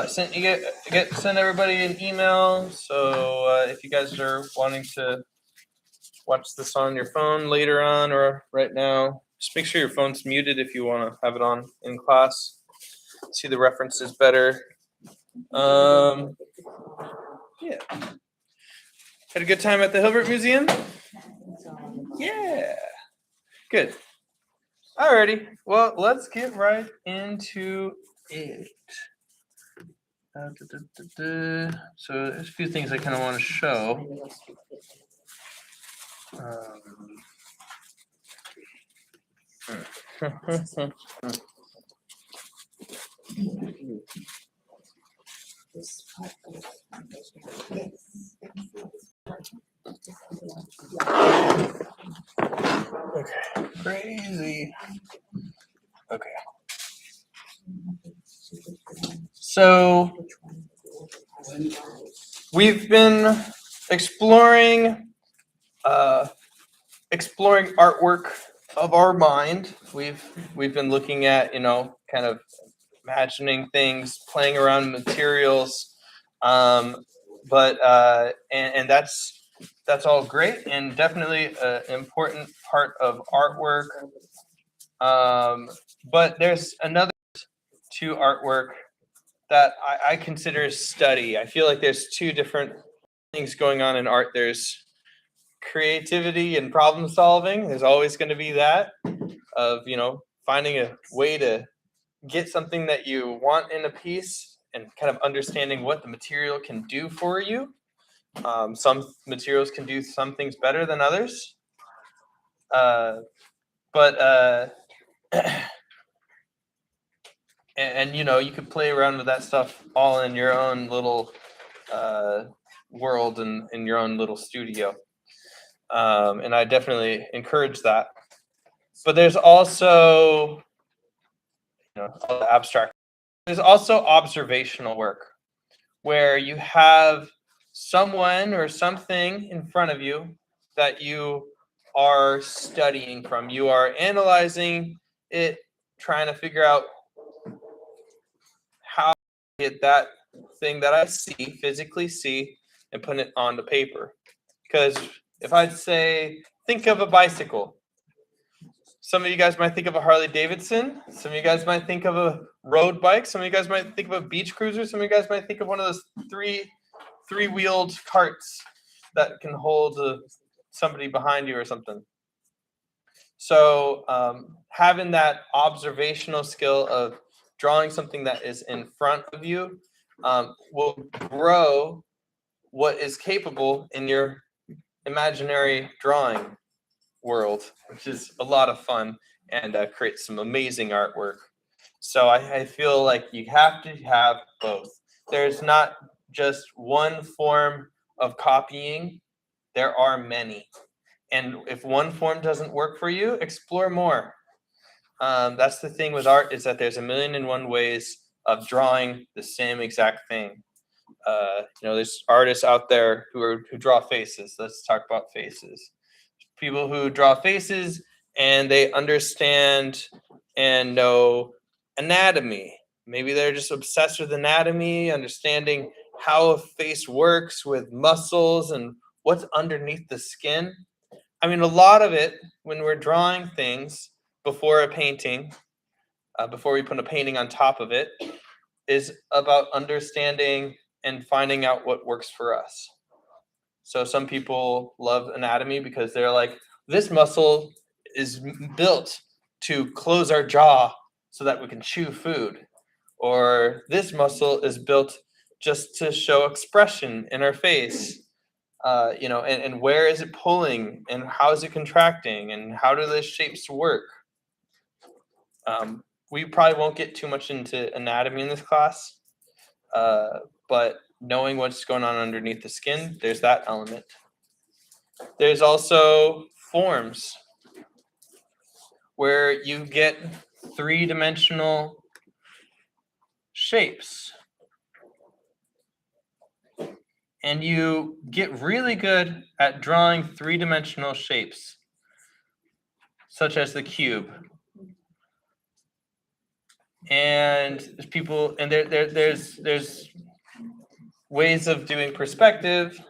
Send everybody an email. So if you guys are wanting to watch this on your phone later on or right now, just make sure your phone's muted if you want to have it on in class. See the references better. Yeah. Had a good time at the Hilbert Museum? Yeah. Good. Alrighty. Well, let's get right into it. So there's a few things I kind of want to show. Okay, crazy. Okay. So we've been exploring artwork of our mind. We've been looking at, kind of imagining things, playing around with materials, but that's all great and definitely an important part of artwork. But there's another to artwork that I consider study. I feel like there's two different things going on in art. There's creativity and problem solving. There's always going to be that of, finding a way to get something that you want in a piece and kind of understanding what the material can do for you. Some materials can do some things better than others. And you could play around with that stuff all in your own little world and in your own little studio. And I definitely encourage that. But there's also, all the abstract. There's also observational work where you have someone or something in front of you that you are studying from. You are analyzing it, trying to figure out how to get that thing that I physically see, and put it onto paper. Because if I'd say, think of a bicycle. Some of you guys might think of a Harley Davidson. Some of you guys might think of a road bike. Some of you guys might think of a beach cruiser. Some of you guys might think of one of those three-wheeled carts that can hold somebody behind you or something. So having that observational skill of drawing something that is in front of you will grow what is capable in your imaginary drawing world, which is a lot of fun and creates some amazing artwork. So I feel like you have to have both. There's not just one form of copying. There are many. And if one form doesn't work for you, explore more. That's the thing with art, is that there's a million and one ways of drawing the same exact thing. There's artists out there who draw faces. Let's talk about faces. People who draw faces and they understand and know anatomy. Maybe they're just obsessed with anatomy, understanding how a face works with muscles and what's underneath the skin. I mean, a lot of it, when we're drawing things before a painting, before we put a painting on top of it, is about understanding and finding out what works for us. So some people love anatomy because they're like, this muscle is built to close our jaw so that we can chew food. Or this muscle is built just to show expression in our face. And where is it pulling and how is it contracting and how do the shapes work? We probably won't get too much into anatomy in this class, but knowing what's going on underneath the skin, there's that element. There's also forms where you get three-dimensional shapes. And you get really good at drawing three-dimensional shapes, such as the cube. And there's people, and there's ways of doing perspective,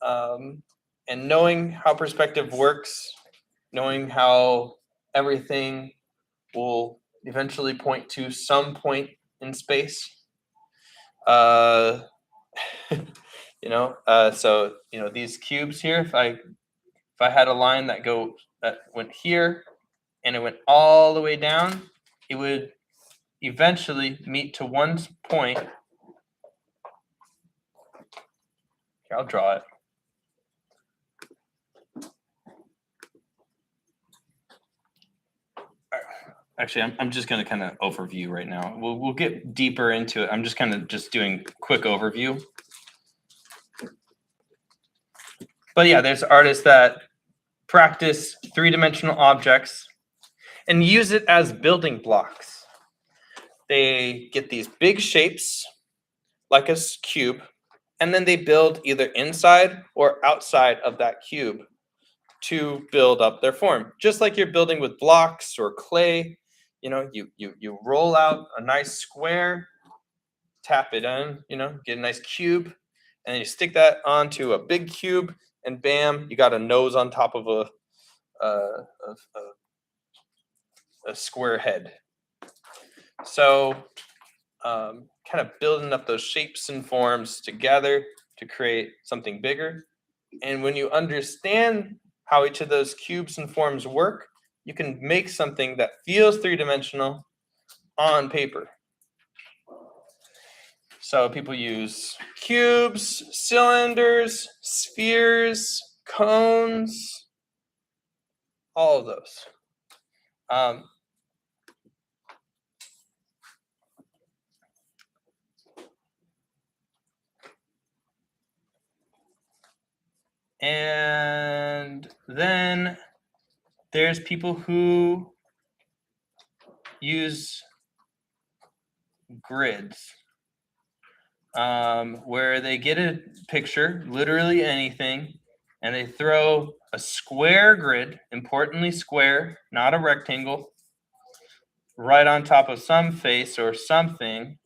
and knowing how perspective works, knowing how everything will eventually point to some point in space. So these cubes here, if I had a line that went here and it went all the way down, it would eventually meet to one point. Here, I'll draw it. Actually, I'm just going to kind of overview right now. We'll get deeper into it. I'm just kind of doing quick overview. But yeah, there's artists that practice three-dimensional objects and use it as building blocks. They get these big shapes like a cube, and then they build either inside or outside of that cube to build up their form. Just like you're building with blocks or clay, you roll out a nice square, tap it in, get a nice cube, and then you stick that onto a big cube, and bam, you got a nose on top of a square head. So kind of building up those shapes and forms together to create something bigger. And when you understand how each of those cubes and forms work, you can make something that feels three-dimensional on paper. So people use cubes, cylinders, spheres, cones, all of those. And then there's people who use grids, where they get a picture, literally anything, and they throw a square grid, importantly square, not a rectangle, right on top of some face or something,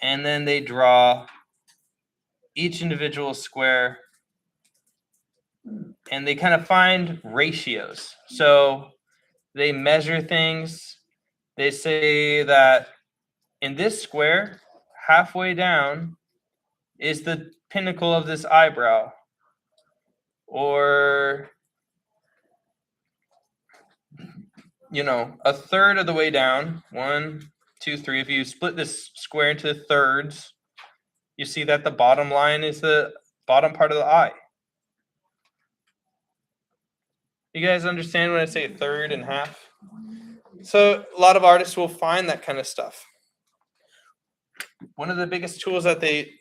and then they draw each individual square, and they kind of find ratios. So they measure things. They say that in this square, halfway down is the pinnacle of this eyebrow. Or, a third of the way down, 1, 2, 3. If you split this square into thirds, you see that the bottom line is the bottom part of the eye. You guys understand when I say third and half? So a lot of artists will find that kind of stuff. One of the biggest tools that they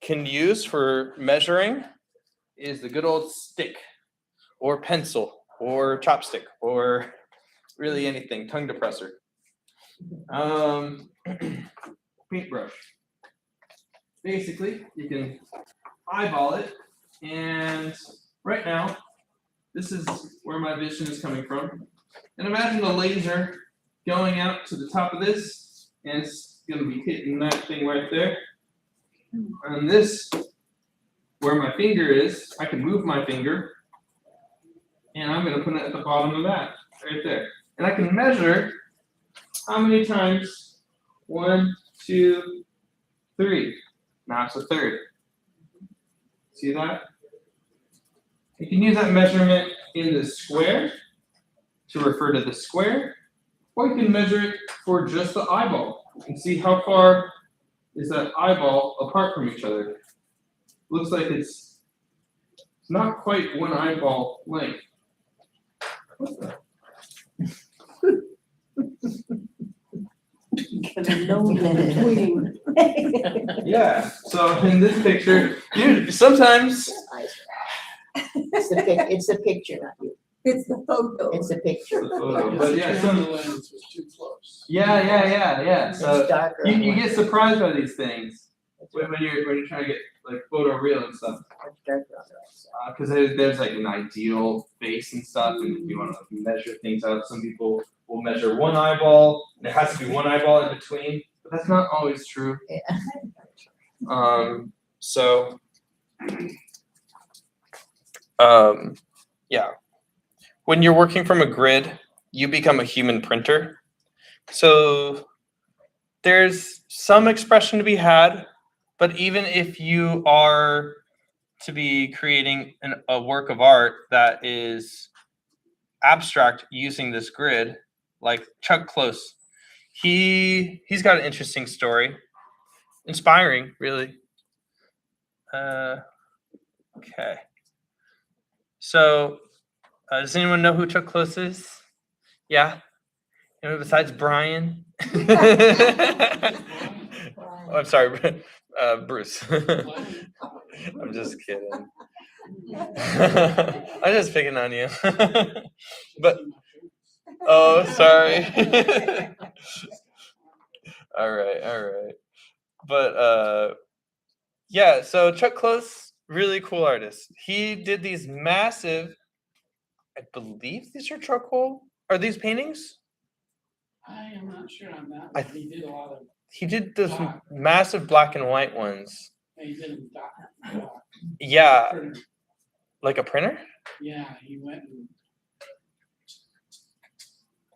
can use for measuring is the good old stick or pencil or chopstick or really anything, tongue depressor. Paintbrush. Basically, you can eyeball it, and right now, this is where my vision is coming from. And imagine the laser going out to the top of this, and it's going to be hitting that thing right there. And this, where my finger is, I can move my finger, and I'm going to put it at the bottom of that, right there. And I can measure how many times. 1, 2, 3. Now it's a third. See that? You can use that measurement in the square to refer to the square, or you can measure it for just the eyeball and see how far is that eyeball apart from each other. Looks like it's not quite one eyeball length. What's that? Yeah, so in this picture, sometimes it's a picture, not you. It's the photo. It's a picture. But yeah, some lens was too close. Yeah. So It's darker. you get surprised by these things. when you're trying to get like photo real and stuff. Because there's like an ideal face and stuff, and if you want to measure things out, some people will measure one eyeball, and it has to be one eyeball in between, but that's not always true. So, yeah. When you're working from a grid, you become a human printer. So there's some expression to be had, but even if you are to be creating a work of art that is abstract using this grid, like Chuck Close, he's got an interesting story, inspiring, really. Okay. So, does anyone know who Chuck Close is? Yeah. Anyone besides Brian? Oh, I'm sorry, Bruce. I'm just kidding. I'm just picking on you. But oh, sorry. All right. But yeah, so Chuck Close, really cool artist. He did these massive, I believe these are charcoal. Are these paintings? I am not sure on that, but he did a lot of. He did those massive black and white ones. He did Yeah. Like a printer? Yeah, he went and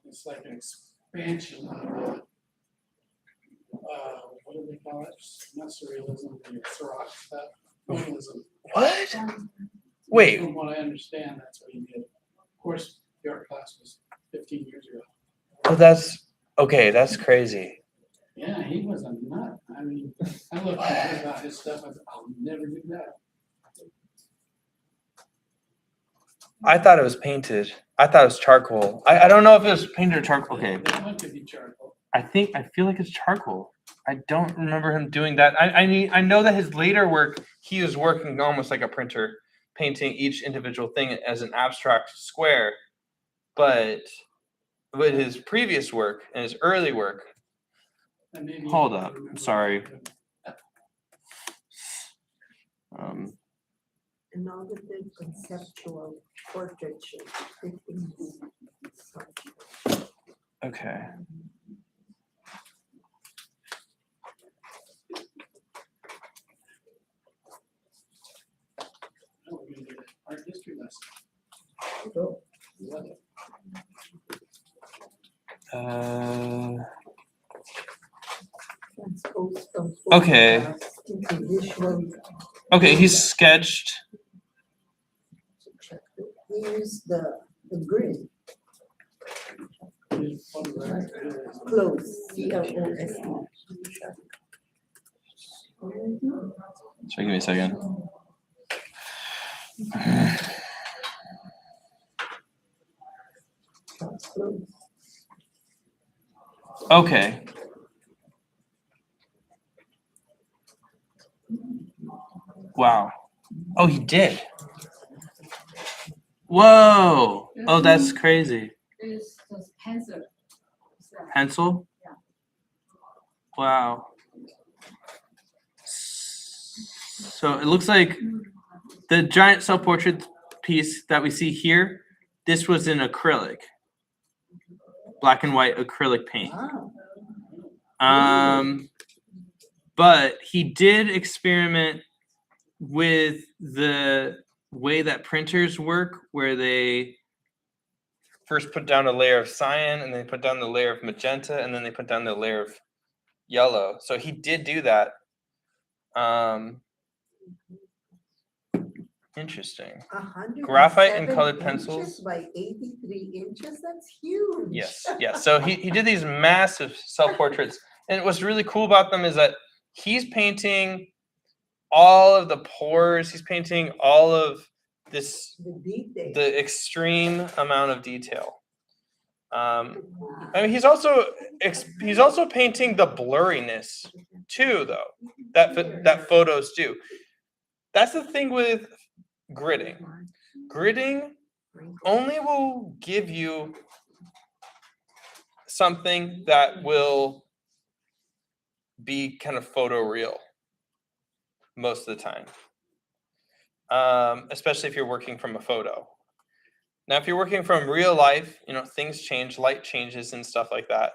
it's like an expansion of what do they call it? Not surrealism, but Seurat stuff. Realism. What? Wait. From what I understand, that's what he did. Of course, the art class was 15 years ago. Oh, that's okay. That's crazy. Yeah, he was a nut. I mean, I looked at about his stuff. I said, I'll never do that. I thought it was painted. I thought it was charcoal. I don't know if it was painted or charcoal. Okay. That one could be charcoal. I feel like it's charcoal. I don't remember him doing that. I know that his later work, he was working almost like a printer, painting each individual thing as an abstract square. But with his previous work and his early work, hold up, I'm sorry. Innovative conceptual portraiture. Okay. Oh, we're gonna get an art history lesson. Okay. Okay, he's sketched. Here's the grid. Close. CLOSE. Sorry, give me a second. Okay. Wow. Oh, he did. Whoa. Oh, that's crazy. There's pencil. Pencil? Yeah. Wow. So it looks like the giant self-portrait piece that we see here, this was in acrylic. Black and white acrylic paint. But he did experiment with the way that printers work, where they first put down a layer of cyan and then put down the layer of magenta and then they put down the layer of yellow. So he did do that. Interesting. Graphite and colored pencils. By 83 inches, that's huge. Yes. So he did these massive self-portraits. And what's really cool about them is that he's painting all of the pores. He's painting all of this, the extreme amount of detail. I mean, he's also painting the blurriness too, though. That photos do. That's the thing with gridding. Gridding only will give you something that will be kind of photo real. most of the time, especially if you're working from a photo. Now, if you're working from real life, things change, light changes and stuff like that.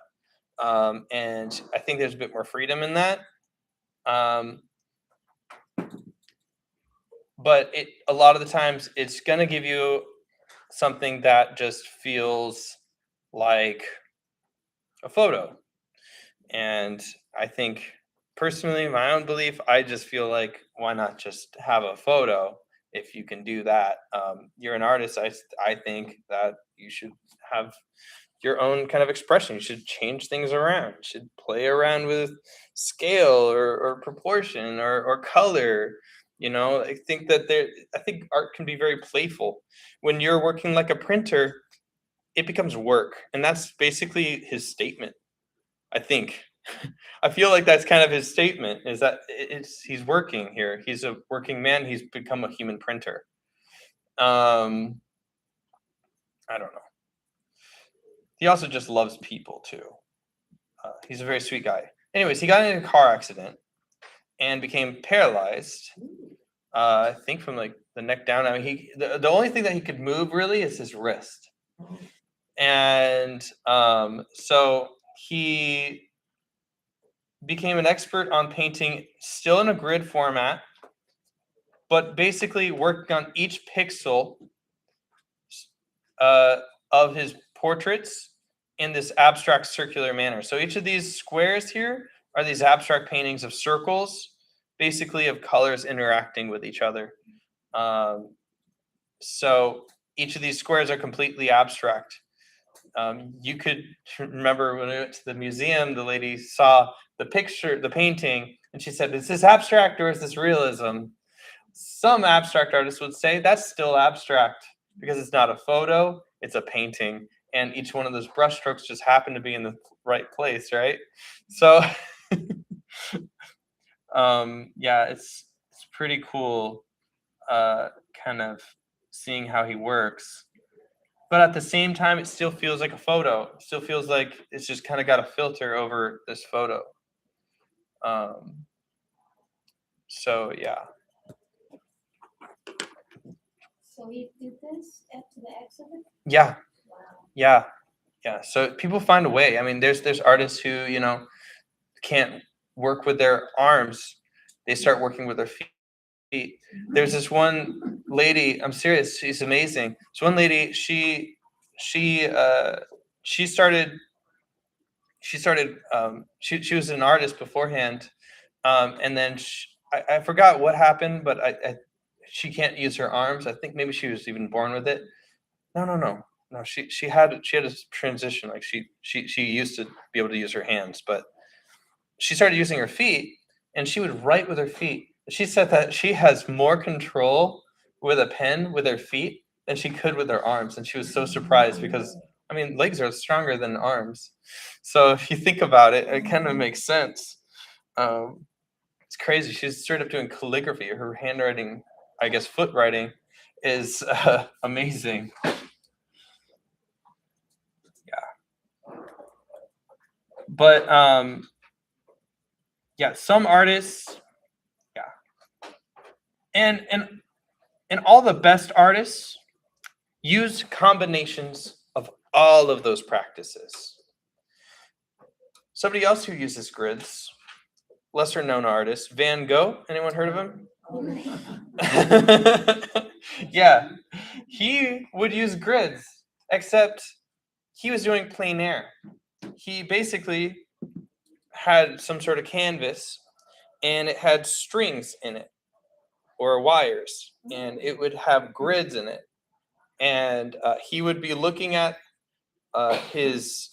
And I think there's a bit more freedom in that. But a lot of the times it's going to give you something that just feels like a photo. And I think personally, my own belief, I just feel like, why not just have a photo if you can do that? You're an artist. I think that you should have your own kind of expression. You should change things around. You should play around with scale or proportion or color. I think art can be very playful. When you're working like a printer, it becomes work. And that's basically his statement, I think. I feel like that's kind of his statement, is that he's working here. He's a working man. He's become a human printer. I don't know. He also just loves people too. He's a very sweet guy. Anyways, he got in a car accident and became paralyzed. I think from like the neck down. I mean, the only thing that he could move really is his wrist. And so he became an expert on painting, still in a grid format, but basically working on each pixel of his portraits in this abstract circular manner. So each of these squares here are these abstract paintings of circles, basically of colors interacting with each other. So each of these squares are completely abstract. You could remember when we went to the museum, the lady saw the picture, the painting, and she said, "Is this abstract or is this realism?" Some abstract artists would say that's still abstract because it's not a photo, it's a painting. And each one of those brushstrokes just happen to be in the right place, right? So, yeah, it's pretty cool, kind of seeing how he works. But at the same time, it still feels like a photo. It still feels like it's just kind of got a filter over this photo. So yeah. So he did this after the accident? Yeah. Wow. Yeah. So people find a way. I mean, there's artists who, can't work with their arms. They start working with their feet. There's this one lady, I'm serious, she's amazing. This one lady, she started she was an artist beforehand. And then I forgot what happened, but she can't use her arms. I think maybe she was even born with it. No. She had a transition. Like she used to be able to use her hands, but she started using her feet, and she would write with her feet. She said that she has more control with a pen with her feet than she could with her arms, and she was so surprised because I mean legs are stronger than arms. So if you think about it, it kind of makes sense. It's crazy. She's straight up doing calligraphy. Her handwriting, I guess, foot writing, is amazing. But yeah, some artists, yeah, and all the best artists use combinations of all of those practices. Somebody else who uses grids, lesser known artist, Van Gogh. Anyone heard of him? Yeah, he would use grids, except he was doing plein air. He basically had some sort of canvas and it had strings in it or wires, and it would have grids in it. And he would be looking at his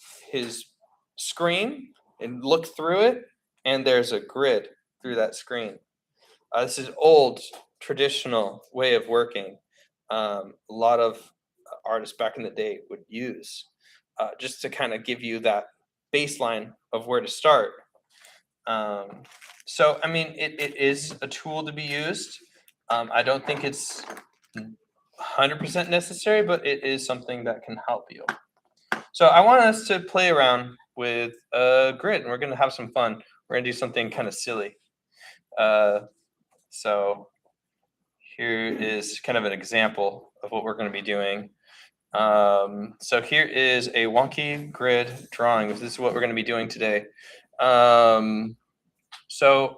screen and look through it, and there's a grid through that screen. This is old traditional way of working. A lot of artists back in the day would use just to kind of give you that baseline of where to start. So, I mean, it is a tool to be used. I don't think it's 100% necessary, but it is something that can help you. So I want us to play around with a grid, and we're going to have some fun. We're going to do something kind of silly. So here is kind of an example of what we're going to be doing. So here is a wonky grid drawing. This is what we're going to be doing today. So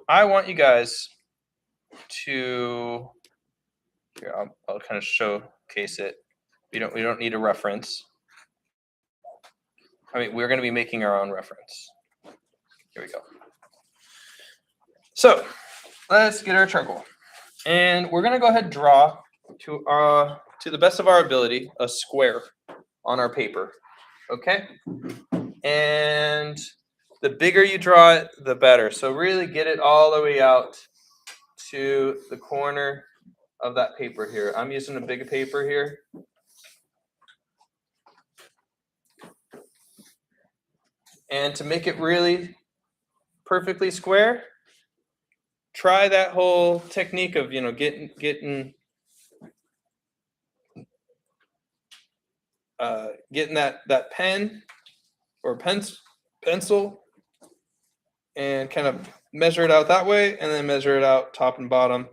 I want you guys to, here, I'll kind of showcase it. We don't need a reference. I mean, we're going to be making our own reference. Here we go. So let's get our charcoal. And we're going to go ahead and draw to the best of our ability a square on our paper. Okay? And the bigger you draw it, the better. So really get it all the way out to the corner of that paper here. I'm using a big paper here. And to make it really perfectly square, try that whole technique of, getting that pen or pencil and kind of measure it out that way, and then measure it out top and bottom,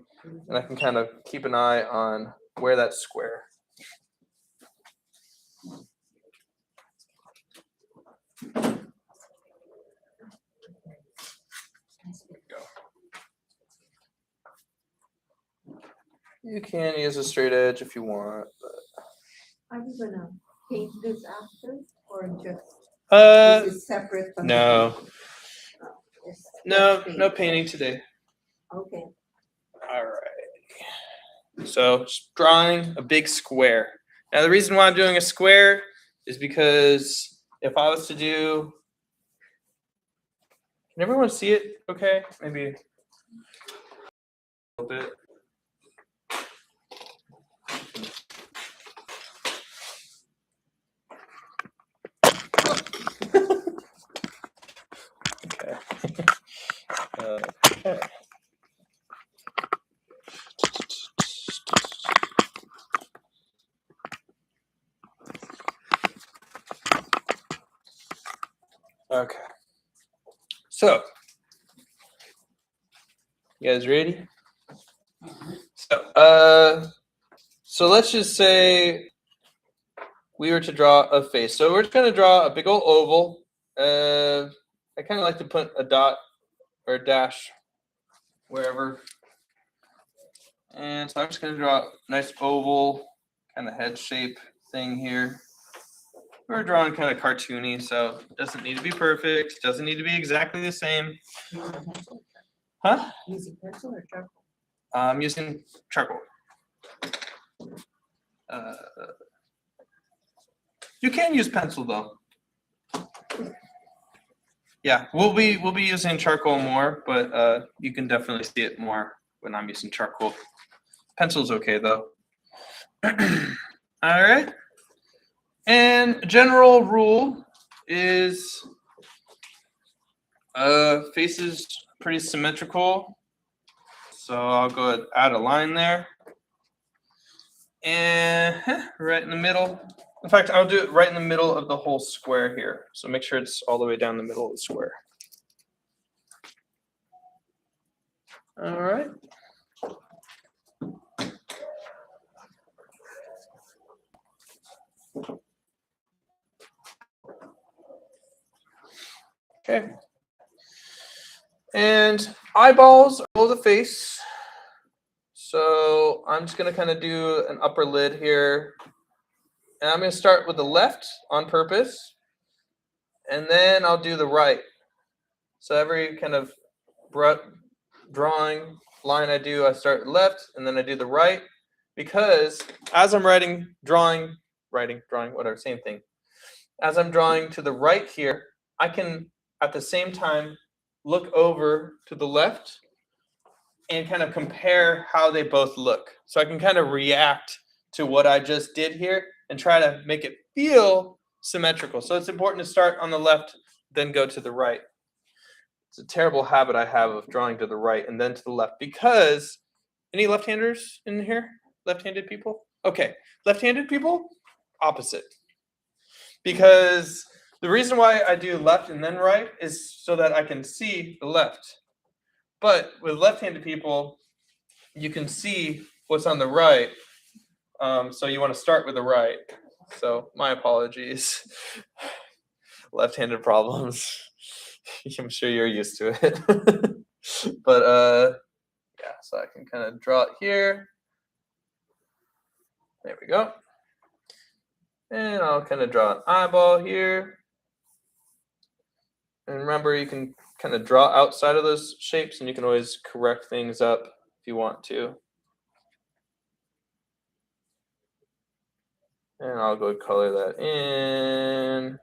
and I can kind of keep an eye on where that's square. You can use a straight edge if you want, but Are we gonna paint this after or just, this is separate from? no, It's no paint. painting today. Okay, All right. So just drawing a big square. Now the reason why I'm doing a square is because if I was to do, can everyone see it okay? Maybe a little bit. Okay. Okay. Okay. So, you guys ready? So let's just say we were to draw a face. So we're just going to draw a big old oval. I kind of like to put a dot or a dash wherever. And so I'm just going to draw a nice oval kind of head shape thing here. We're drawing kind of cartoony, so it doesn't need to be perfect. Doesn't need to be exactly the same. Huh? using pencil or charcoal? I'm using charcoal. You can use pencil though. Yeah, we'll be using charcoal more, but you can definitely see it more when I'm using charcoal. Pencil's okay though. All right. And general rule is face is pretty symmetrical. So I'll go ahead and add a line there. And right in the middle. In fact, I'll do it right in the middle of the whole square here. So make sure it's all the way down the middle of the square. All right. Okay. And eyeballs are below the face. So I'm just going to kind of do an upper lid here. And I'm going to start with the left on purpose. And then I'll do the right. So every kind of drawing line I do, I start left and then I do the right. Because as I'm drawing, whatever, same thing. As I'm drawing to the right here, I can at the same time look over to the left and kind of compare how they both look. So I can kind of react to what I just did here and try to make it feel symmetrical. So it's important to start on the left, then go to the right. It's a terrible habit I have of drawing to the right and then to the left, because any left-handers in here? Left-handed people? Okay, left-handed people, opposite. Because the reason why I do left and then right is so that I can see the left. But with left-handed people, you can see what's on the right. So you want to start with the right. So my apologies. Left-handed problems. I'm sure you're used to it. But yeah, so I can kind of draw it here. There we go. And I'll kind of draw an eyeball here. And remember, you can kind of draw outside of those shapes, and you can always correct things up if you want to. And I'll go color that in.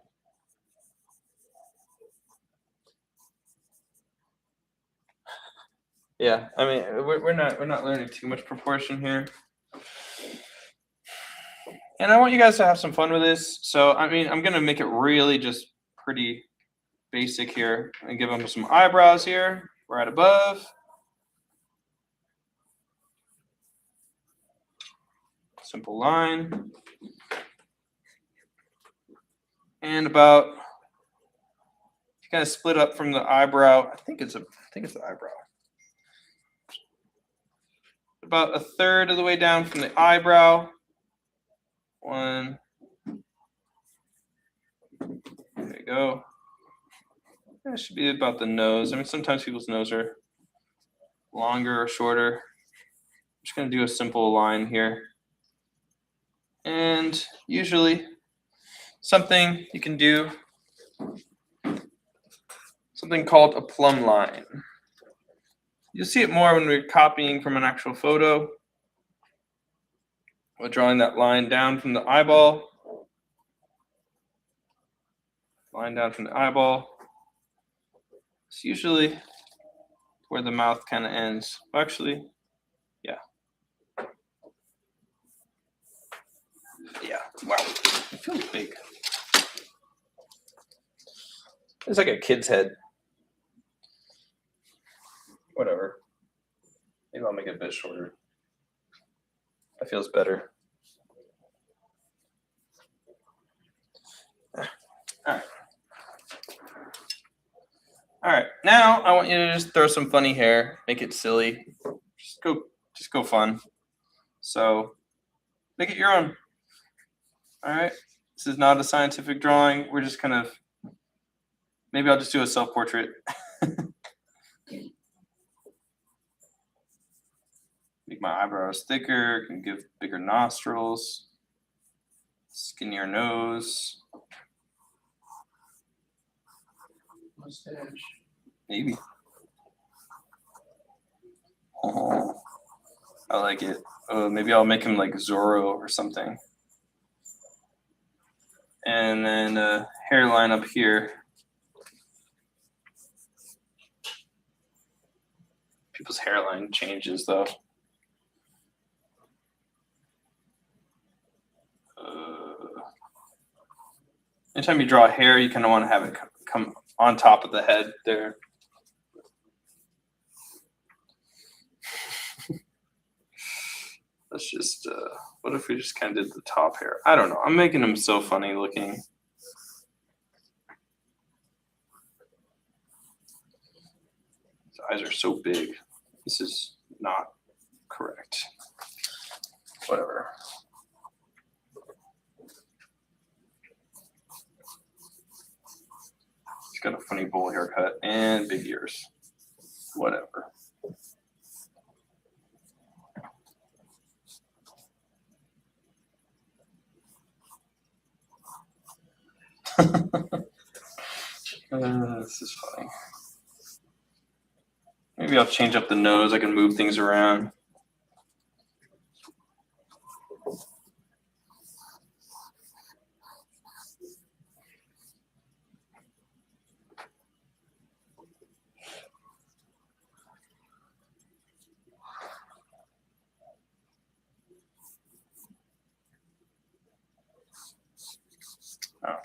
Yeah, I mean, we're not learning too much proportion here. And I want you guys to have some fun with this. So, I mean, I'm going to make it really just pretty basic here and give them some eyebrows here right above. Simple line. And about, you kind of split up from the eyebrow. I think it's the eyebrow. About a third of the way down from the eyebrow. One. There you go. That should be about the nose. I mean, sometimes people's nose are longer or shorter. I'm just going to do a simple line here. And usually something you can do, something called a plumb line. You'll see it more when we're copying from an actual photo. We're drawing that line down from the eyeball. Line down from the eyeball. It's usually where the mouth kind of ends. Actually, yeah. Yeah, wow, it feels big. It's like a kid's head. Whatever. Maybe I'll make it a bit shorter. That feels better. All right. All right. Now I want you to just throw some funny hair, make it silly. Just go fun. So make it your own. All right. This is not a scientific drawing. We're just kind of, maybe I'll just do a self-portrait. Make my eyebrows thicker, can give bigger nostrils, skinnier nose. Mustache. Maybe. Oh, I like it. Oh, maybe I'll make him like Zorro or something. And then a hairline up here. People's hairline changes though. Anytime you draw hair, you kind of want to have it come on top of the head there. Let's just, what if we just kind of did the top hair? I don't know. I'm making him so funny looking. His eyes are so big. This is not correct. Whatever. He's got a funny bowl haircut and big ears. Whatever. This is funny. Maybe I'll change up the nose. I can move things around. Oh.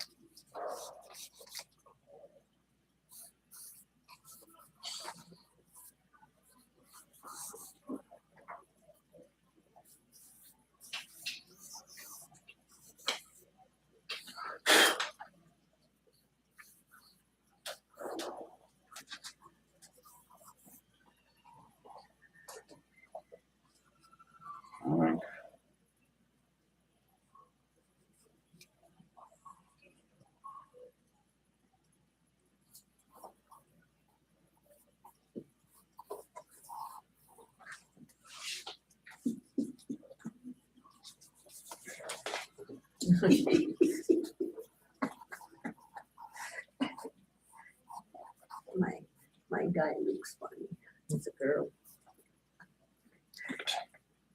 My guy looks funny. It's a girl.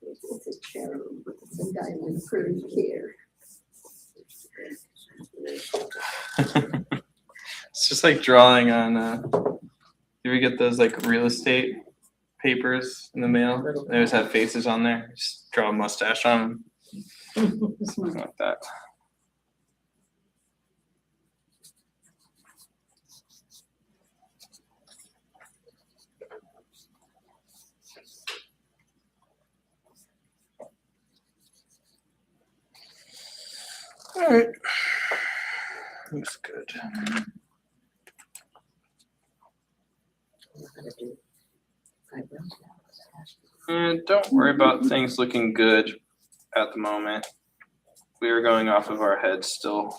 It's a cherub, but it's a guy with curly hair. It's just like drawing on. You ever get those like real estate papers in the mail? They always have faces on there. Just draw a mustache on them. Something like that. All right. Looks good. And don't worry about things looking good at the moment. We are going off of our heads still.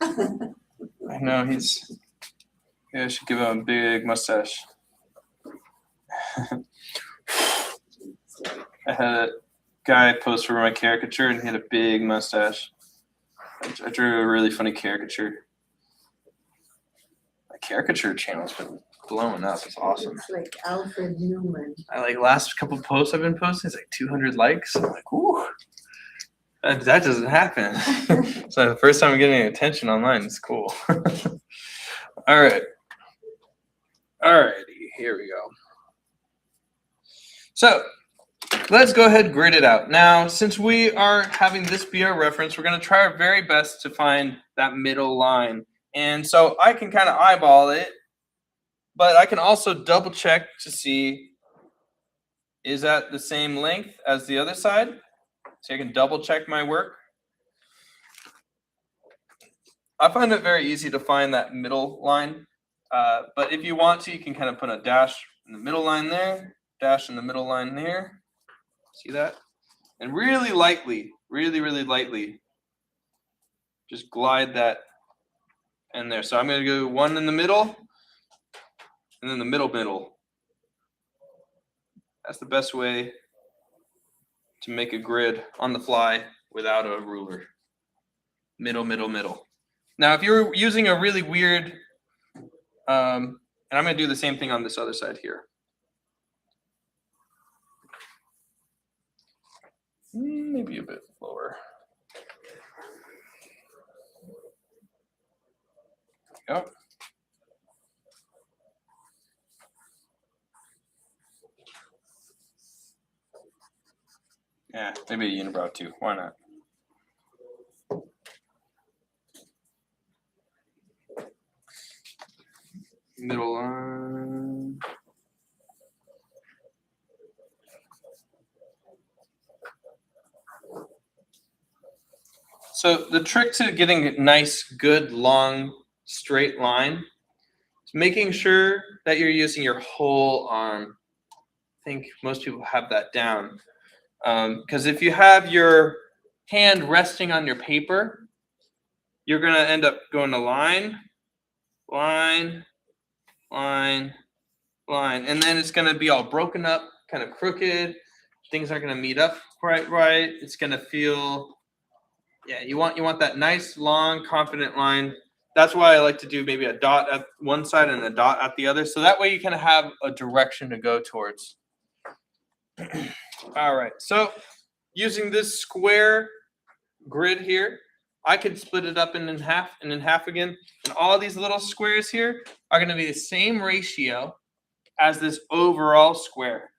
I know he's. Yeah, I should give him a big mustache. I had a guy post for my caricature and he had a big mustache. I drew a really funny caricature. My caricature channel's been blowing up. It's awesome. It's like Alfred Newman. I like last couple posts I've been posting, it's like 200 likes. I'm like, ooh, that doesn't happen. So the first time I'm getting attention online, it's cool. All right. Alrighty, here we go. So let's go ahead and grid it out. Now, since we are having this be our reference, we're going to try our very best to find that middle line. And so I can kind of eyeball it, but I can also double check to see, is that the same length as the other side? So I can double check my work. I find it very easy to find that middle line. But if you want to, you can kind of put a dash in the middle line there, dash in the middle line there. See that? And really lightly, really lightly, just glide that in there. So I'm going to go one in the middle, and then the middle. That's the best way to make a grid on the fly without a ruler. Middle. Now, if you're using a really weird, and I'm going to do the same thing on this other side here. Maybe a bit lower. There we go. Yeah, maybe a unibrow too. Why not? Middle line. So the trick to getting a nice, good, long, straight line is making sure that you're using your whole arm. I think most people have that down. Because if you have your hand resting on your paper, you're going to end up going to line, and then it's going to be all broken up, kind of crooked. Things aren't going to meet up quite right. It's going to feel, yeah, you want that nice, long, confident line. That's why I like to do maybe a dot at one side and a dot at the other. So that way you kind of have a direction to go towards. All right, so using this square grid here, I could split it up in half and in half again. And all these little squares here are going to be the same ratio as this overall square.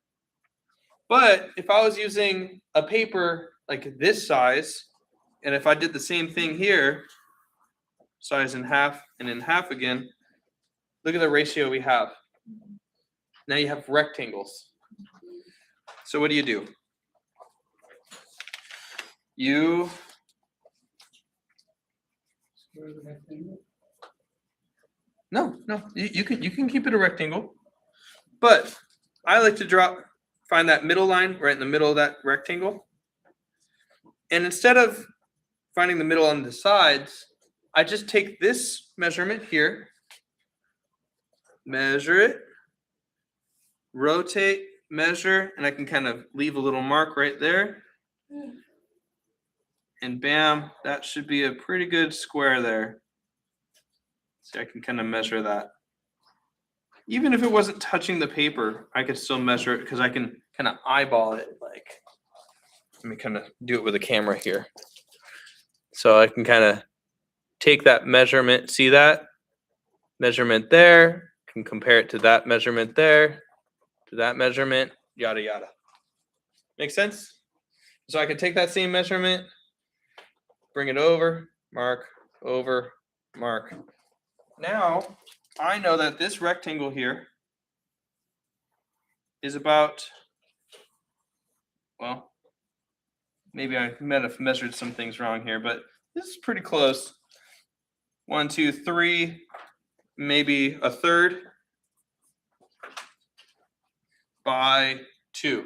But if I was using a paper like this size, and if I did the same thing here, size in half and in half again, look at the ratio we have. Now you have rectangles. So what do? You No, you can keep it a rectangle, but I like to find that middle line right in the middle of that rectangle, and instead of finding the middle on the sides, I just take this measurement here, measure it, rotate measure, and I can kind of leave a little mark right there. And bam, that should be a pretty good square there. So I can kind of measure that. Even if it wasn't touching the paper, I could still measure it because I can kind of eyeball it. Like, let me kind of do it with a camera here. So I can kind of take that measurement, see that measurement there, can compare it to that measurement there, to that measurement, yada, yada. Make sense? So I can take that same measurement, bring it over, mark, over, mark. Now, I know that this rectangle here is about, well, maybe I might have measured some things wrong here, but this is pretty close. 1, 2, 3, maybe a third by 2.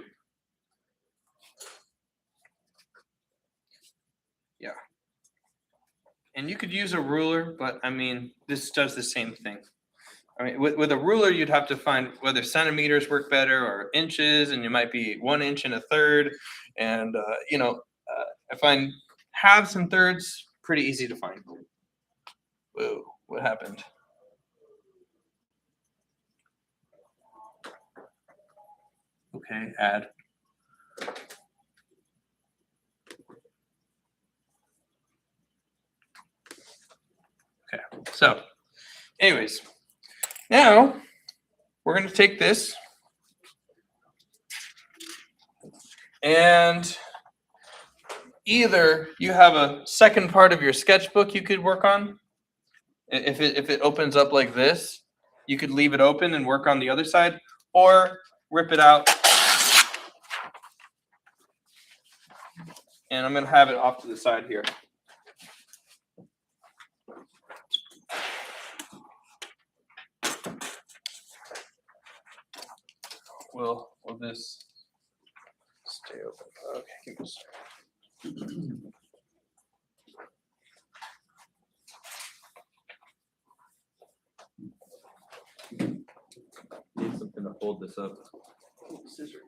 Yeah. And you could use a ruler, but I mean, this does the same thing. I mean, with a ruler, you'd have to find whether centimeters work better or inches, and it might be 1 inch and a third. And, I find halves and thirds pretty easy to find. Whoa, what happened? Okay, add. Okay, so anyways, now we're going to take this and either you have a second part of your sketchbook you could work on. If it opens up like this, you could leave it open and work on the other side, or rip it out. And I'm going to have it off to the side here. Will this stay open? Okay, keep this. Need something to hold this up. Scissors.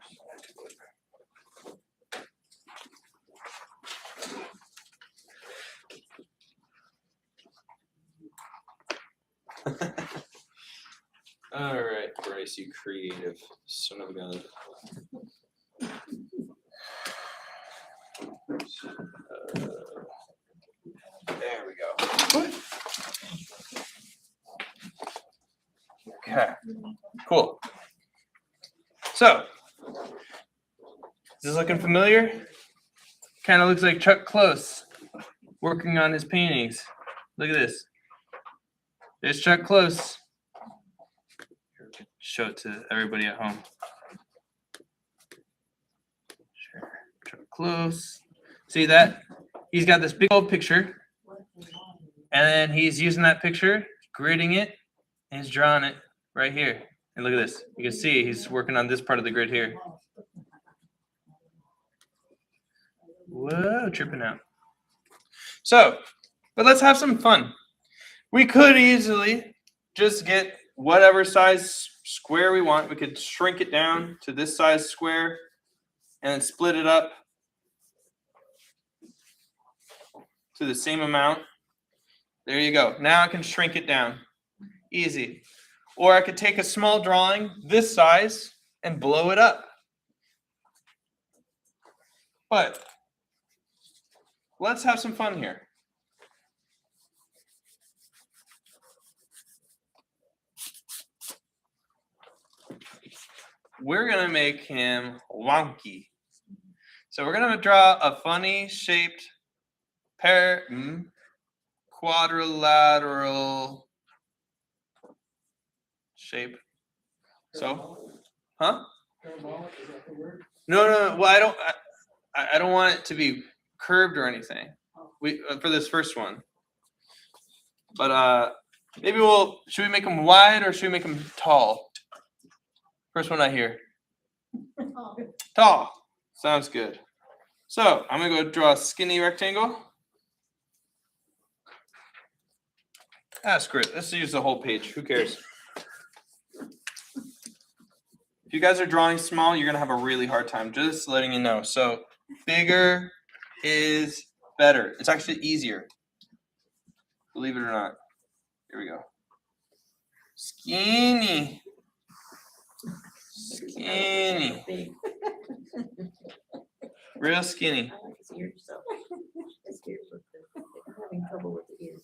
All right, Bryce, you creative son of a gun. There we go. Okay, cool. So, is this looking familiar? Kind of looks like Chuck Close working on his paintings. Look at this. There's Chuck Close. Show it to everybody at home. Sure. Chuck Close. See that? He's got this big old picture, and then he's using that picture, gridding it, and he's drawing it right here. And look at this. You can see he's working on this part of the grid here. Whoa, tripping out. So, but let's have some fun. We could easily just get whatever size square we want. We could shrink it down to this size square and then split it up to the same amount. There you go. Now I can shrink it down. Easy. Or I could take a small drawing this size and blow it up. But let's have some fun here. We're going to make him wonky. So we're going to draw a funny shaped quadrilateral shape. So, huh? Parabolic, is that the word? No. Well, I don't want it to be curved or anything. We for this first one. But maybe should we make them wide or should we make them tall? First one I hear. Tall. Sounds good. So I'm gonna go draw a skinny rectangle. Screw it. Let's use the whole page. Who cares? If you guys are drawing small, you're gonna have a really hard time. Just letting you know. So bigger is better. It's actually easier. Believe it or not. Here we go. Skinny. Skinny. Big. Real skinny. I like his ears, so. His ears look good. I'm having trouble with the ears.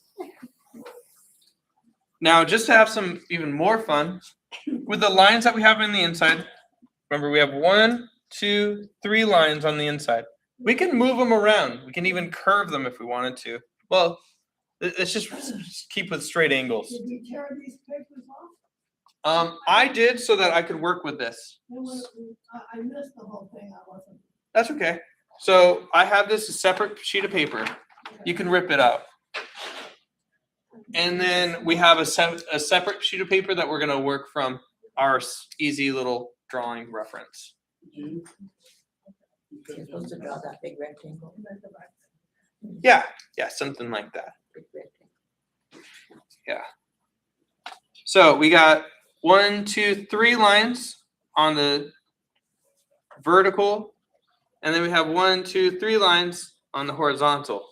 Now, just to have some even more fun, with the lines that we have in the inside, remember we have 1, 2, 3 lines on the inside. We can move them around. We can even curve them if we wanted to. Well, let's just keep with straight angles. Did you tear these papers off? I did so that I could work with this. I missed the whole thing, I wasn't. That's okay. So I have this a separate sheet of paper. You can rip it out. And then we have a separate sheet of paper that we're going to work from our easy little drawing reference. You're supposed to draw that big rectangle. Yeah, something like that. Big rectangle. Yeah. So we got 1, 2, 3 lines on the vertical, and then we have 1, 2, 3 lines on the horizontal.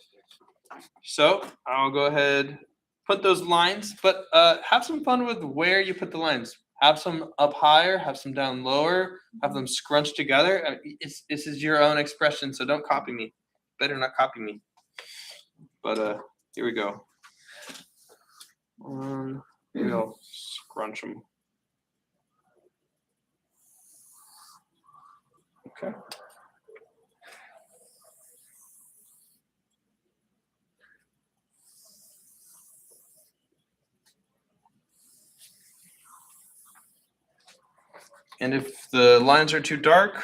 So I'll go ahead, put those lines, but have some fun with where you put the lines. Have some up higher, have some down lower, have them scrunched together. I mean, this is your own expression, so don't copy me. Better not copy me. But here we go. Maybe I'll scrunch them. Okay. And if the lines are too dark,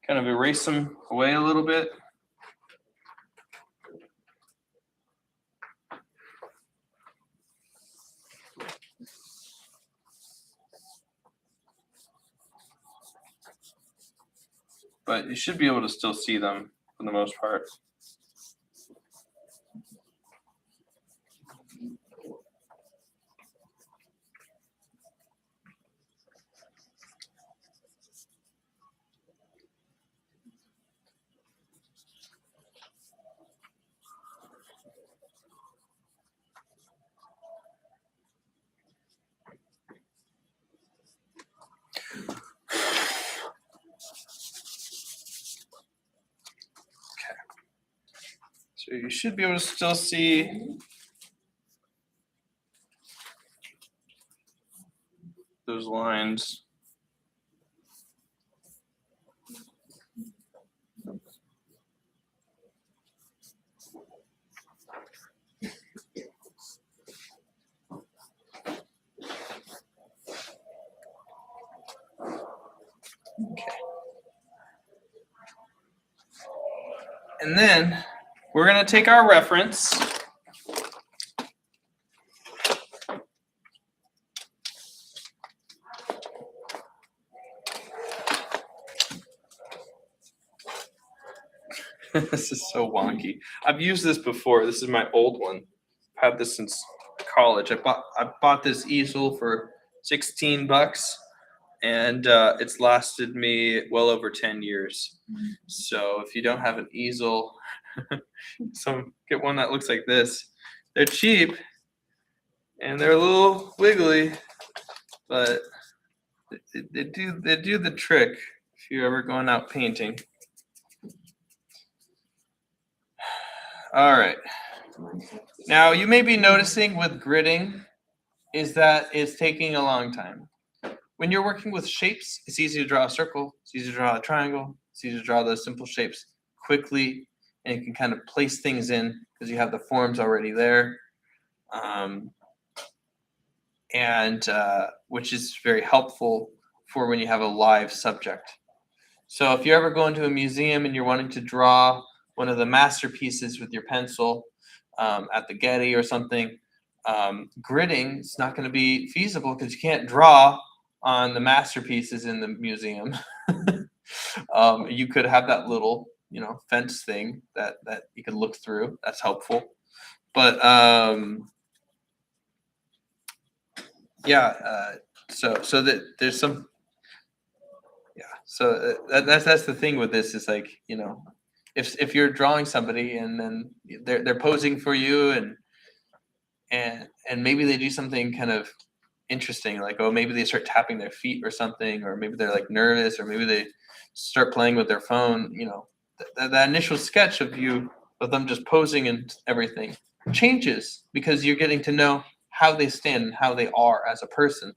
kind of erase them away a little bit. But you should be able to still see them for the most part. So you should be able to still see those lines. Okay. And then we're going to take our reference this is so wonky. I've used this before. This is my old one. I've had this since college. I bought this easel for $16 and it's lasted me well over 10 years. So if you don't have an easel, get one that looks like this. They're cheap and they're a little wiggly, but they do the trick if you're ever going out painting. All right. Now you may be noticing with gridding is that it's taking a long time. When you're working with shapes, it's easy to draw a circle, it's easy to draw a triangle, it's easy to draw those simple shapes quickly, and you can kind of place things in because you have the forms already there, which is very helpful for when you have a live subject. So if you're ever going to a museum and you're wanting to draw one of the masterpieces with your pencil at the Getty or something, gridding is not going to be feasible because you can't draw on the masterpieces in the museum. You could have that little, fence thing that you could look through. That's helpful. But so that there's some So that's the thing with this is like, if you're drawing somebody and then they're posing for you and maybe they do something kind of interesting, like, oh, maybe they start tapping their feet or something, or maybe they're like nervous, or maybe they start playing with their phone, that initial sketch of them just posing and everything changes because you're getting to know how they stand and how they are as a person.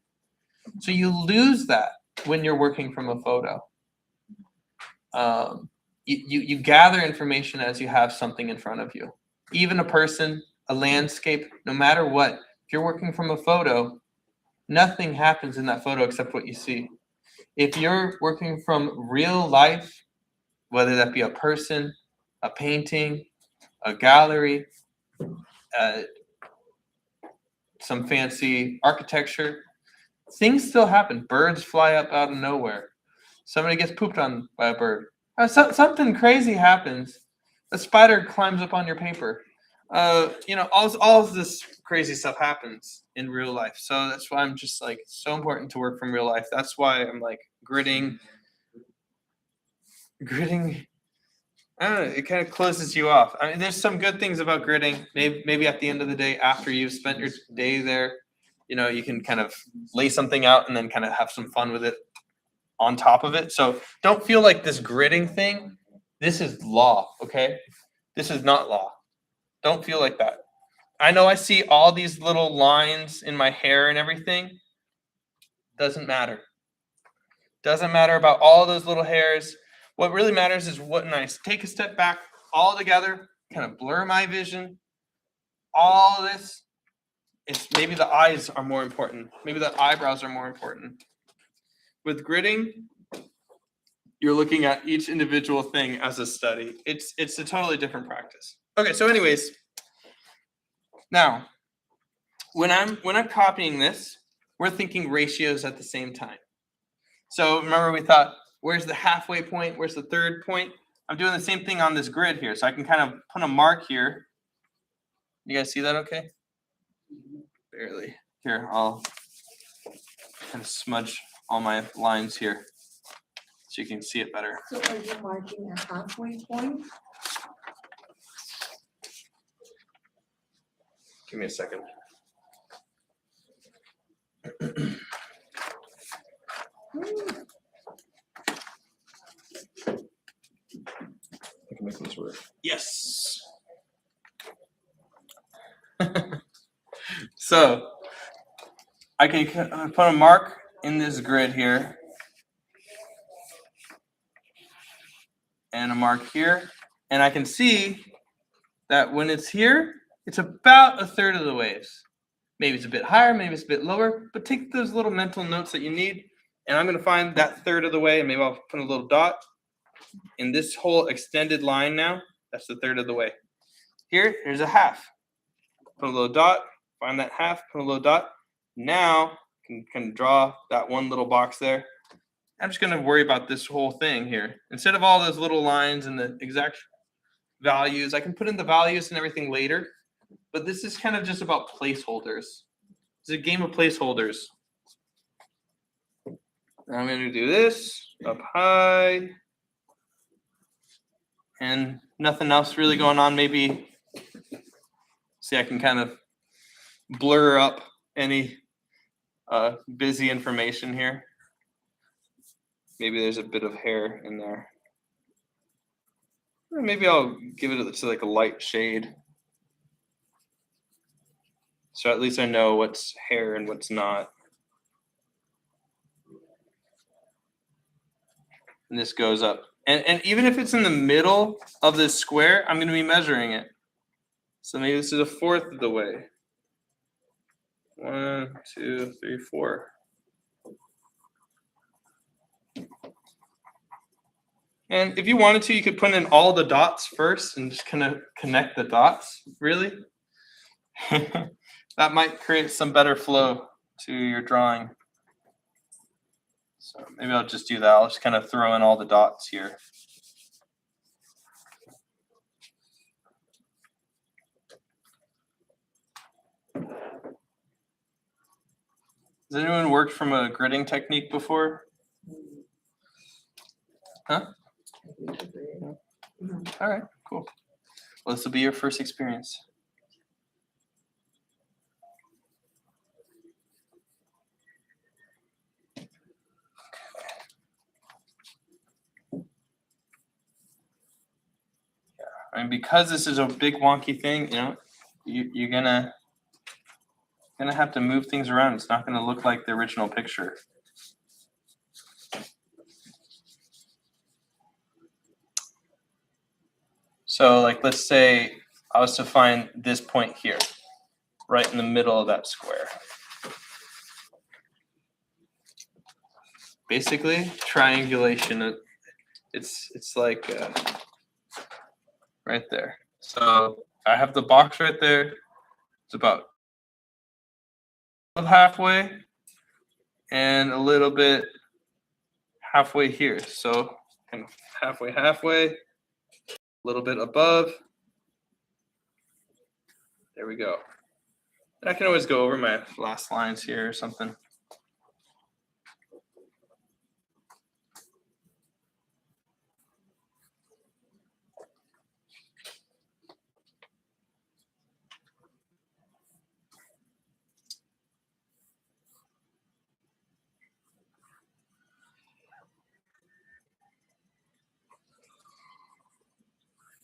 So you lose that when you're working from a photo. You gather information as you have something in front of you. Even a person, a landscape, no matter what, if you're working from a photo, nothing happens in that photo except what you see. If you're working from real life, whether that be a person, a painting, a gallery, some fancy architecture, things still happen. Birds fly up out of nowhere. Somebody gets pooped on by a bird. Something crazy happens. A spider climbs up on your paper. All of this crazy stuff happens in real life. So that's why I'm just like, so important to work from real life. That's why I'm like gritting. I don't know, it kind of closes you off. I mean, there's some good things about gritting. Maybe at the end of the day, after you've spent your day there, you can kind of lay something out and then kind of have some fun with it on top of it. So don't feel like this gritting thing, this is law, okay? This is not law. Don't feel like that. I know I see all these little lines in my hair and everything. Doesn't matter. Doesn't matter about all those little hairs. What really matters is when I take a step back all together, kind of blur my vision, all this, it's maybe the eyes are more important. Maybe the eyebrows are more important. With gritting, you're looking at each individual thing as a study. It's a totally different practice. Okay, so anyways, now when I'm copying this, we're thinking ratios at the same time. So remember we thought, where's the halfway point? Where's the third point? I'm doing the same thing on this grid here. So I can kind of put a mark here. You guys see that okay? Barely. Here, I'll kind of smudge all my lines here so you can see it better. So are you marking a halfway point? Give me a second. I can make this work. Yes. So I can put a mark in this grid here and a mark here, and I can see that when it's here, it's about a third of the waves. Maybe it's a bit higher, maybe it's a bit lower, but take those little mental notes that you need, and I'm going to find that third of the way, and maybe I'll put a little dot in this whole extended line now. That's the third of the way. Here's a half. Put a little dot, find that half, put a little dot. Now can draw that one little box there. I'm just going to worry about this whole thing here. Instead of all those little lines and the exact values, I can put in the values and everything later. But this is kind of just about placeholders. It's a game of placeholders. I'm going to do this up high. And nothing else really going on. Maybe, see, I can kind of blur up any busy information here. Maybe there's a bit of hair in there. Or maybe I'll give it to like a light shade. So at least I know what's hair and what's not. And this goes up. And even if it's in the middle of this square, I'm going to be measuring it. So maybe this is a fourth of the way. 1, 2, 3, 4. And if you wanted to, you could put in all the dots first and just kind of connect the dots, really. That might create some better flow to your drawing. So maybe I'll just do that. I'll just kind of throw in all the dots here. Has anyone worked from a gridding technique before? Huh? I think it is. Mhm. All right, cool. Well, this will be your first experience. I mean, because this is a big wonky thing, you're gonna have to move things around. It's not gonna look like the original picture. So, like, let's say I was to find this point here, right in the middle of that square. Basically, triangulation. It's like right there. So I have the box right there. It's about halfway and a little bit halfway here. So kind of halfway, a little bit above. There we go. I can always go over my last lines here or something.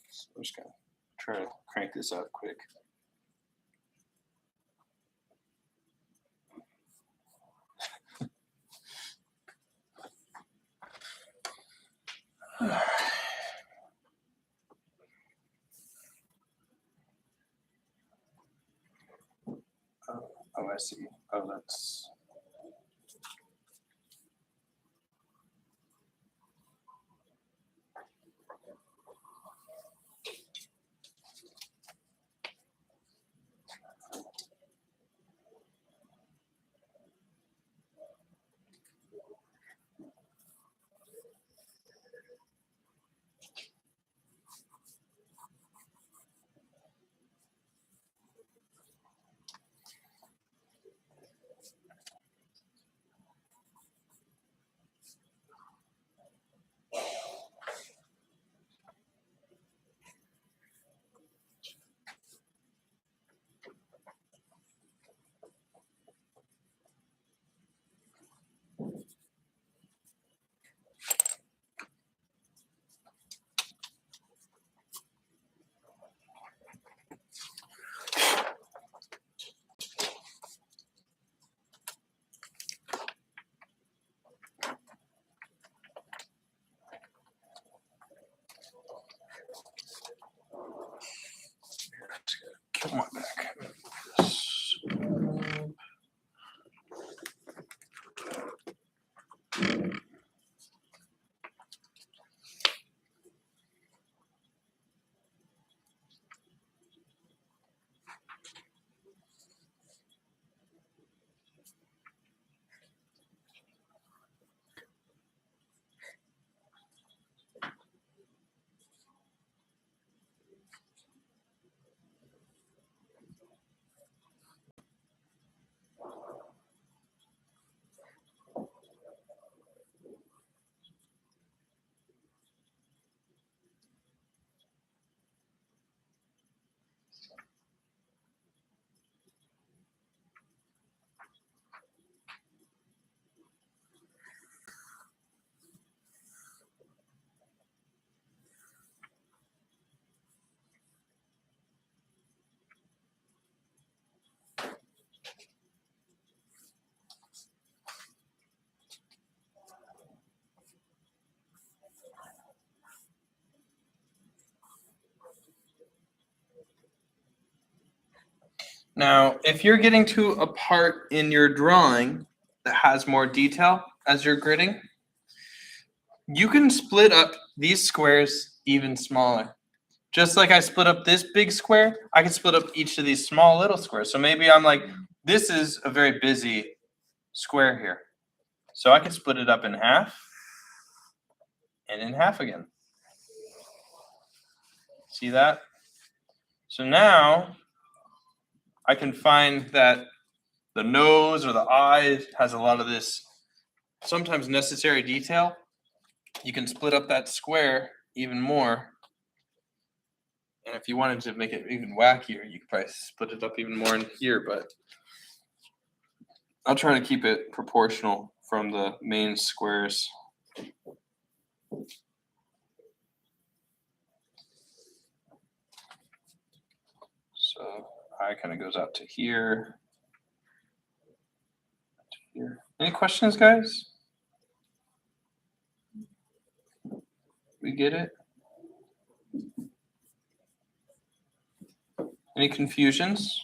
So I'm just gonna try to crank this up quick. Oh, I see. Oh, that's. Come on back. Now, if you're getting to a part in your drawing that has more detail as you're gridding, you can split up these squares even smaller. Just like I split up this big square, I can split up each of these small little squares. So maybe I'm like, this is a very busy square here. So I can split it up in half and in half again. See that? So now I can find that the nose or the eye has a lot of this sometimes necessary detail. you can split up that square even more. And if you wanted to make it even wackier, you could probably split it up even more in here, but I'll try to keep it proportional from the main squares. So I kind of goes out to here. To here. Any questions, guys? We get it? Any confusions?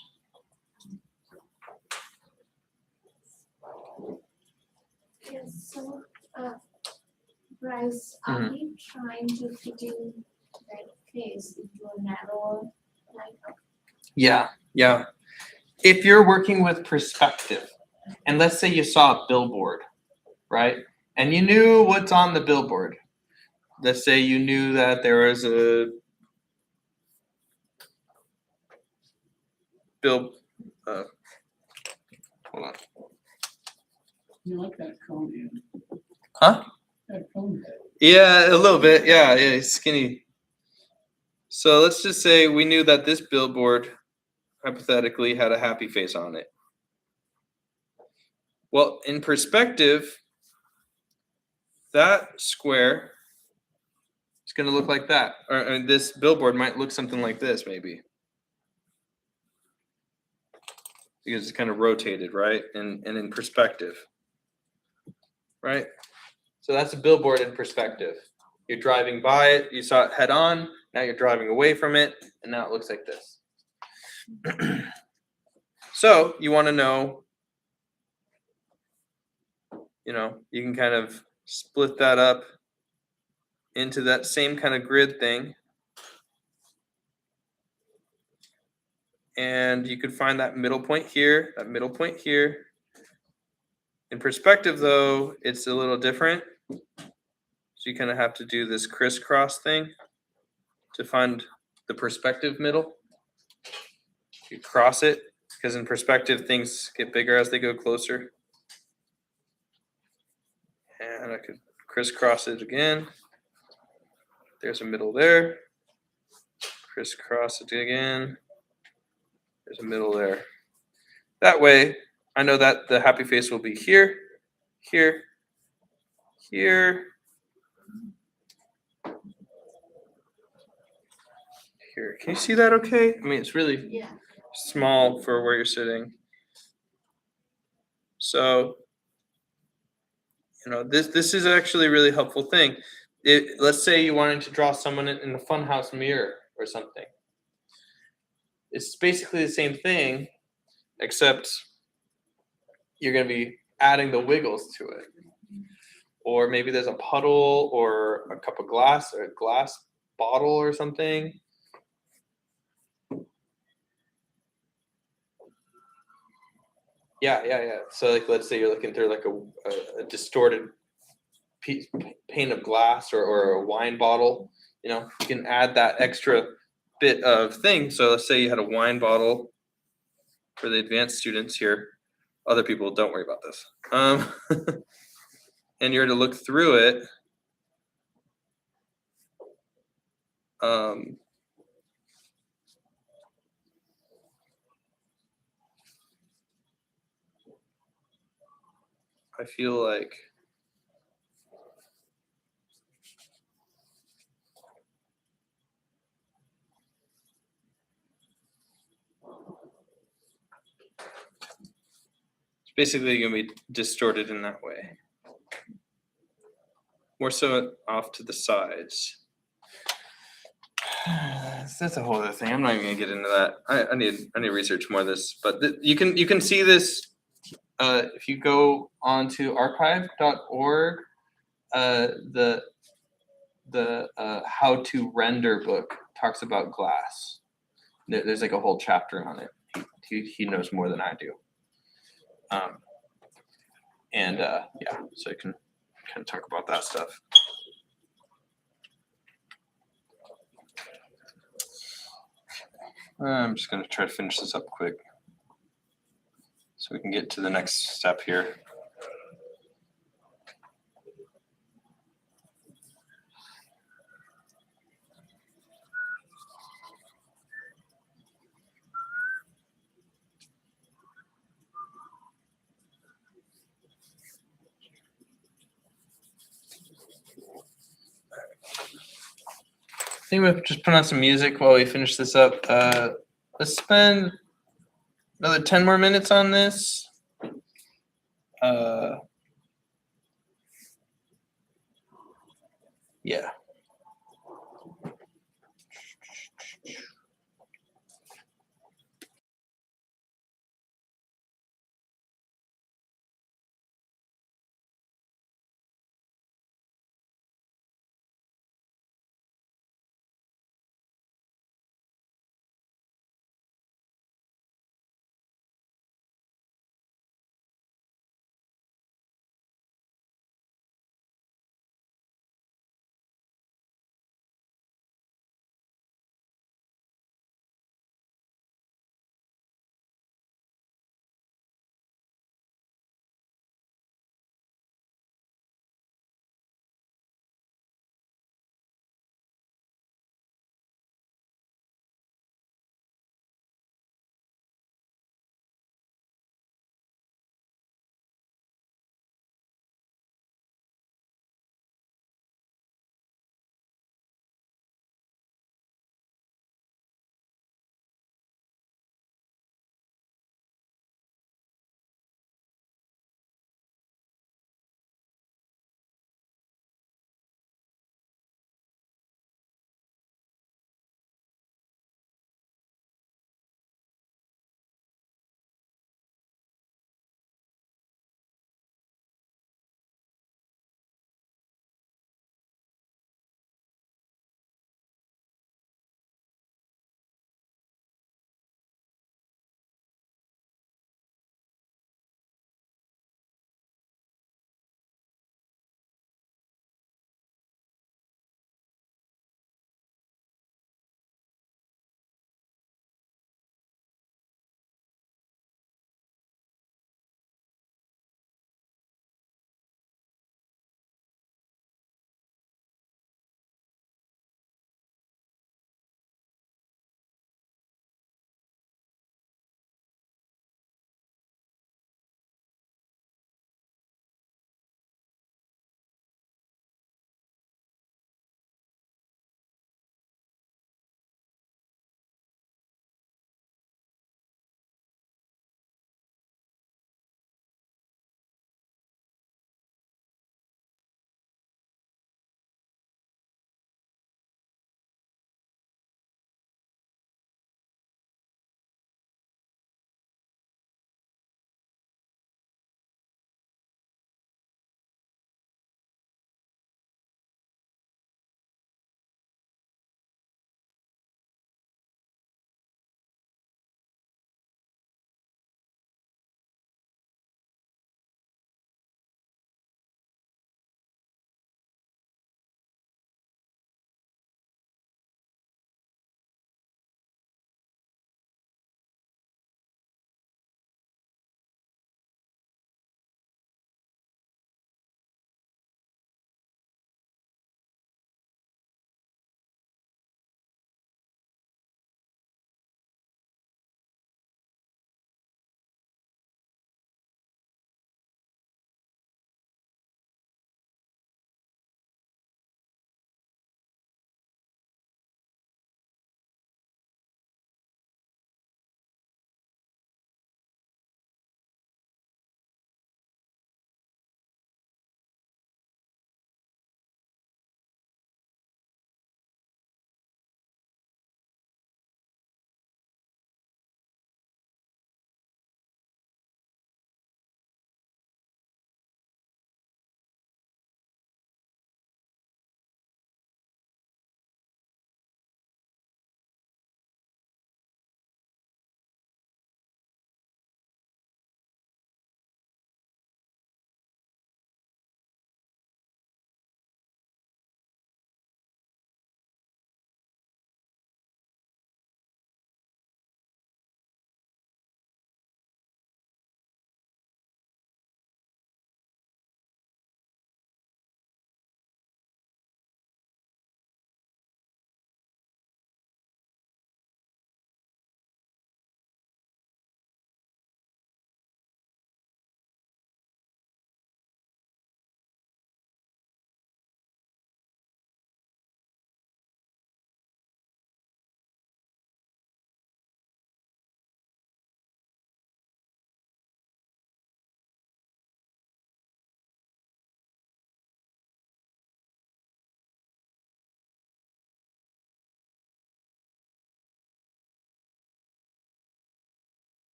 Yes, so, Bryce, are we trying to fit in that face into a narrower lineup? Yeah. If you're working with perspective, and let's say you saw a billboard, right? And you knew what's on the billboard. Let's say you knew that there was a hold on. You like that cone in? Huh? That cone head. Yeah, a little bit. Yeah, it's skinny. So let's just say we knew that this billboard hypothetically had a happy face on it. Well, in perspective, that square is going to look like that. Or this billboard might look something like this, maybe. Because it's kind of rotated, right? And in perspective, right? So that's a billboard in perspective. You're driving by it, you saw it head on, now you're driving away from it, and now it looks like this. So you want to know, you can kind of split that up into that same kind of grid thing. And you could find that middle point here, that middle point here. In perspective, though, it's a little different. So you kind of have to do this crisscross thing to find the perspective middle. You cross it, because in perspective, things get bigger as they go closer. And I could crisscross it again. There's a middle there. Crisscross it again. There's a middle there. That way, I know that the happy face will be here, here, here, here. Can you see that okay? I mean, it's really small for where you're sitting. So, this is actually a really helpful thing. Let's say you wanted to draw someone in a funhouse mirror or something. It's basically the same thing, except you're going to be adding the wiggles to it. Or maybe there's a puddle or a cup of glass or a glass bottle or something. Yeah. So let's say you're looking through like a distorted pane of glass or a wine bottle. You can add that extra bit of thing. So let's say you had a wine bottle for the advanced students here. Other people, don't worry about this. And you're to look through it. I feel like it's basically going to be distorted in that way. More so off to the sides. That's a whole other thing. I'm not even gonna get into that. I need to research more of this. But you can see this if you go onto archive.org. The how to render book talks about glass. There's like a whole chapter on it. He knows more than I do. So you can kind of talk about that stuff. I'm just going to try to finish this up quick so we can get to the next step here. think we'll just put on some music while we finish this up. Let's spend another 10 more minutes on this. Yeah.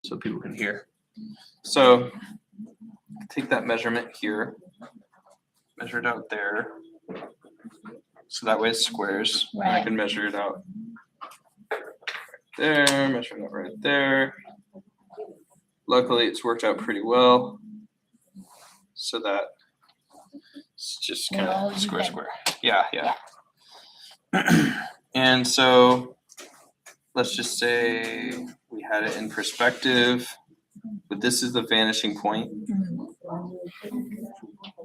so people can hear. So take that measurement here, measure it out there. So that way it squares. And I Right. can measure it out there, measure it out right there. Luckily, it's worked out pretty well. So that it's just kind Well, of square, even. square. Yeah. And so let's just say we had it in perspective, but this is the vanishing point,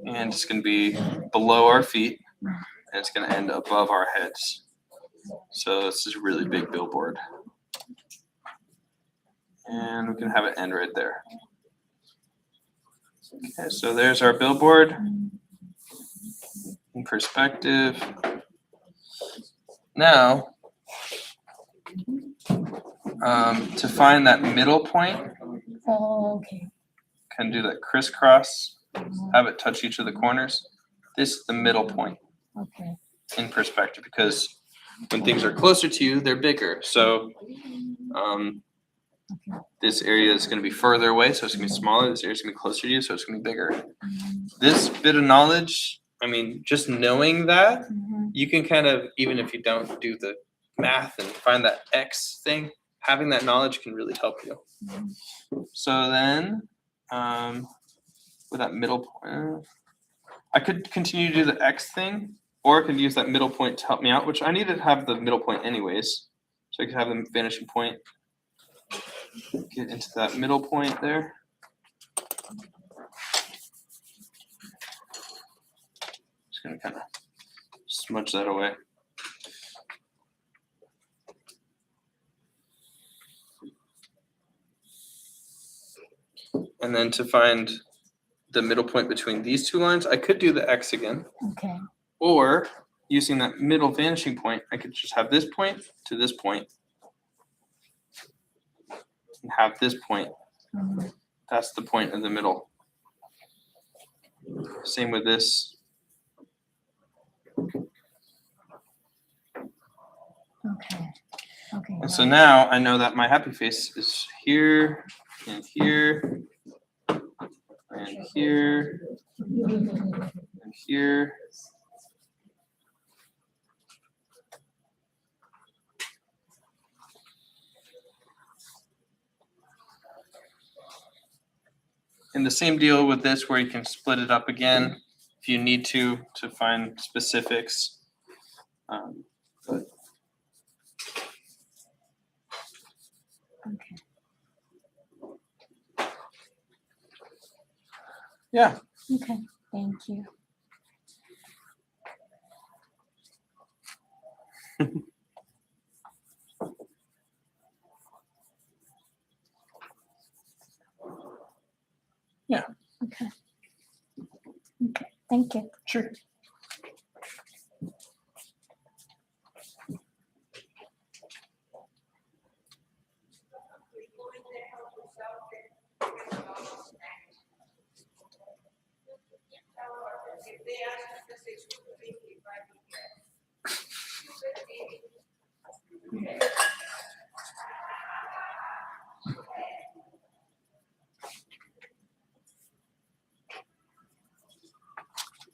and it's going to be below our feet, and it's going to end above our heads. So this is a really big billboard. And we can have it end right there. Okay, so there's our billboard in perspective. Now, to find that middle point, Oh, okay. can do that crisscross, have it touch each of the corners. This is the middle point Okay. in perspective, because when things are closer to you, they're bigger. So this area is going to be further away, so it's going to be smaller. This area is going to be closer to you, so it's going to be bigger. This bit of knowledge, I mean, just knowing that, you can kind of, even if you don't do the math and find that X thing, having that knowledge can really help you. So then, with that middle point, I could continue to do the X thing, or I could use that middle point to help me out, which I need to have the middle point anyways. So I could have the vanishing point, get into that middle point there. Just gonna kind of smudge that away. And then to find the middle point between these two lines, I could do the X again. Okay. Or using that middle vanishing point, I could just have this point to this point. And have this point. That's the point in the middle. Same with this. Okay. Okay. And so now I know that my happy face is here and here and here and here. And the same deal with this, where you can split it up again if you need to find specifics. But Okay. yeah, Okay. Thank you. Yeah. Okay. Okay. Thank you. Sure.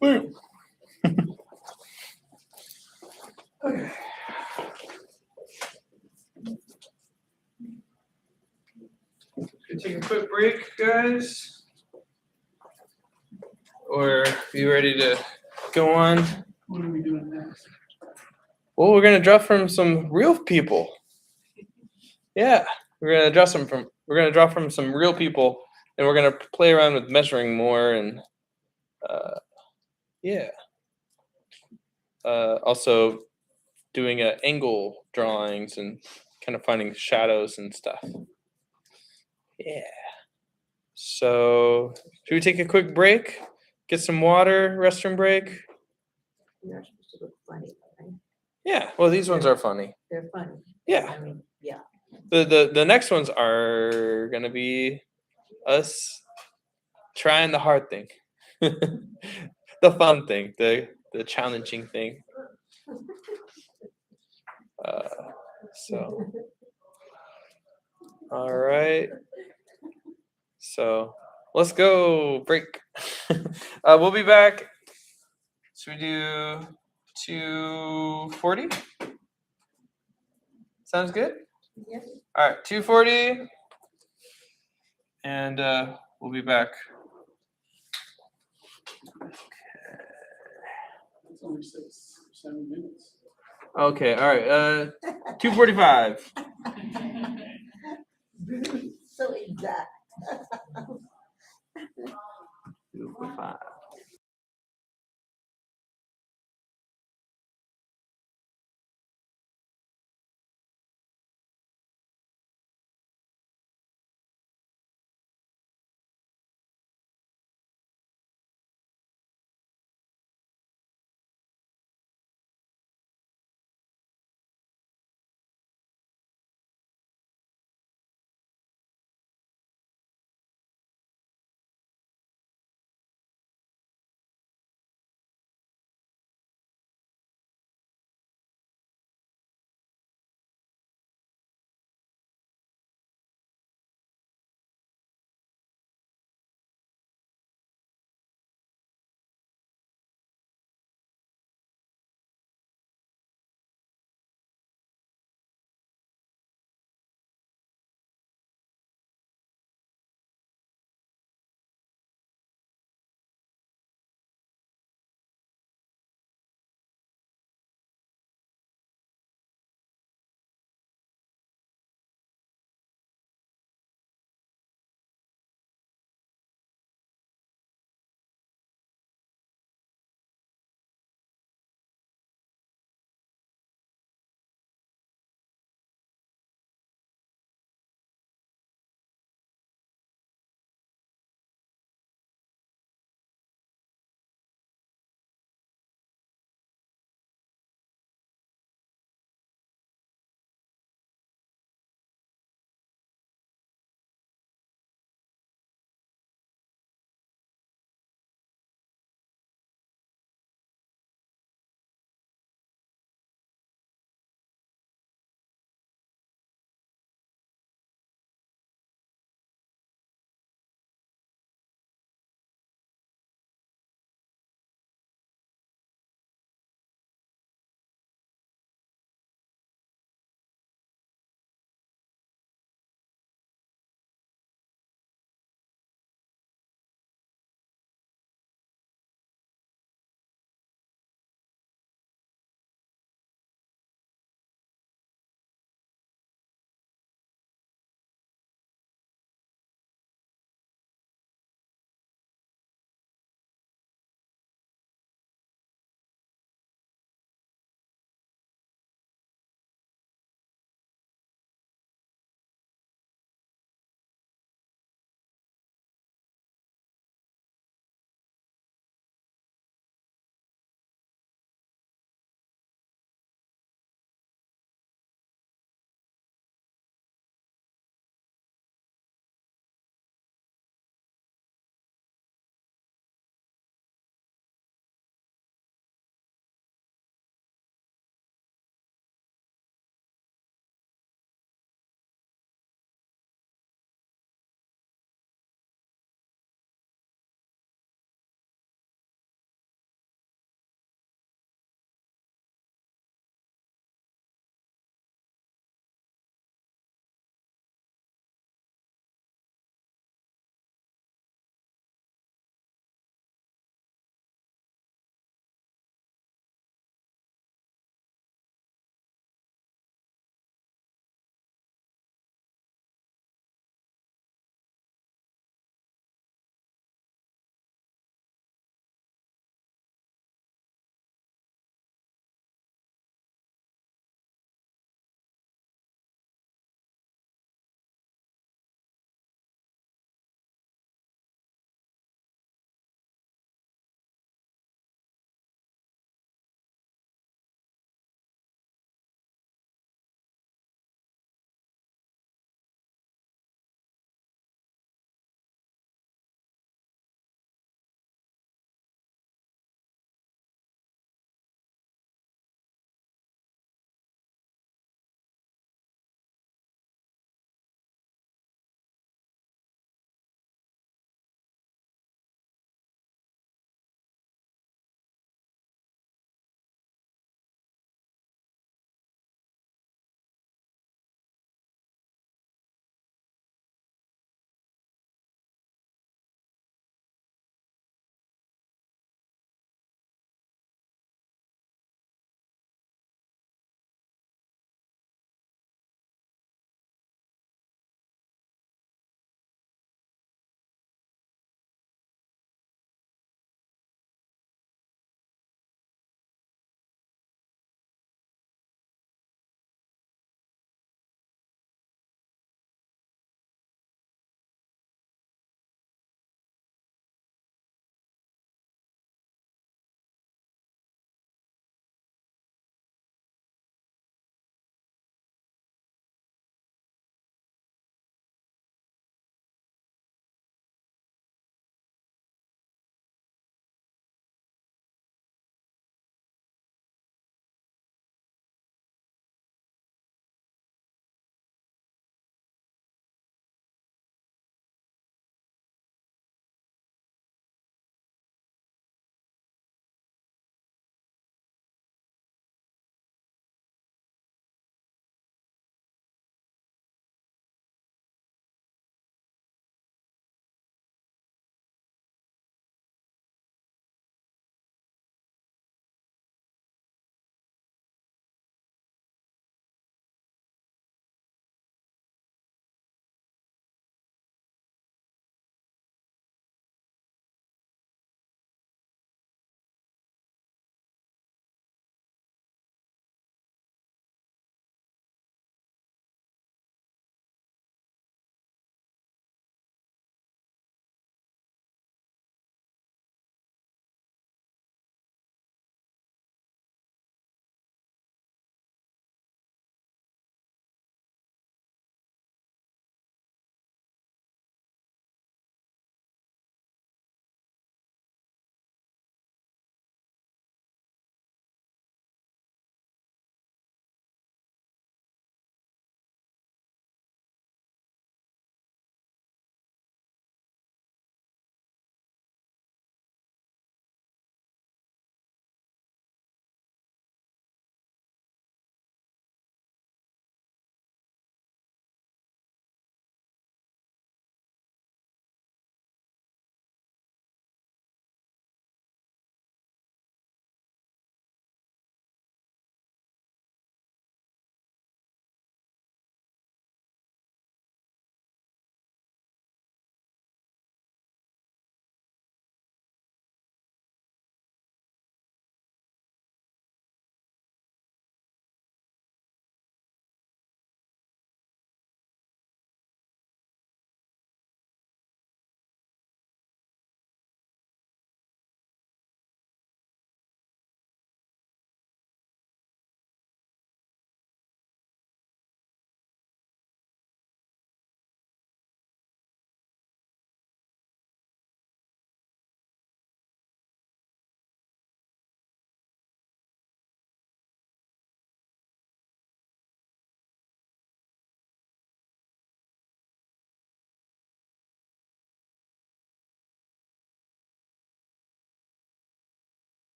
Woo. Okay. Should we take a quick break, guys? Or are you ready to go on? What are we doing next? Well, we're gonna draw from some real people. Yeah, we're gonna draw from some real people, and we're gonna play around with measuring more, and yeah. Also doing angle drawings and kind of finding shadows and stuff. Yeah. So should we take a quick break? Get some water, restroom break? You're not supposed to look funny, right? Yeah. Well, these ones are funny. They're funny. Yeah. I mean, yeah. The next ones are gonna be us trying the hard thing. The fun thing, the challenging thing. So all right. So let's go break. We'll be back. Should we do 2:40? Sounds good. Yes. All right, 2:40, and we'll be back. It's only 7 minutes. Okay, all right. 2:45. So exact. 2:45.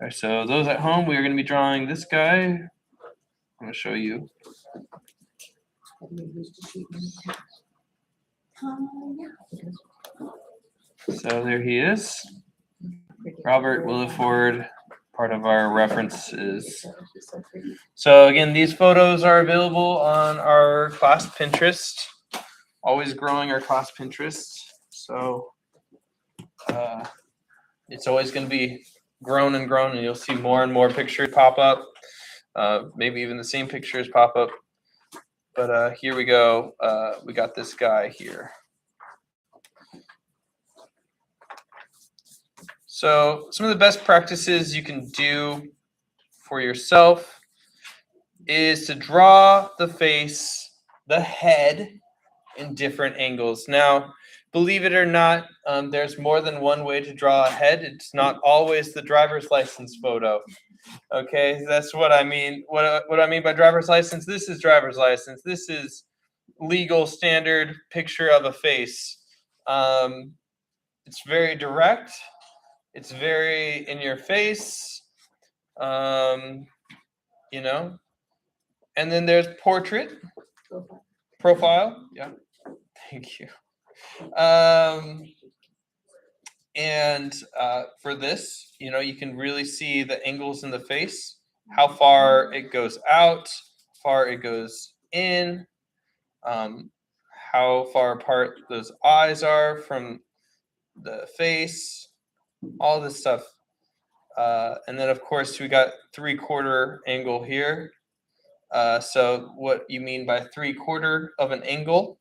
All right, so those at home, we are going to be drawing this guy. I'm going to show you. So there he is. Robert Williford, part of our references. So again, these photos are available on our class Pinterest. Always growing our class Pinterest. So it's always going to be grown, and you'll see more and more pictures pop up. Maybe even the same pictures pop up. But here we go. We got this guy here. So some of the best practices you can do for yourself is to draw the face, the head, in different angles. Now, believe it or not, there's more than one way to draw a head. It's not always the driver's license photo. Okay, that's what I mean. What I mean by driver's license, this is driver's license. This is legal standard picture of a face. It's very direct. It's very in your face, you know. And then there's portrait, profile. Yeah, thank you. And for this, you know, you can really see the angles in the face, how far it goes out, far it goes in, how far apart those eyes are from the face, all this stuff. And then, of course, we got 3/4 angle here. So what you mean by 3/4 of an angle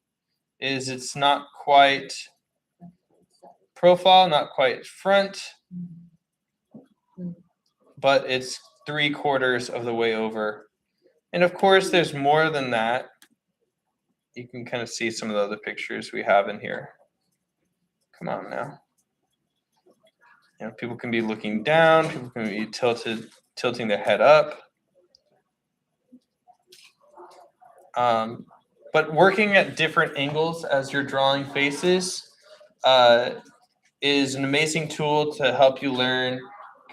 is it's not quite profile, not quite front, but it's 3/4 of the way over. And of course, there's more than that. You can kind of see some of the other pictures we have in here. Come on now. You know, people can be looking down, people can be tilting their head up. But working at different angles as you're drawing faces is an amazing tool to help you learn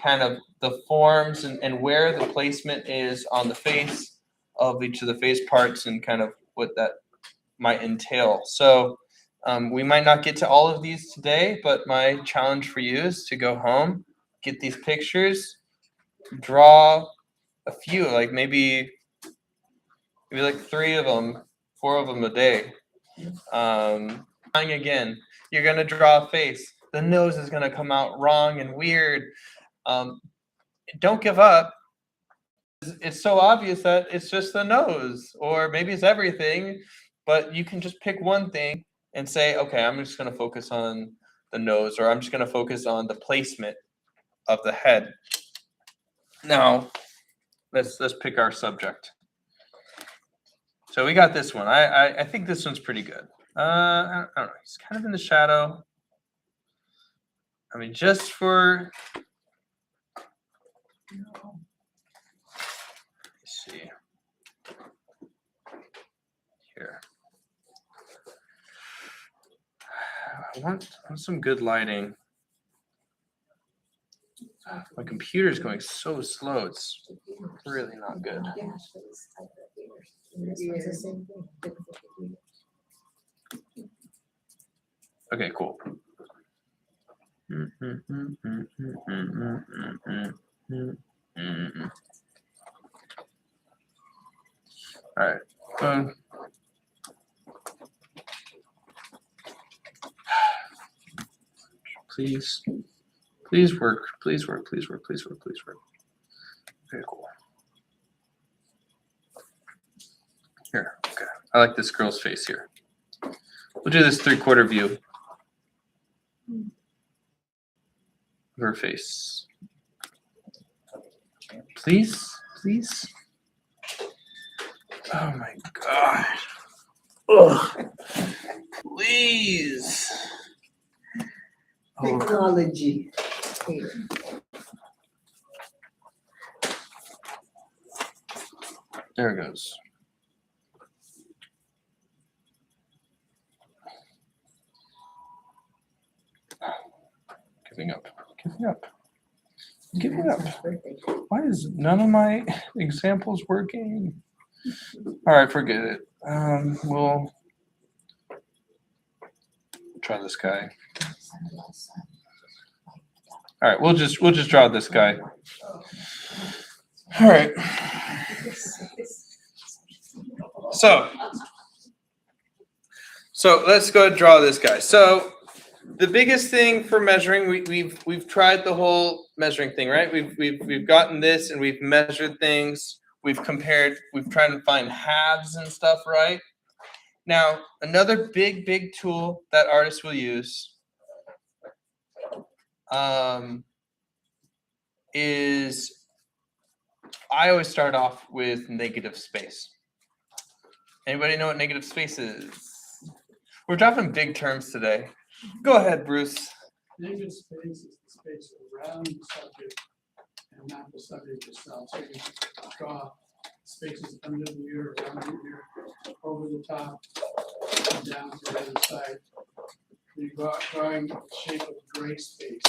kind of the forms and where the placement is on the face of each of the face parts and kind of what that might entail. So we might not get to all of these today, but my challenge for you is to go home, get these pictures, draw a few, like maybe like 3 of them, 4 of them a day. Again, you're going to draw a face. The nose is going to come out wrong and weird. Don't give up. It's so obvious that it's just the nose, or maybe it's everything, but you can just pick one thing and say, okay, I'm just going to focus on the nose, or I'm just going to focus on the placement of the head. Now, let's pick our subject. So we got this one. I think this one's pretty good. I don't know. He's kind of in the shadow. I mean, just for, let's see here. I want some good lighting. My computer's going so slow. It's really not good. Okay, cool. All right. Please work. Please work. Please work. Please work. Please work. Very cool. Here. Okay. I like this girl's face here. We'll do this 3/4 view of her face. Please. Please. Oh my God. Ugh. Please. Oh. Technology. There it goes. Giving up. Give it up. Why is none of my examples working? All right, forget it. We'll try this guy. All right, we'll just draw this guy. All right. So let's go and draw this guy. So the biggest thing for measuring, we've tried the whole measuring thing, right? We've gotten this and we've measured things. We've compared. We've tried to find halves and stuff, right? Now another big tool that artists will use is I always start off with negative space. Anybody know what negative space is? We're dropping big terms today. Go ahead, Bruce. Negative space is the space around the subject and not the subject itself. So you draw spaces under the ear, around the ear, over the top, and down to the other side. You're drawing the shape of gray space.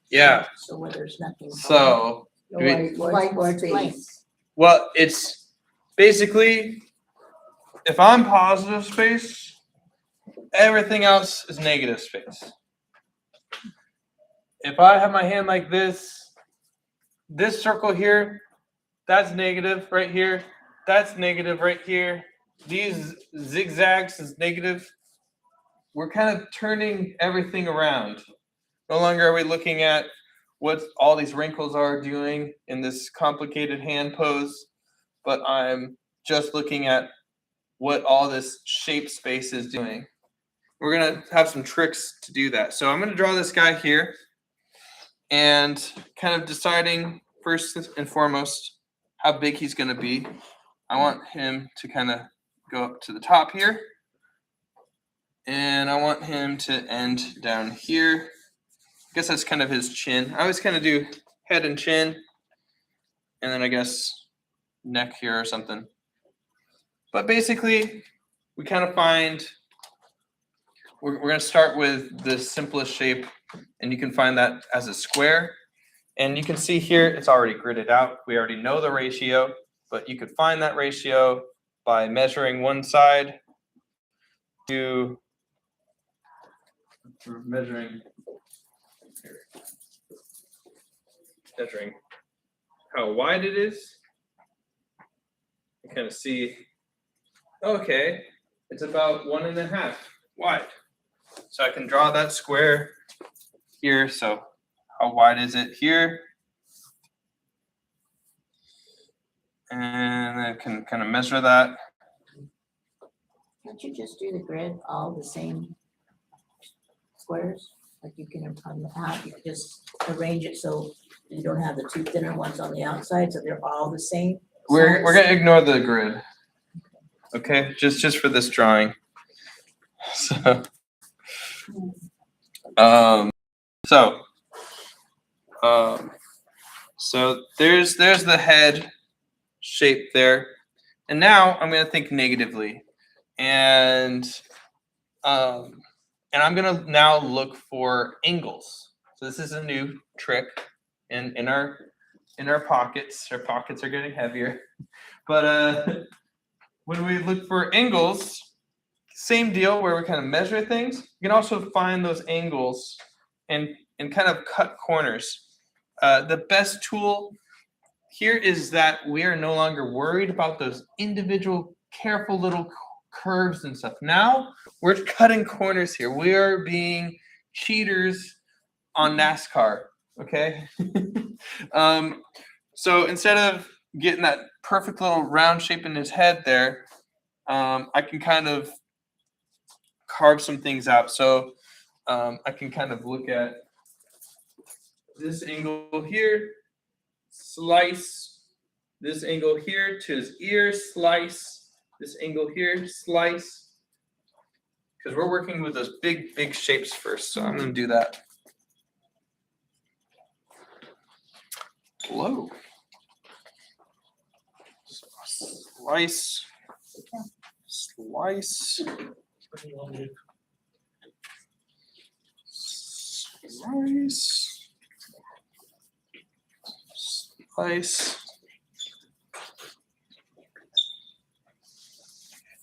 Yeah. So where there's nothing. So, White space. well, it's basically if I'm positive space, everything else is negative space. If I have my hand like this circle here, that's negative right here. That's negative right here. These zigzags is negative. We're kind of turning everything around. No longer are we looking at what all these wrinkles are doing in this complicated hand pose, but I'm just looking at what all this shape space is doing. We're going to have some tricks to do that. So I'm going to draw this guy here and kind of deciding first and foremost how big he's going to be. I want him to kind of go up to the top here. And I want him to end down here. I guess that's kind of his chin. I always kind of do head and chin. And then I guess neck here or something. But basically, we kind of find, we're going to start with the simplest shape. And you can find that as a square. And you can see here, it's already gridded out. We already know the ratio. But you could find that ratio by measuring one side to measuring how wide it is. You kind of see, okay, it's about 1.5 wide. So I can draw that square here. So how wide is it here? And I can kind of measure that. Can't you just do the grid all the same squares? Like you can on the top, you can just arrange it so you don't have the two thinner ones on the outside, so they're all the same. We're gonna ignore the grid. Okay, just for this drawing. So so there's the head shape there. And now I'm gonna think negatively. And I'm gonna now look for angles. So this is a new trick in our pockets. Our pockets are getting heavier. But when we look for angles, same deal where we kind of measure things. You can also find those angles and kind of cut corners. The best tool here is that we are no longer worried about those individual careful little curves and stuff. Now we're cutting corners here. We are being cheaters on NASCAR. Okay. So instead of getting that perfect little round shape in his head there, I can kind of carve some things out. So I can kind of look at this angle here, slice this angle here to his ear, slice this angle here, slice. Because we're working with those big shapes first. So I'm going to do that. Whoa. Slice. Slice. Slice. place.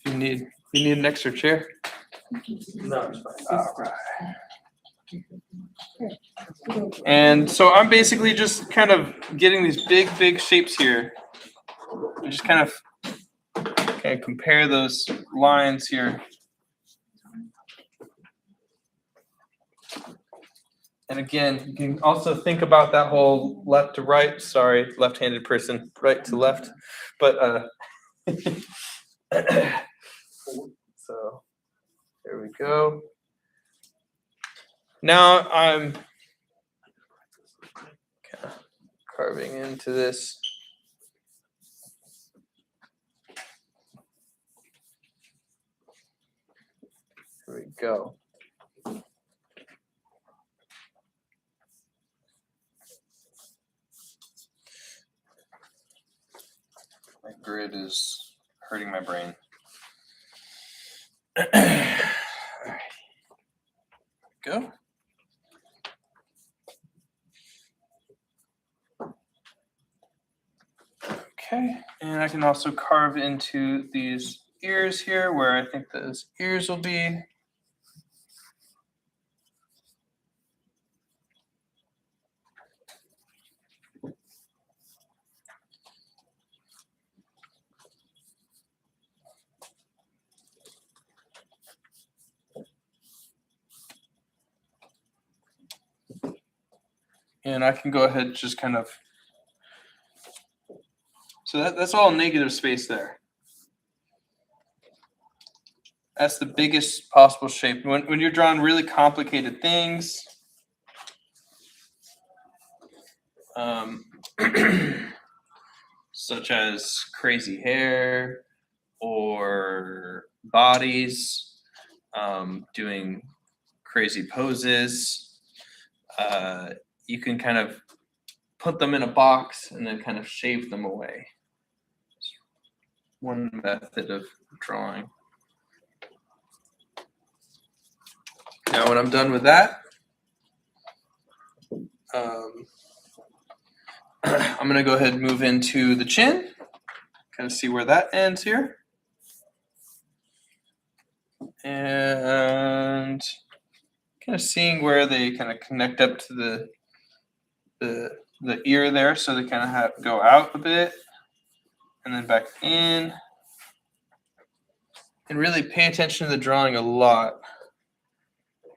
If you need an extra chair. No, it's fine. All right. And so I'm basically just kind of getting these big shapes here. I just kind of compare those lines here. And again, you can also think about that whole left to right. Sorry, left-handed person, right to left. But so there we go. Now I'm kind of carving into this. There we go. My grid is hurting my brain. All right. Go. Okay, and I can also carve into these ears here where I think those ears will be. And I can go ahead and just kind of, so that's all negative space there. That's the biggest possible shape. When you're drawing really complicated things, such as crazy hair or bodies, doing crazy poses, you can kind of put them in a box and then kind of shave them away. One method of drawing. Now, when I'm done with that, I'm going to go ahead and move into the chin, kind of see where that ends here. And kind of seeing where they kind of connect up to the ear there, so they kind of have go out a bit and then back in. And really pay attention to the drawing a lot. You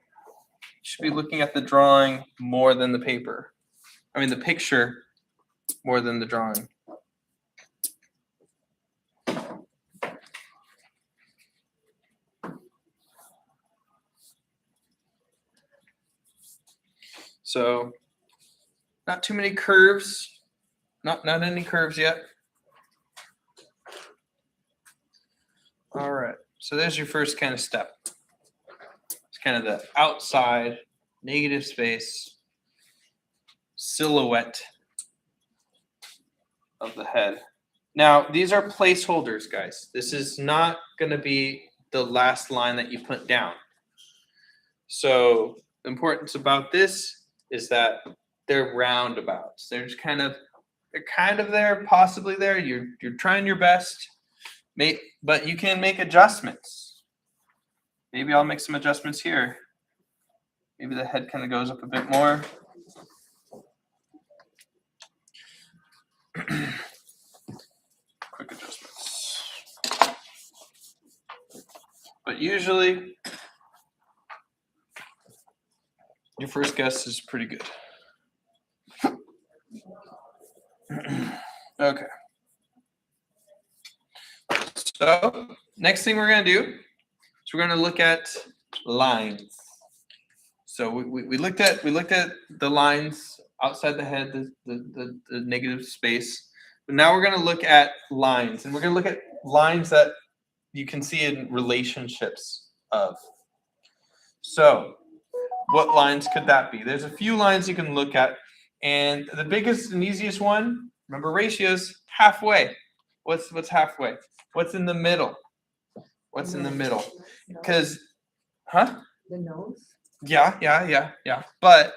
should be looking at the drawing more than the paper. I mean the picture more than the drawing. So not too many curves. Not any curves yet. All right. So there's your first kind of step. It's kind of the outside negative space silhouette of the head. Now, these are placeholders, guys. This is not going to be the last line that you put down. So the importance about this is that they're roundabouts. They're just kind of there, possibly there. You're trying your best, but you can make adjustments. Maybe I'll make some adjustments here. Maybe the head kind of goes up a bit more. Quick adjustments. But usually, your first guess is pretty good. Okay. So next thing we're going to do is we're going to look at lines. So we looked at the lines outside the head, the negative space. But now we're going to look at lines, and we're going to look at lines that you can see in relationships of. So what lines could that be? There's a few lines you can look at, and the biggest and easiest one, remember ratios, halfway. What's halfway? What's in the middle? What's in the middle? Because, huh? The nose? Yeah. But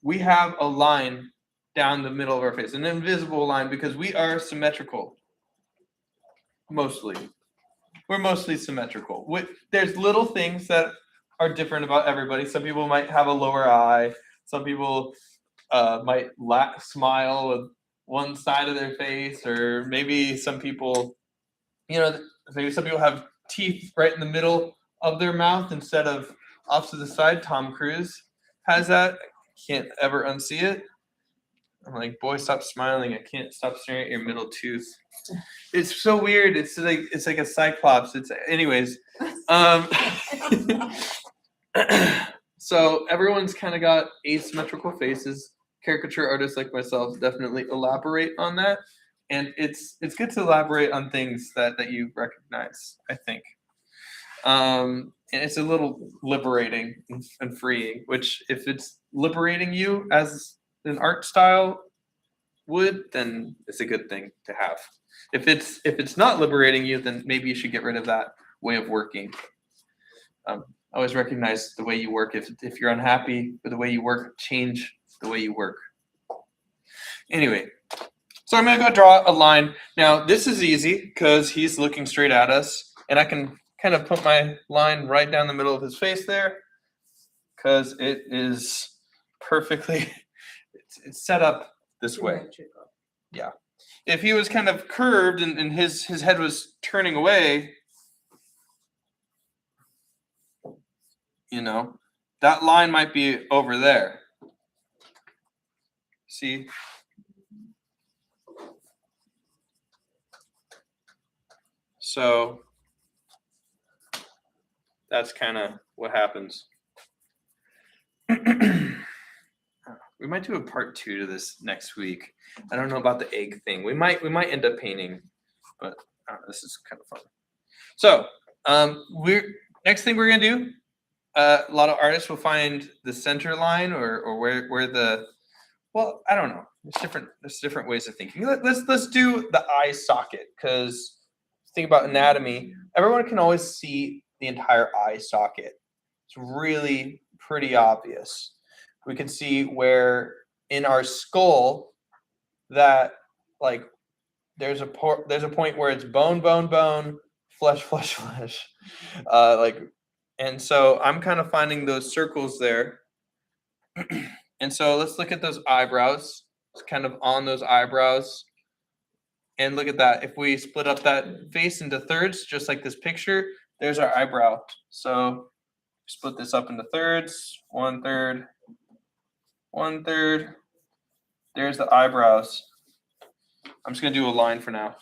we have a line down the middle of our face, an invisible line, because we are symmetrical. Mostly. We're mostly symmetrical. There's little things that are different about everybody. Some people might have a lower eye. Some people might smile with one side of their face, or maybe some people, maybe some people have teeth right in the middle of their mouth instead of off to the side. Tom Cruise has that. Can't ever unsee it. I'm like, boy, stop smiling. I can't stop staring at your middle tooth. It's so weird. It's like a cyclops. Anyways. So everyone's kind of got asymmetrical faces. Caricature artists like myself definitely elaborate on that. And it's good to elaborate on things that you recognize, I think. And it's a little liberating and freeing, which if it's liberating you as an art style would, then it's a good thing to have. If it's not liberating you, then maybe you should get rid of that way of working. Always recognize the way you work. If you're unhappy with the way you work, change the way you work. Anyway, so I'm gonna go draw a line. Now this is easy because he's looking straight at us, and I can kind of put my line right down the middle of his face there, because it is perfectly. It's set up this way. Yeah. If he was kind of curved and his head was turning away, that line might be over there. See? So that's kind of what happens. We might do a part 2 to this next week. I don't know about the egg thing. We might end up painting, but this is kind of fun. So next thing we're gonna do. A lot of artists will find the center line or where the, well, I don't know. There's different ways of thinking. Let's do the eye socket, because think about anatomy. Everyone can always see the entire eye socket. It's really pretty obvious. We can see where in our skull that there's a point where it's bone, flesh, flesh. And so I'm kind of finding those circles there. And so let's look at those eyebrows. It's kind of on those eyebrows. And look at that. If we split up that face into thirds, just like this picture, there's our eyebrow. So split this up into thirds. 1/3. 1/3. There's the eyebrows. I'm just going to do a line for now.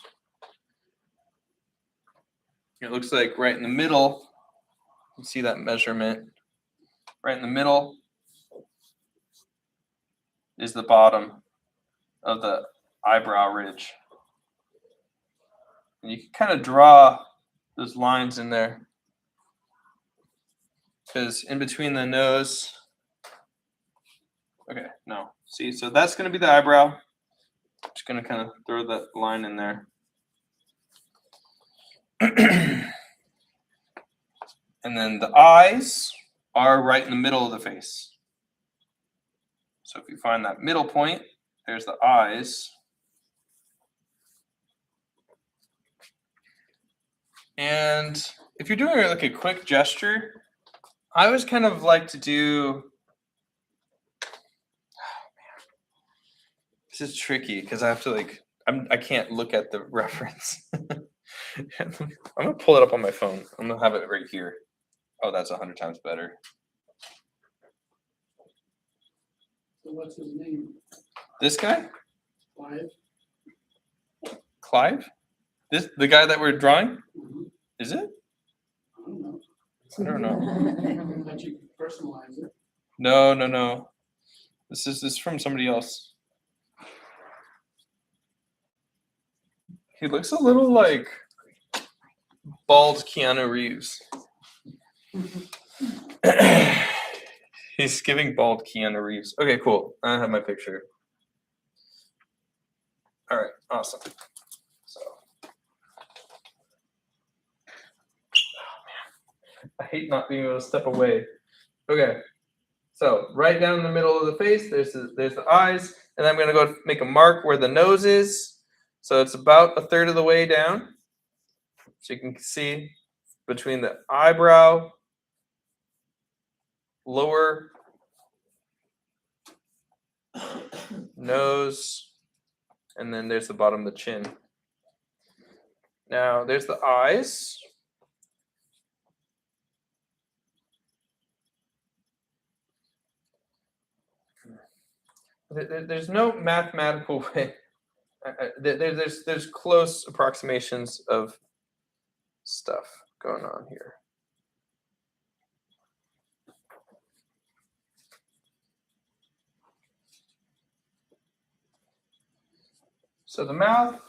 It looks like right in the middle. You see that measurement right in the middle is the bottom of the eyebrow ridge. And you can kind of draw those lines in there, because in between the nose, okay, no, see, so that's going to be the eyebrow. Just going to kind of throw that line in there. And then the eyes are right in the middle of the face. So if you find that middle point, there's the eyes. And if you're doing like a quick gesture, I always kind of like to do, this is tricky because I have to I can't look at the reference. I'm gonna pull it up on my phone. I'm gonna have it right here. Oh, that's 100 times better. So what's his name? This guy? Clive? Clive? The guy that we're drawing? Mhm. Is it? I don't know. I don't know. Let you personalize it. No. This is from somebody else. He looks a little like bald Keanu Reeves. He's giving bald Keanu Reeves. Okay, cool. I have my picture. All right, awesome. So, I hate not being able to step away. Okay, so right down the middle of the face, there's the eyes. And I'm going to go make a mark where the nose is. So it's about a third of the way down. So you can see between the eyebrow, lower nose, and then there's the bottom of the chin. Now there's the eyes. There's no mathematical way. There's close approximations of stuff going on here. So the mouth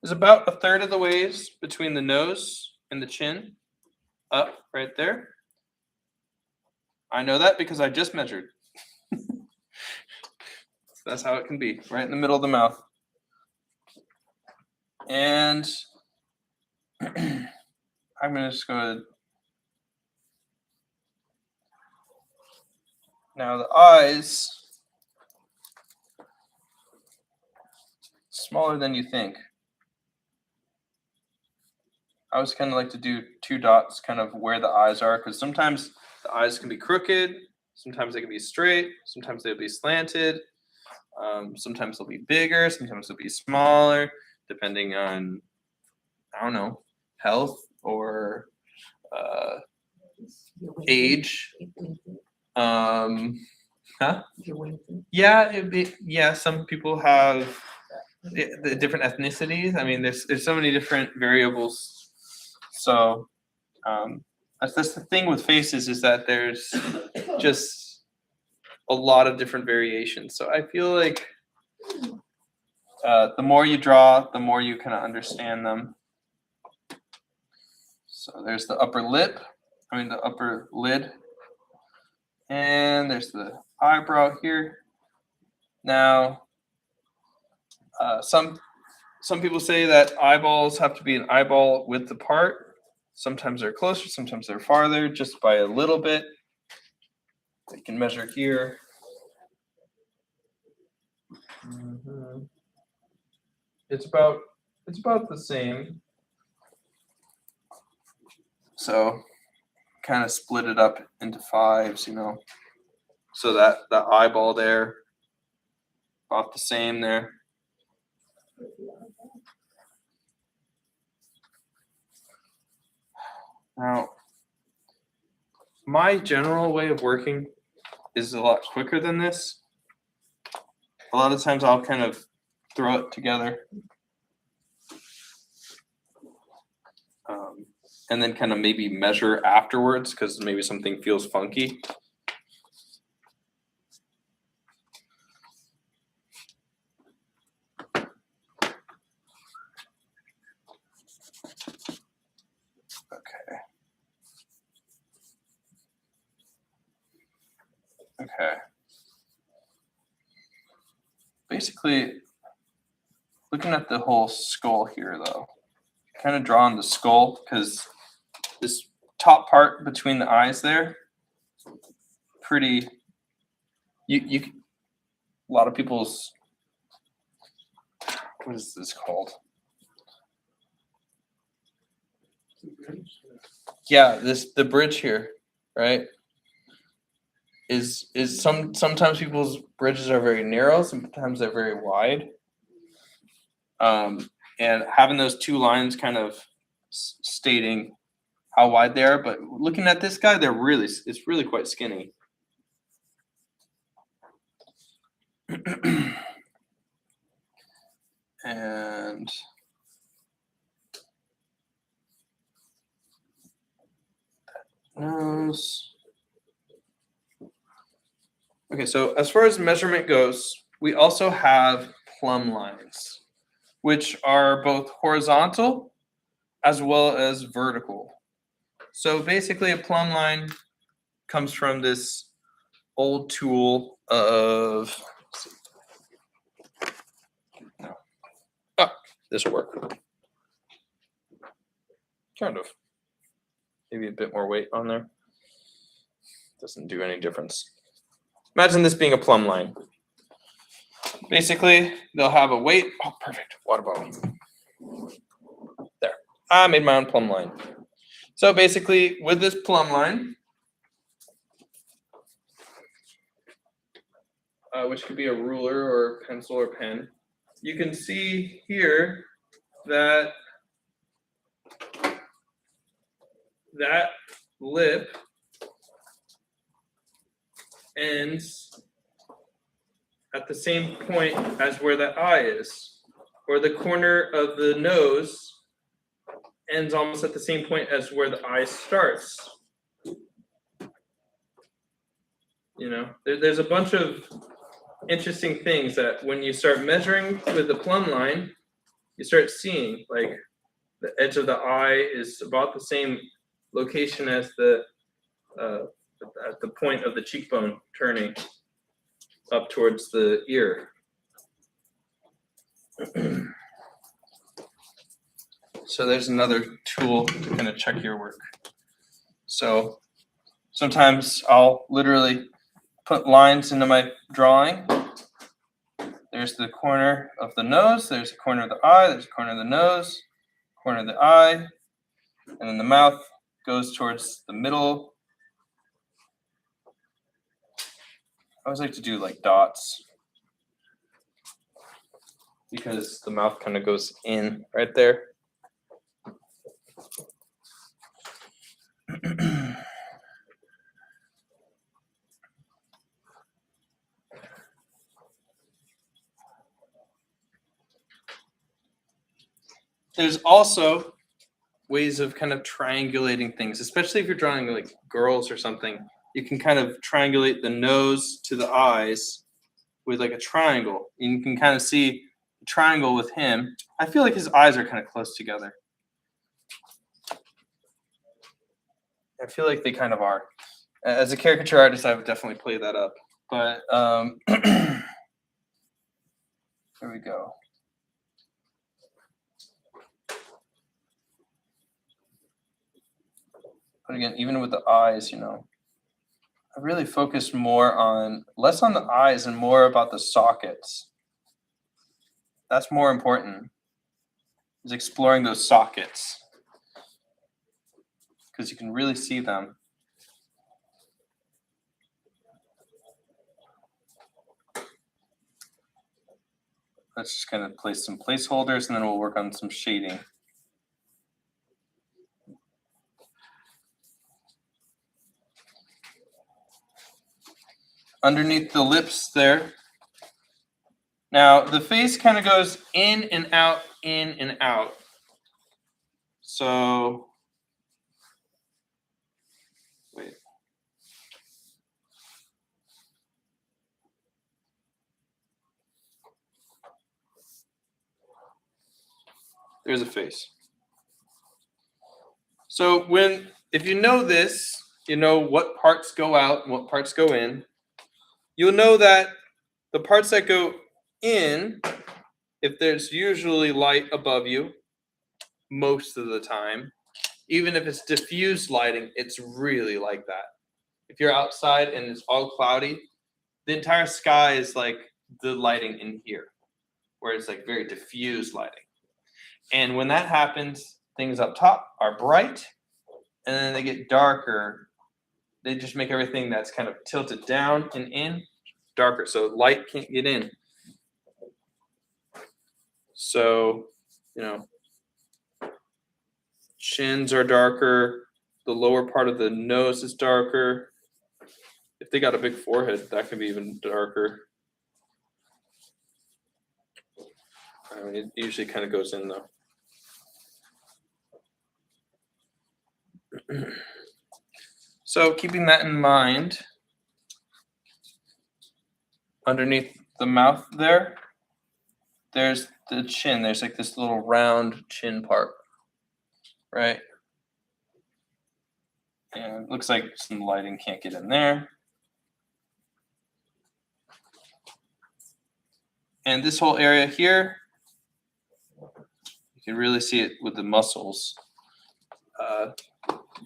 is about a third of the ways between the nose and the chin, up right there. I know that because I just measured. That's how it can be, right in the middle of the mouth. And I'm going to just go ahead. Now the eyes, smaller than you think. I always kind of like to do 2 dots kind of where the eyes are, because sometimes the eyes can be crooked, sometimes they can be straight, sometimes they'll be slanted, sometimes they'll be bigger, sometimes they'll be smaller, depending on, I don't know, health or You're winking. age. You're winking. Huh? You're winking. Yeah, some people have the different ethnicities. I mean, there's so many different variables. So that's the thing with faces, is that there's just a lot of different variations. So I feel like the more you draw, the more you kind of understand them. So there's the upper lip, the upper lid, and there's the eyebrow here. Now, some people say that eyeballs have to be an eyeball width apart. Sometimes they're closer, sometimes they're farther, just by a little bit. You can measure here. It's about the same. So kind of split it up into 5s, so that eyeball there, about the same there. Now, my general way of working is a lot quicker than this. A lot of times I'll kind of throw it together. And then kind of maybe measure afterwards, because maybe something feels funky. Okay. Basically, looking at the whole skull here, though, kind of drawing the skull, because this top part between the eyes there, pretty. You a lot of people's. What is this called? Yeah, the bridge here, right? Is sometimes people's bridges are very narrow, sometimes they're very wide. And having those 2 lines kind of stating how wide they are, but looking at this guy, it's really quite skinny. And nose. Okay, so as far as measurement goes, we also have plumb lines, which are both horizontal as well as vertical. So basically a plumb line comes from this old tool of, this will work. Kind of. Maybe a bit more weight on there. Doesn't do any difference. Imagine this being a plumb line. basically they'll have a weight. Oh, perfect. Water bottle. There. I made my own plumb line. So basically with this plumb line, which could be a ruler or pencil or pen, you can see here that that lip ends at the same point as where the eye is, or the corner of the nose ends almost at the same point as where the eye starts. You know, there's a bunch of interesting things that when you start measuring with the plumb line, you start seeing, like the edge of the eye is about the same location as the at the point of the cheekbone turning up towards the ear. So there's another tool to kind of check your work. So sometimes I'll literally put lines into my drawing. There's the corner of the nose, there's the corner of the eye, there's the corner of the nose, corner of the eye, and then the mouth goes towards the middle. I always like to do like dots because the mouth kind of goes in right there. There's also ways of kind of triangulating things, especially if you're drawing like girls or something. You can kind of triangulate the nose to the eyes with like a triangle. And you can kind of see the triangle with him. I feel like his eyes are kind of close together. I feel like they kind of are. As a caricature artist, I would definitely play that up. But there we go. But again, even with the eyes, you know, I really focus less on the eyes and more about the sockets. That's more important, is exploring those sockets, because you can really see them. Let's just kind of place some placeholders and then we'll work on some shading. Underneath the lips there. Now the face kind of goes in and out, in and out. So, wait. There's a face. So if you know this, you know what parts go out and what parts go in. You'll know that the parts that go in, if there's usually light above you, most of the time, even if it's diffused lighting, it's really like that. If you're outside and it's all cloudy, the entire sky is like the lighting in here, where it's like very diffused lighting. And when that happens, things up top are bright, and then they get darker. They just make everything that's kind of tilted down and in darker, so light can't get in. So, you know, chins are darker, the lower part of the nose is darker. If they got a big forehead, that can be even darker. I mean, it usually kind of goes in though. So keeping that in mind, underneath the mouth there's the chin. There's like this little round chin part, right? And it looks like some lighting can't get in there. And this whole area here, you can really see it with the muscles.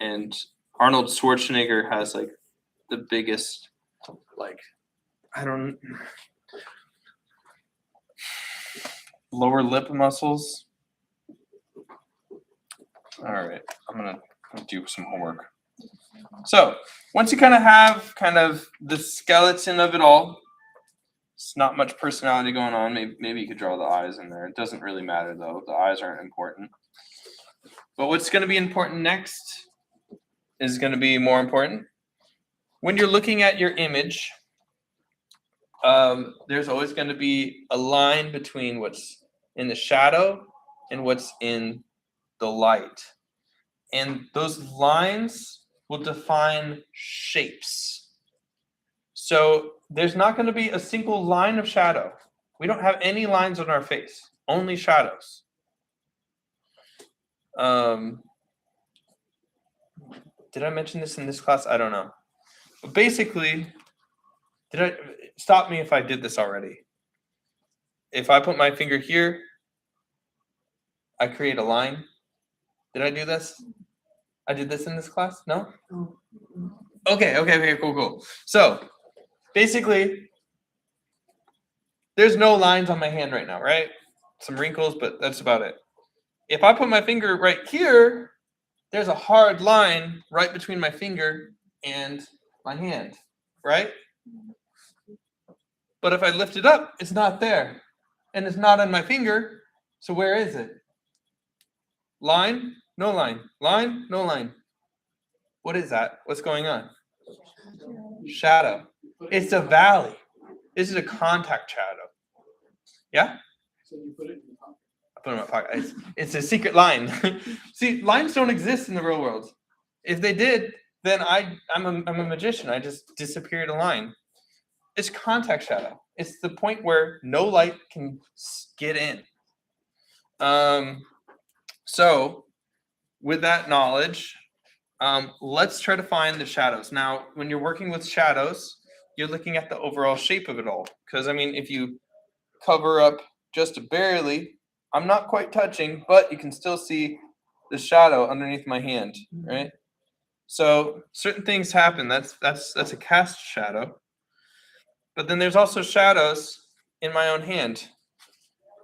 And Arnold Schwarzenegger has like the biggest, like, lower lip muscles. All right, I'm gonna do some homework. So once you kind of have kind of the skeleton of it all, it's not much personality going on. Maybe you could draw the eyes in there. It doesn't really matter though. The eyes aren't important. But what's going to be important next is going to be more important. When you're looking at your image, there's always going to be a line between what's in the shadow and what's in the light. And those lines will define shapes. So there's not going to be a single line of shadow. We don't have any lines on our face, only shadows. Did I mention this in this class? I don't know. But basically, stop me if I did this already. If I put my finger here, I create a line. Did I do this? I did this in this class? No? Oh, Okay, cool. So basically, there's no lines on my hand right now, right? Some wrinkles, but that's about it. If I put my finger right here, there's a hard line right between my finger and my hand, right? But if I lift it up, it's not there. And it's not on my finger, so where is it? Line, no line. Line, no line. What is that? What's going on? Shadow. It's a valley. This is a contact shadow. Yeah? So you put it in the pocket. I put it in my pocket. It's a secret line. See, lines don't exist in the real world. If they did, then I'm a magician. I just disappeared a line. It's contact shadow. It's the point where no light can get in. So with that knowledge, let's try to find the shadows. Now, when you're working with shadows, you're looking at the overall shape of it all. Because, I mean, if you cover up just barely, I'm not quite touching, but you can still see the shadow underneath my hand, right? So certain things happen. That's a cast shadow. But then there's also shadows in my own hand.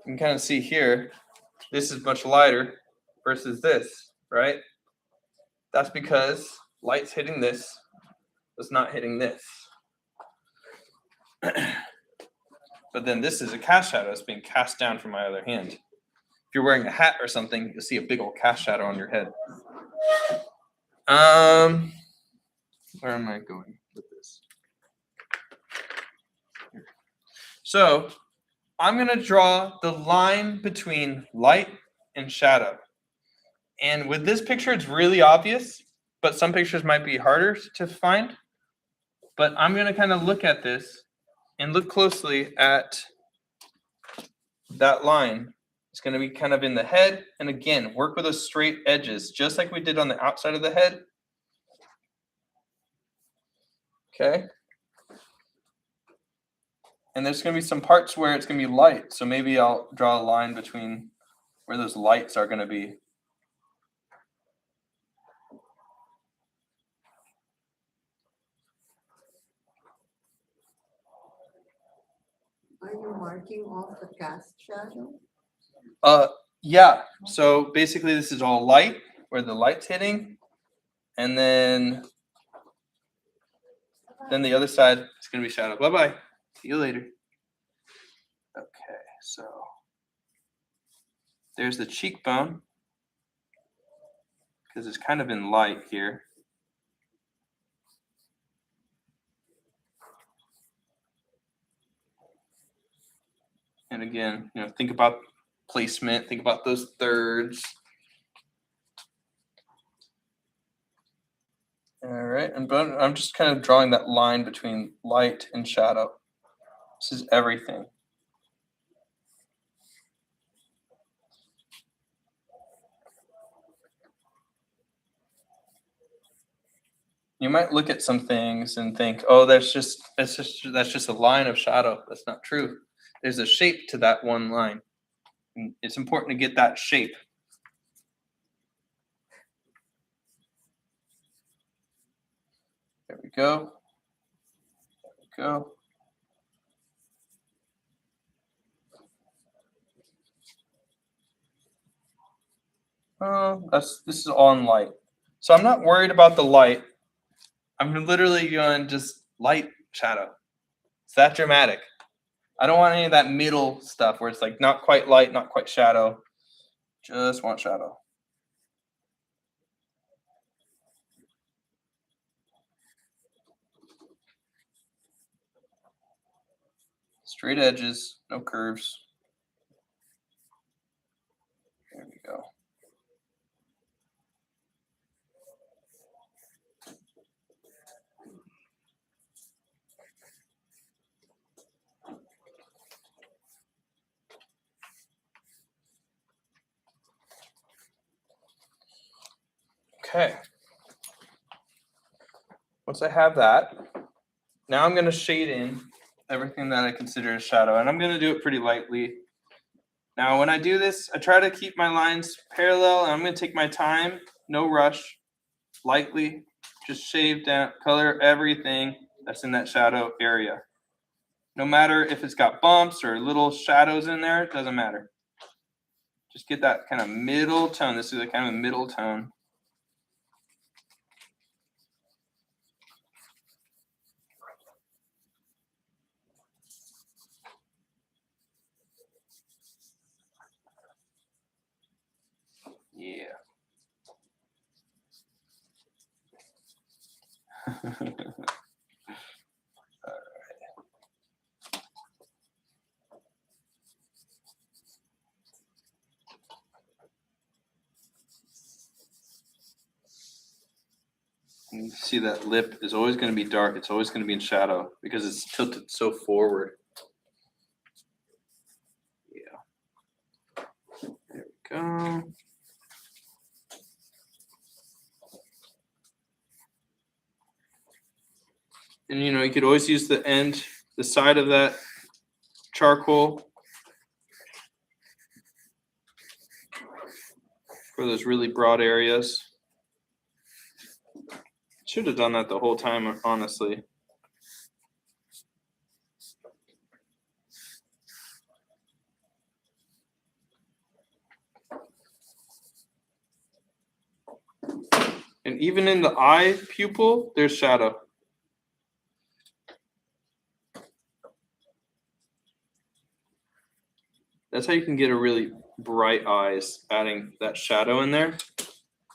You can kind of see here, this is much lighter versus this, right? That's because light's hitting this, it's not hitting this. But then this is a cast shadow. It's being cast down from my other hand. If you're wearing a hat or something, you'll see a big old cast shadow on your head. Where am I going with this? Here. So I'm going to draw the line between light and shadow. And with this picture, it's really obvious, but some pictures might be harder to find. But I'm going to kind of look at this and look closely at that line. It's going to be kind of in the head. And again, work with those straight edges, just like we did on the outside of the head. Okay. And there's going to be some parts where it's going to be light. So maybe I'll draw a line between where those lights are going to be. are you marking off the cast shadow? Yeah. So basically this is all light, where the light's hitting. And then the other side is going to be shadow. Bye-bye. See you later. Okay, so there's the cheekbone, because it's kind of in light here. And again, think about placement, think about those thirds. All right, and I'm just kind of drawing that line between light and shadow. This is everything. You might look at some things and think, "Oh, that's just a line of shadow." That's not true. There's a shape to that one line. And it's important to get that shape. There we go. There we go. This is on light. So I'm not worried about the light. I'm literally going just light shadow. It's that dramatic. I don't want any of that middle stuff where it's like not quite light, not quite shadow. Just want shadow. Straight edges, no curves. There we go. Okay. Once I have that, now I'm going to shade in everything that I consider a shadow, and I'm going to do it pretty lightly. Now, when I do this, I try to keep my lines parallel, and I'm going to take my time, no rush, lightly, just shade down, color everything that's in that shadow area. No matter if it's got bumps or little shadows in there, it doesn't matter. Just get that kind of middle tone. This is a kind of middle tone. Yeah. And you see that lip is always going to be dark. It's always going to be in shadow because it's tilted so forward. Yeah. There we go. And you could always use the end, the side of that charcoal for those really broad areas. Should have done that the whole time, honestly. And even in the eye pupil, there's shadow. That's how you can get a really bright eyes, adding that shadow in there.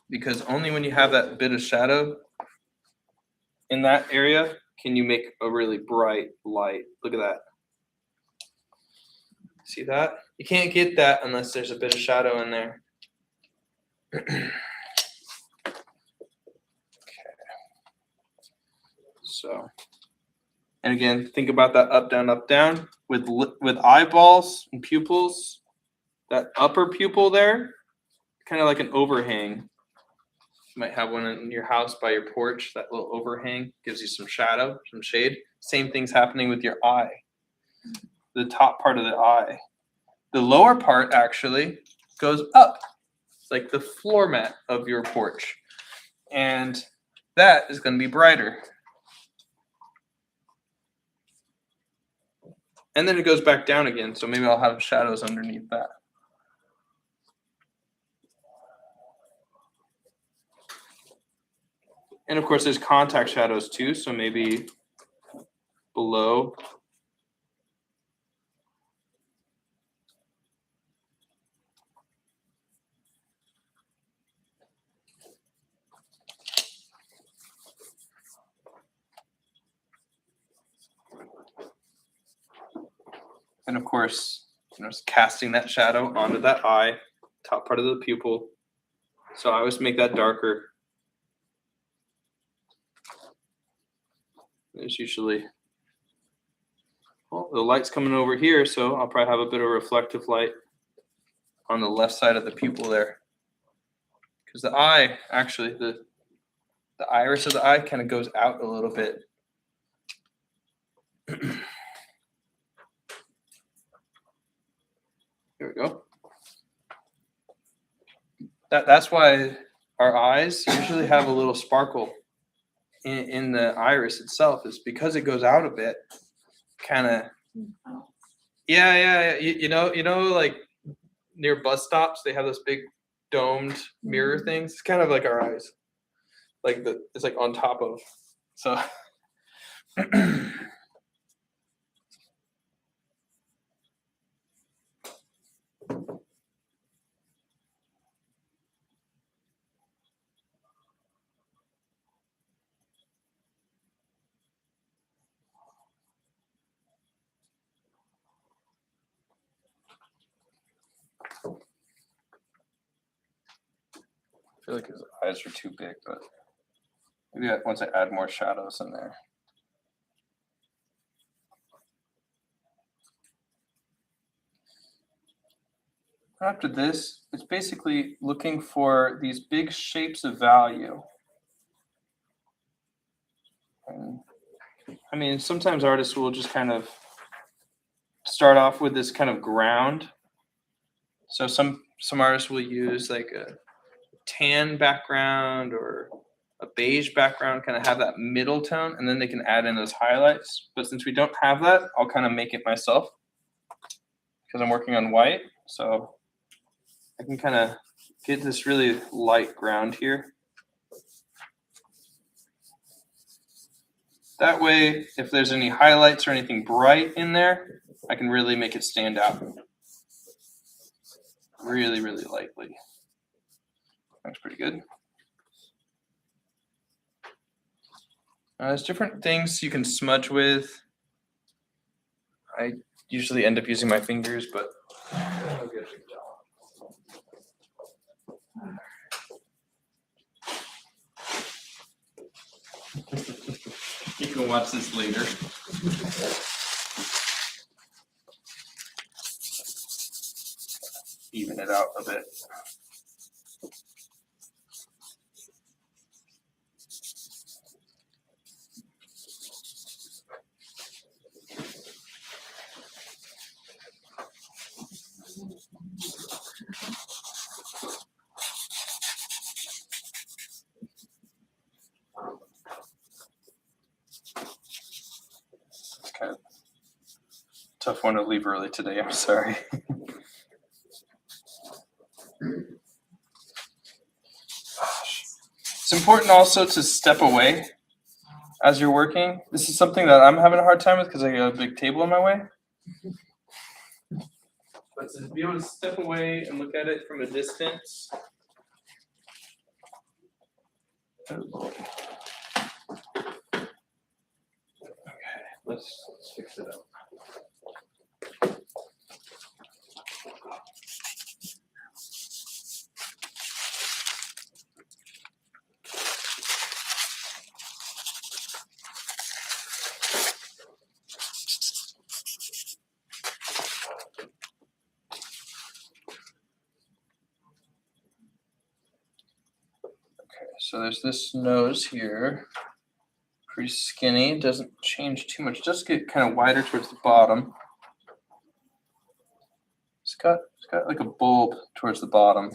Because only when you have that bit of shadow in that area can you make a really bright light. Look at that. See that? You can't get that unless there's a bit of shadow in there. Okay. So, and again, think about that up, down with eyeballs and pupils. That upper pupil there, kind of like an overhang. You might have one in your house by your porch. That little overhang gives you some shadow, some shade. Same thing's happening with your eye. The top part of the eye. The lower part actually goes up. It's like the floor mat of your porch. And that is going to be brighter. And then it goes back down again. So maybe I'll have shadows underneath that. And of course, there's contact shadows too. So maybe below. And of course, just casting that shadow onto that eye, top part of the pupil. So I always make that darker. There's usually, well, the light's coming over here, so I'll probably have a bit of reflective light on the left side of the pupil there. Because the eye, actually, the iris of the eye kind of goes out a little bit. Here we go. That's why our eyes usually have a little sparkle in the iris itself, is because it goes out a bit. Kind of. Yeah. You know, like near bus stops, they have those big domed mirror things. It's kind of like our eyes. It's like on top of. So I feel like his eyes are too big, but maybe once I add more shadows in there. After this, it's basically looking for these big shapes of value. And, I mean, sometimes artists will just kind of start off with this kind of ground. So some artists will use like a tan background or a beige background, kind of have that middle tone, and then they can add in those highlights. But since we don't have that, I'll kind of make it myself because I'm working on white. So I can kind of get this really light ground here. That way, if there's any highlights or anything bright in there, I can really make it stand out. Really, really lightly. That's pretty good. There's different things you can smudge with. I usually end up using my fingers, but I'll get a big job. You can watch this later. Even it out a bit. It's kind of tough one to leave early today. I'm sorry. It's important also to step away as you're working. This is something that I'm having a hard time with because I got a big table in my way. But to be able to step away and look at it from a distance. Oh boy. Okay, let's fix it up. So there's this nose here, pretty skinny, doesn't change too much, just get kind of wider towards the bottom. It's got like a bulb towards the bottom.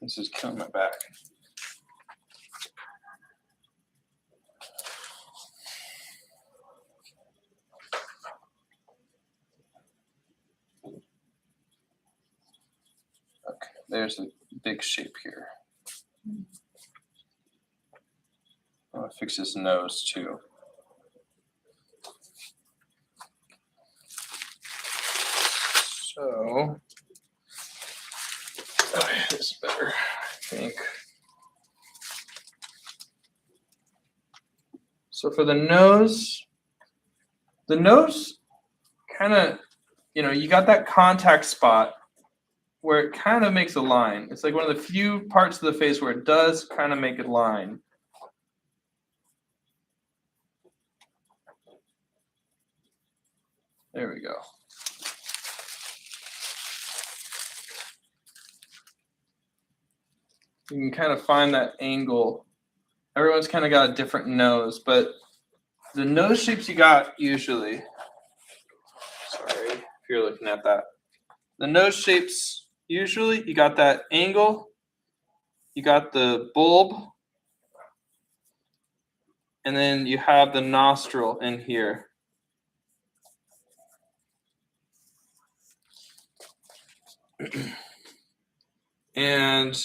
This is killing my back. Okay, there's a big shape here. I want to fix his nose too. So, this is better, I think. So for the nose kind of, you got that contact spot where it kind of makes a line. It's like one of the few parts of the face where it does kind of make a line. There we go. You can kind of find that angle. Everyone's kind of got a different nose, but the nose shapes you got usually, sorry if you're looking at that. The nose shapes, usually you got that angle, you got the bulb, And then you have the nostril in here. And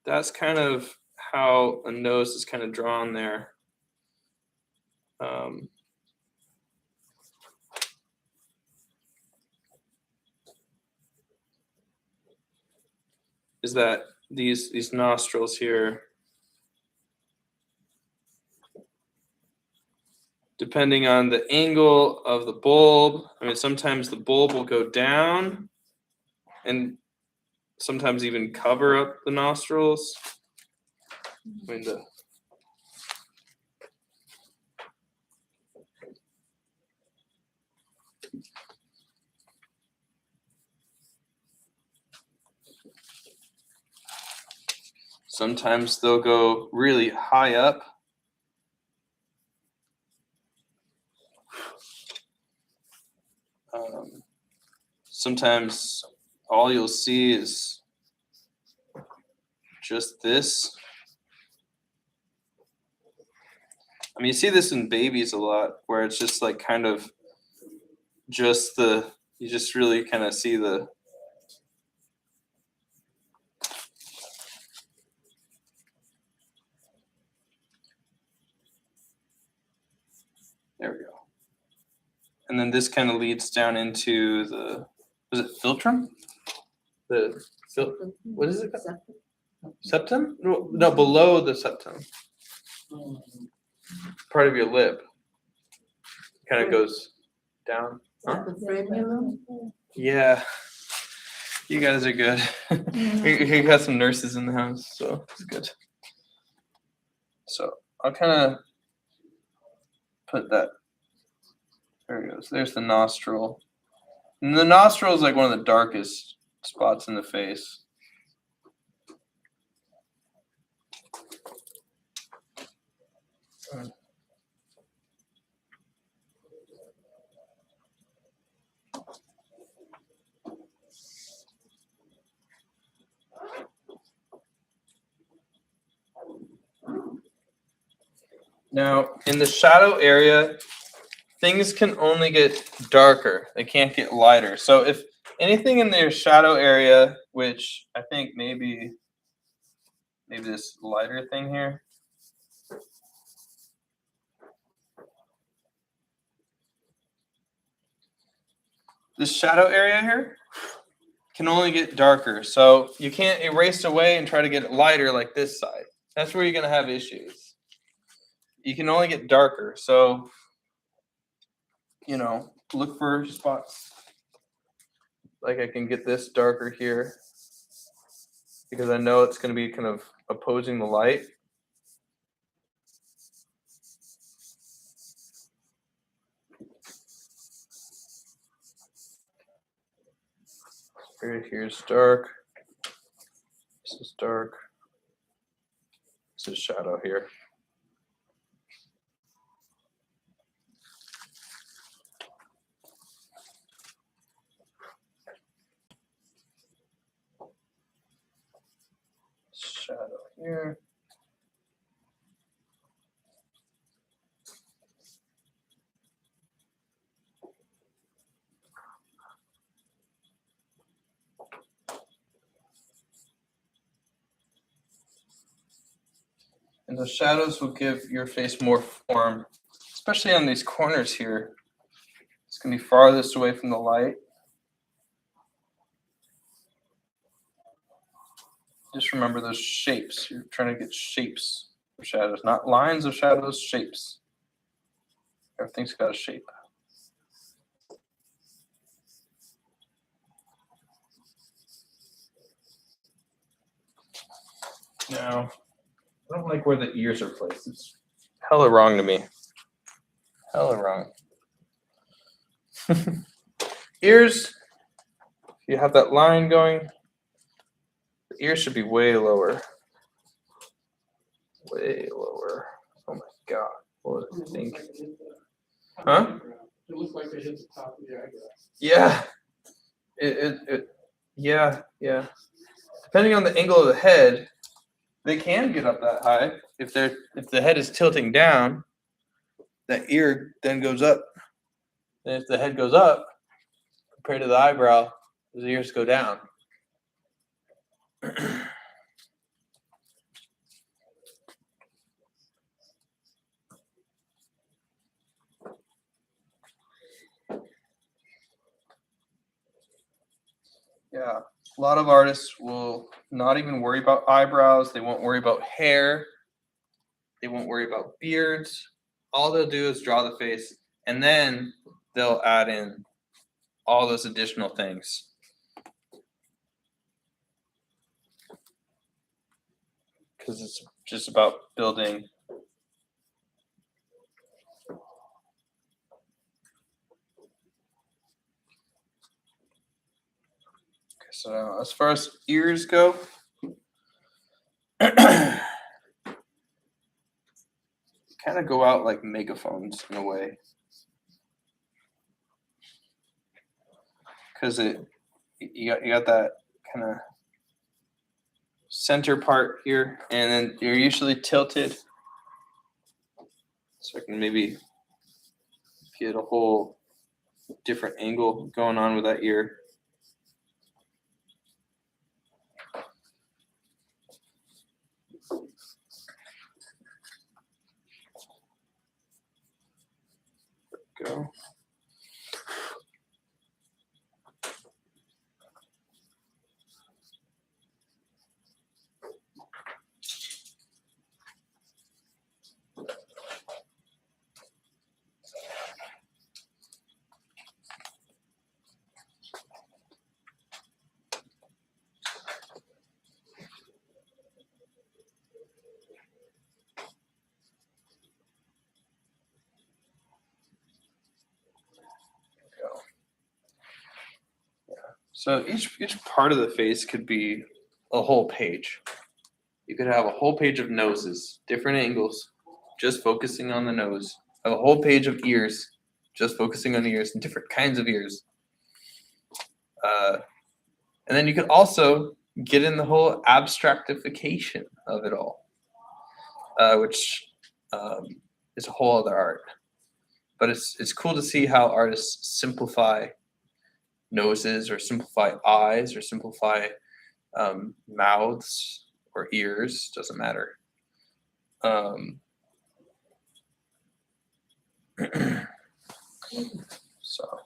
that's kind of how a nose is kind of drawn there. Is that these nostrils here, depending on the angle of the bulb. I mean, sometimes the bulb will go down and sometimes even cover up the nostrils. I mean, sometimes they'll go really high up. Sometimes all you'll see is just this. I mean, you see this in babies a lot, where it's just like kind of just the, you just really kind of see the, there we go. And then this kind of leads down into the, was it philtrum? What is it? Septum? No, below the septum. Part of your lip. Kind of goes down. Huh? The frenulum? Yeah. You guys are good. We got some nurses in the house, so it's good. So I'll kind of put that. There it goes. There's the nostril. And the nostril is like one of the darkest spots in the face. Now, in the shadow area, things can only get darker. They can't get lighter. So if anything in their shadow area, which I think maybe this lighter thing here. This shadow area here can only get darker. So you can't erase away and try to get it lighter like this side. That's where you're going to have issues. You can only get darker. So, you know, look for spots. Like I can get this darker here because I know it's going to be kind of opposing the light. Here's dark. This is dark. This is shadow here. Shadow here. And the shadows will give your face more form, especially on these corners here. It's going to be farthest away from the light. Just remember those shapes. You're trying to get shapes of shadows, not lines of shadows, shapes. Everything's got a shape. Now, I don't like where the ears are placed. It's hella wrong to me. Hella wrong. Ears, if you have that line going, the ears should be way lower. Way lower. Oh my God. What do you think? Huh? It looks like they hit the top of the eyebrow. Yeah. Yeah. Depending on the angle of the head, They can get up that high if the head is tilting down. That ear then goes up. And if the head goes up compared to the eyebrow, the ears go down. Yeah, a lot of artists will not even worry about eyebrows. They won't worry about hair. They won't worry about beards. All they'll do is draw the face, and then they'll add in all those additional things. Because it's just about building. Okay, so as far as ears go, kind of go out like megaphones in a way. Because you got that kind of center part here, and then you're usually tilted. So I can maybe get a whole different angle going on with that ear. Go. So each part of the face could be a whole page. You could have a whole page of noses, different angles, just focusing on the nose. Have a whole page of ears, just focusing on the ears, and different kinds of ears. And then you could also get in the whole abstractification of it all, which is a whole other art. But it's cool to see how artists simplify noses, or simplify eyes, or simplify mouths or ears, doesn't matter. So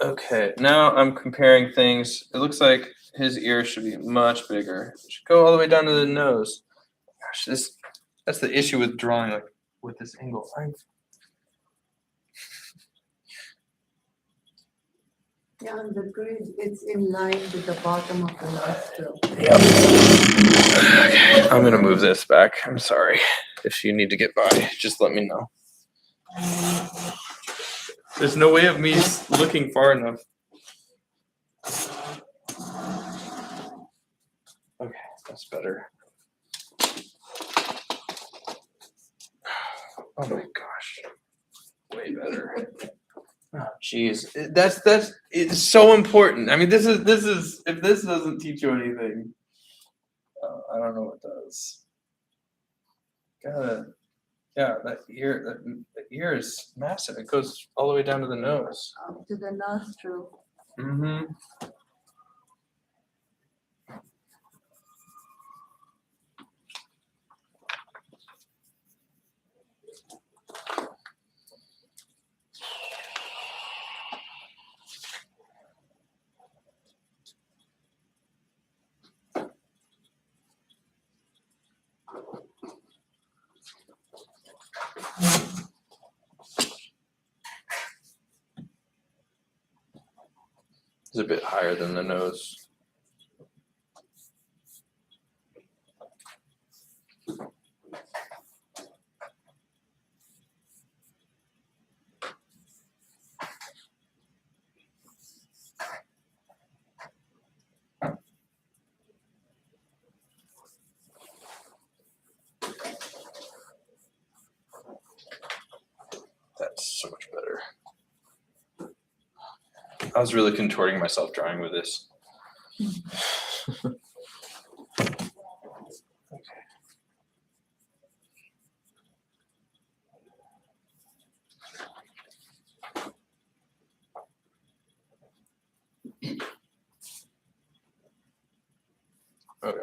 okay, now I'm comparing things. It looks like his ears should be much bigger. It should go all the way down to the nose. Gosh, that's the issue with drawing like with this angle. Yeah, on the grid, it's in line with the bottom of the nostril. Yep. Okay, I'm gonna move this back. I'm sorry. If you need to get by, just let me know. There's no way of me looking far enough. Okay, that's better. Oh my gosh, way better. Oh jeez, that's it's so important. I mean, this is if this doesn't teach you anything, I don't know what does. Yeah, that ear is massive. It goes all the way down to the nose. Up to the nostril. Mm-hmm. It's a bit higher than the nose. That's so much better. I was really contorting myself drawing with this. Okay.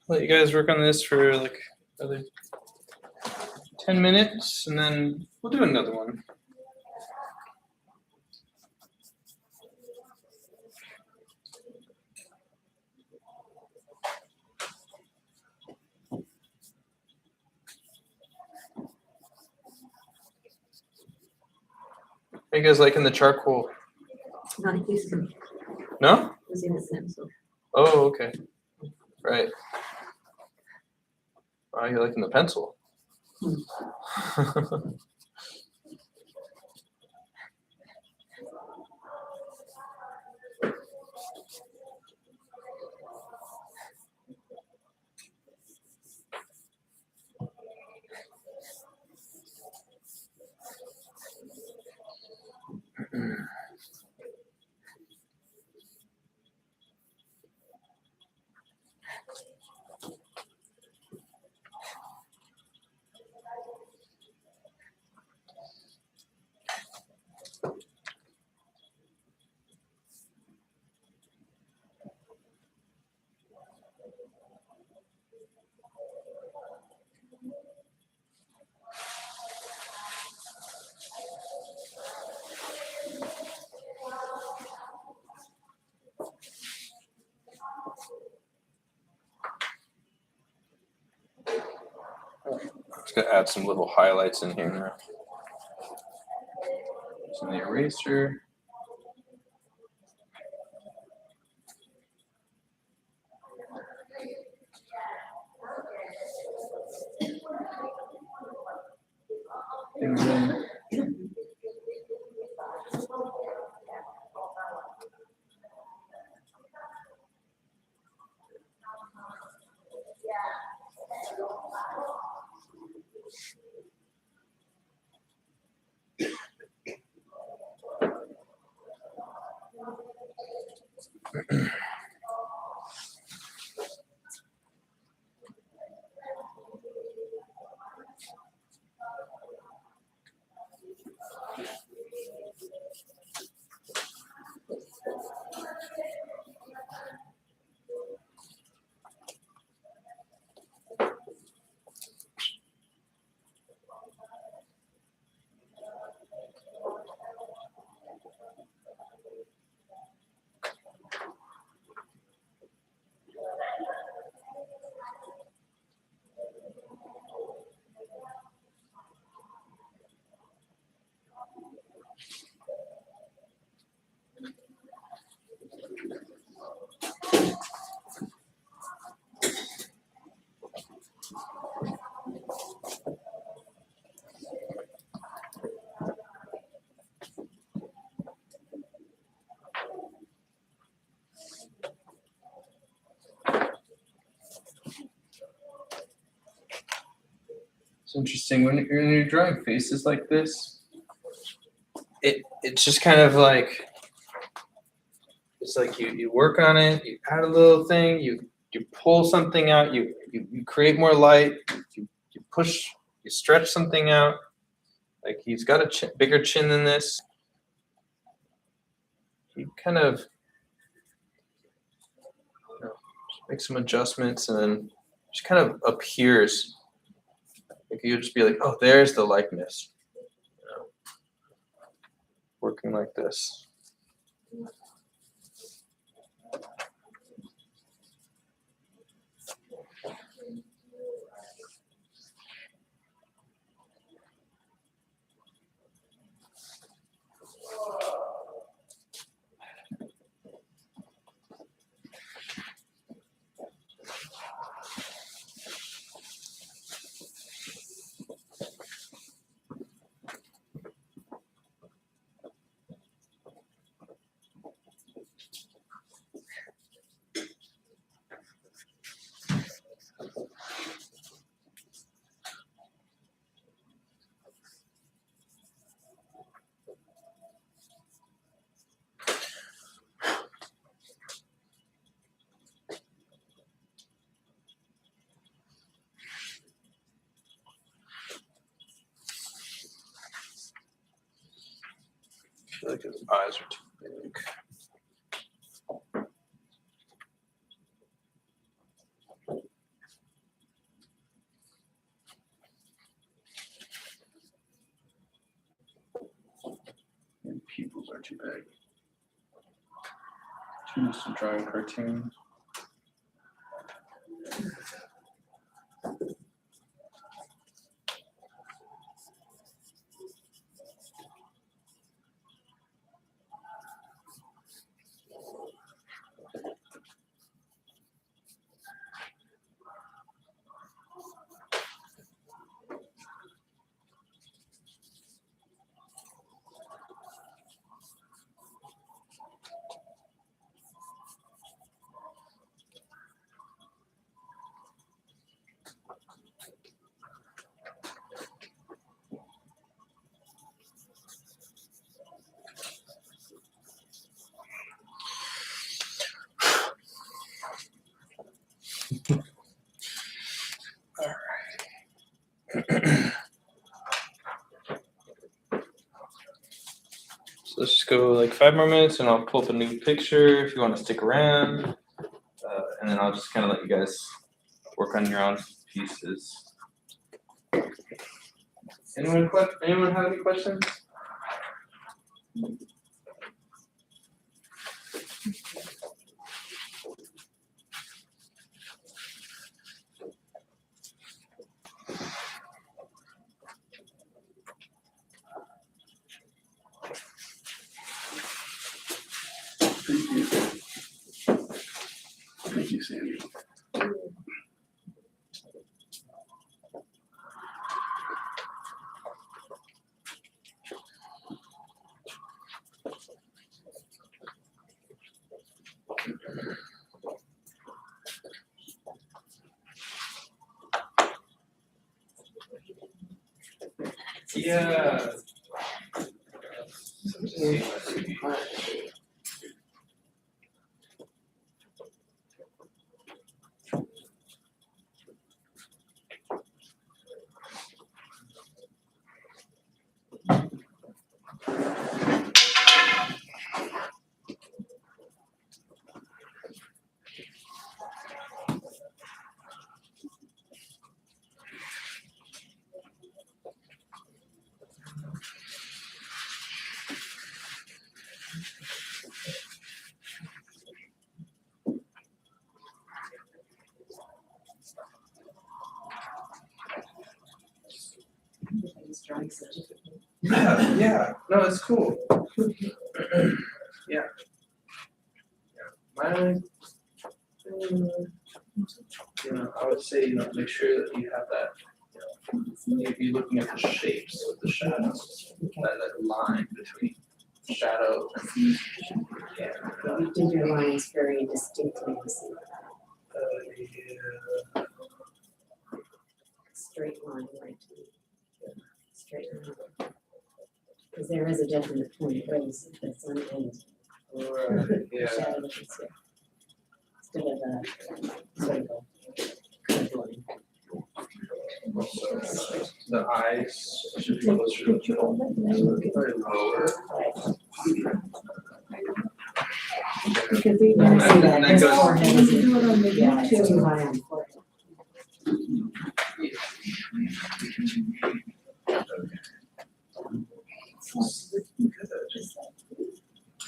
Let you guys work on this for like another 10 minutes and then we'll do another one. How you guys liking the charcoal? Not using, No? using a pencil. Oh, okay. Right. Oh, you're liking the pencil. Just gonna add some little highlights in here now. Some the eraser. And then it's interesting when you're drawing faces like this. It's just kind of like it's like you work on it, you add a little thing, you pull something out, you create more light, you push, you stretch something out. Like he's got a bigger chin than this. He kind of make some adjustments and then just kind of appears. Like you'd just be like, oh, there's the likeness. You know, working like this. feel like his eyes are too big. And pupils are too big. Too much to drawing cartoon. So let's just go like 5 more minutes and I'll pull up a new picture if you want to stick around. And then I'll just kind of let you guys work on your own pieces. Anyone have any questions? Thank you, Sandy. Yeah. Yeah, no, it's cool. Yeah. Mine, I would say, make sure that you have that, you'd be looking at the shapes of the shadows, that line between shadow and, yeah. You did your lines very distinctly, Yeah. straight line, like straight line. Because there is a definite point, that's on the end. Right, yeah. Shadow that is there. Instead of a sort of a curved line. Also, the eyes should be closer to the very lower. Because we want to see that, his forehead is, yeah, it's too high on the forehead.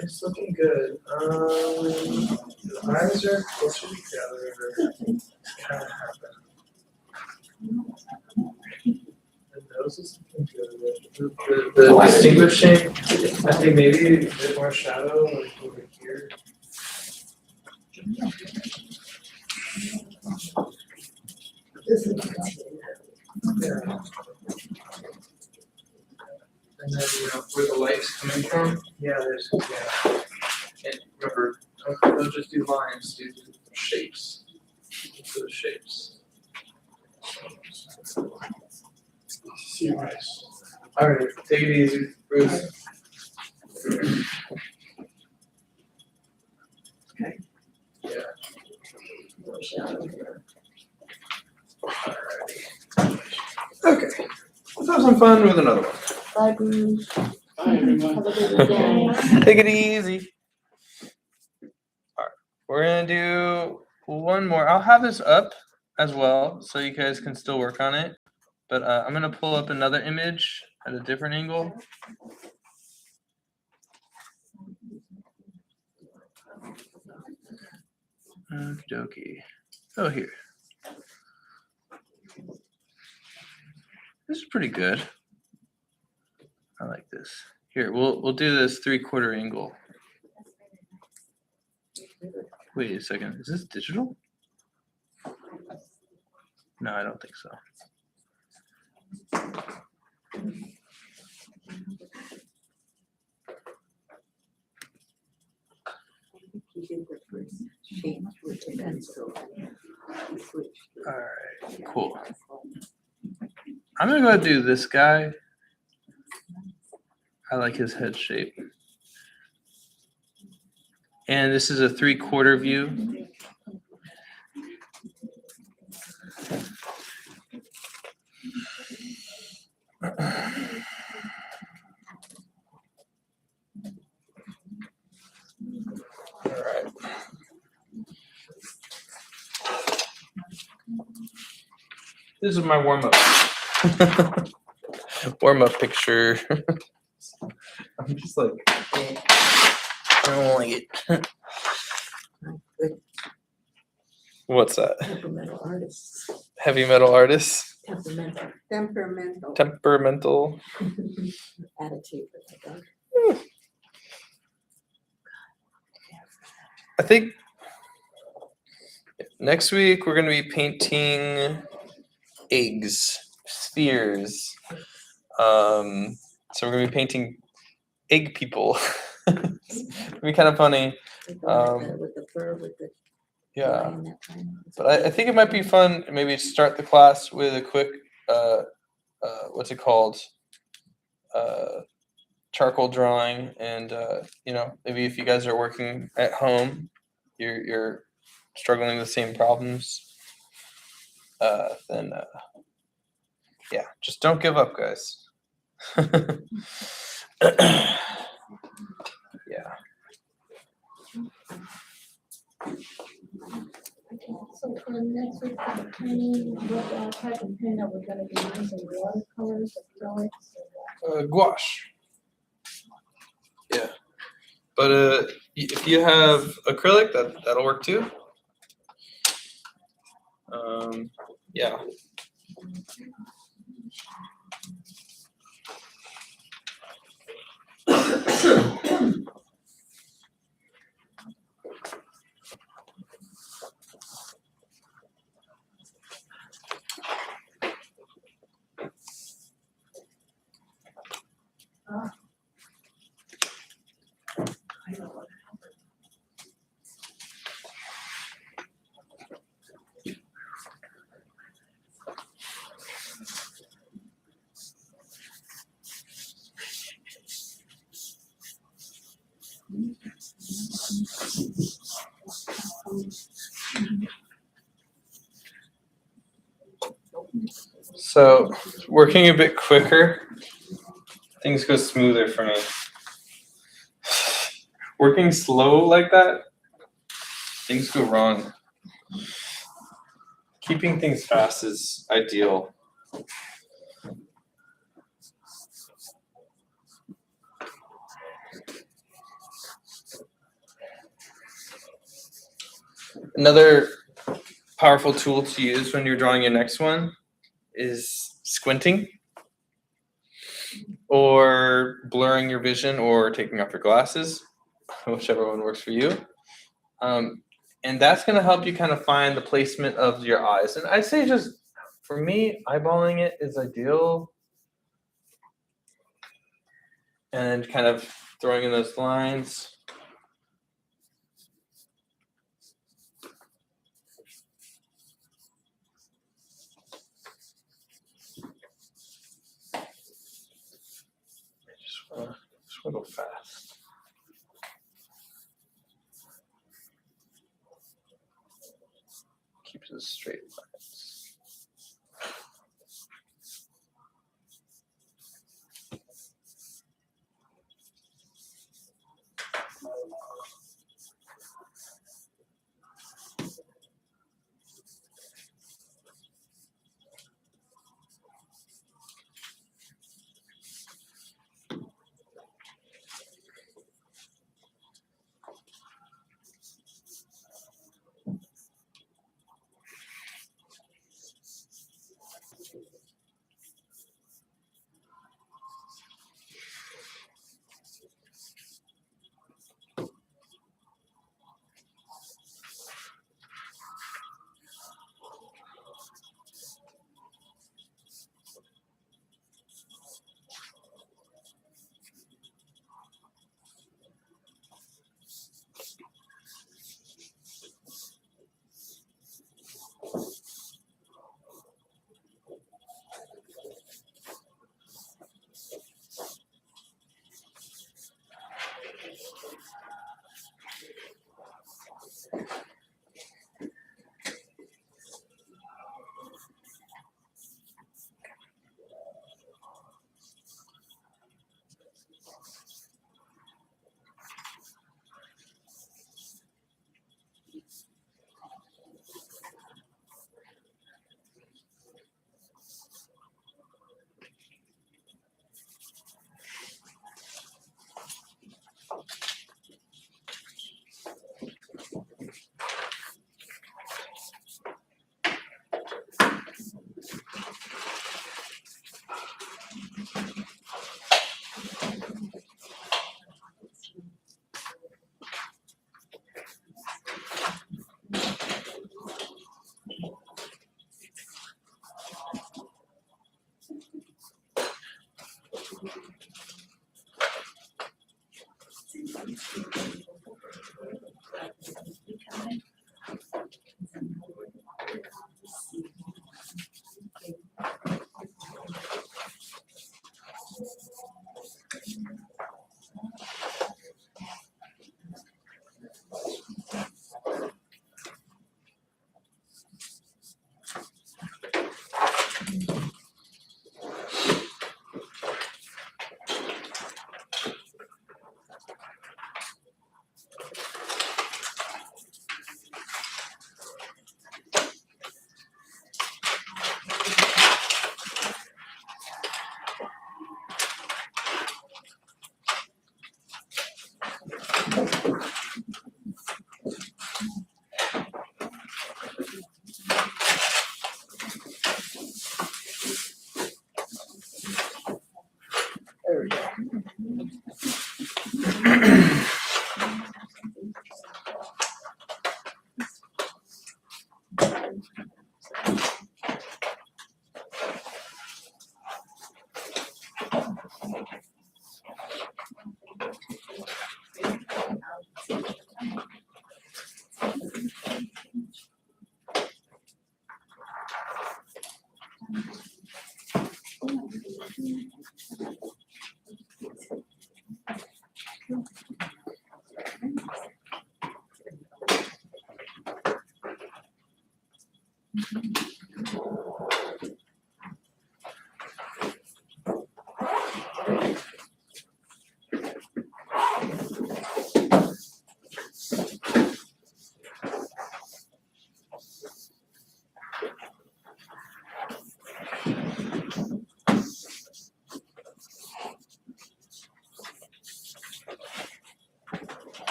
It's looking good. The eyes are closer together. Kind of happen. The nose is looking good. The distinguishing, I think maybe a bit more shadow like over here. Yeah. And then, where the light's coming from, there's, And remember, don't just do lines, do shapes. Do the shapes. See your eyes. All right, take it easy, Bruce. Okay. Yeah. More shadow here. Alrighty. Okay, let's have some fun with another one. Bye, Bruce. Bye, everyone. Have a good weekend. Take it easy. All right, we're gonna do one more. I'll have this up as well, so you guys can still work on it. But I'm gonna pull up another image at a different angle. Okie dokie. Oh, here. This is pretty good. I like this. Here, we'll do this 3/4 angle. Wait a second. Is this digital? No, I don't think so. He did the first shape with the pencil. He switched. All right, cool. I'm gonna go do this guy. I like his head shape. And this is a 3/4 view. All right. This is my warm-up. Warm-up picture. I'm just like, I don't like it. Good What's that? Temperamental artists. Heavy metal artists? Temperamental temperamental. Temperamental. attitude. I think. I think next week we're going to be painting eggs, spheres. So we're going to be painting egg people. It'll be kind of funny. With the fur, with the Yeah. line, that kind of- But I think it might be fun maybe to start the class with a quick, what's it called? Charcoal drawing. And, maybe if you guys are working at home, you're struggling with the same problems, then, yeah, just don't give up, guys. Yeah. So for next week, for the painting, what type of paint are we gonna be using, watercolors, acrylics? Gouache. Yeah. But if you have acrylic, that'll work too. Yeah. So working a bit quicker, things go smoother for me. Working slow like that, things go wrong. Keeping things fast is ideal. Another powerful tool to use when you're drawing your next one is squinting or blurring your vision or taking off your glasses, whichever one works for you. And that's going to help you kind of find the placement of your eyes. And I'd say just for me, eyeballing it is ideal. And kind of throwing in those lines. Just want to go fast. Keeps it straight lines.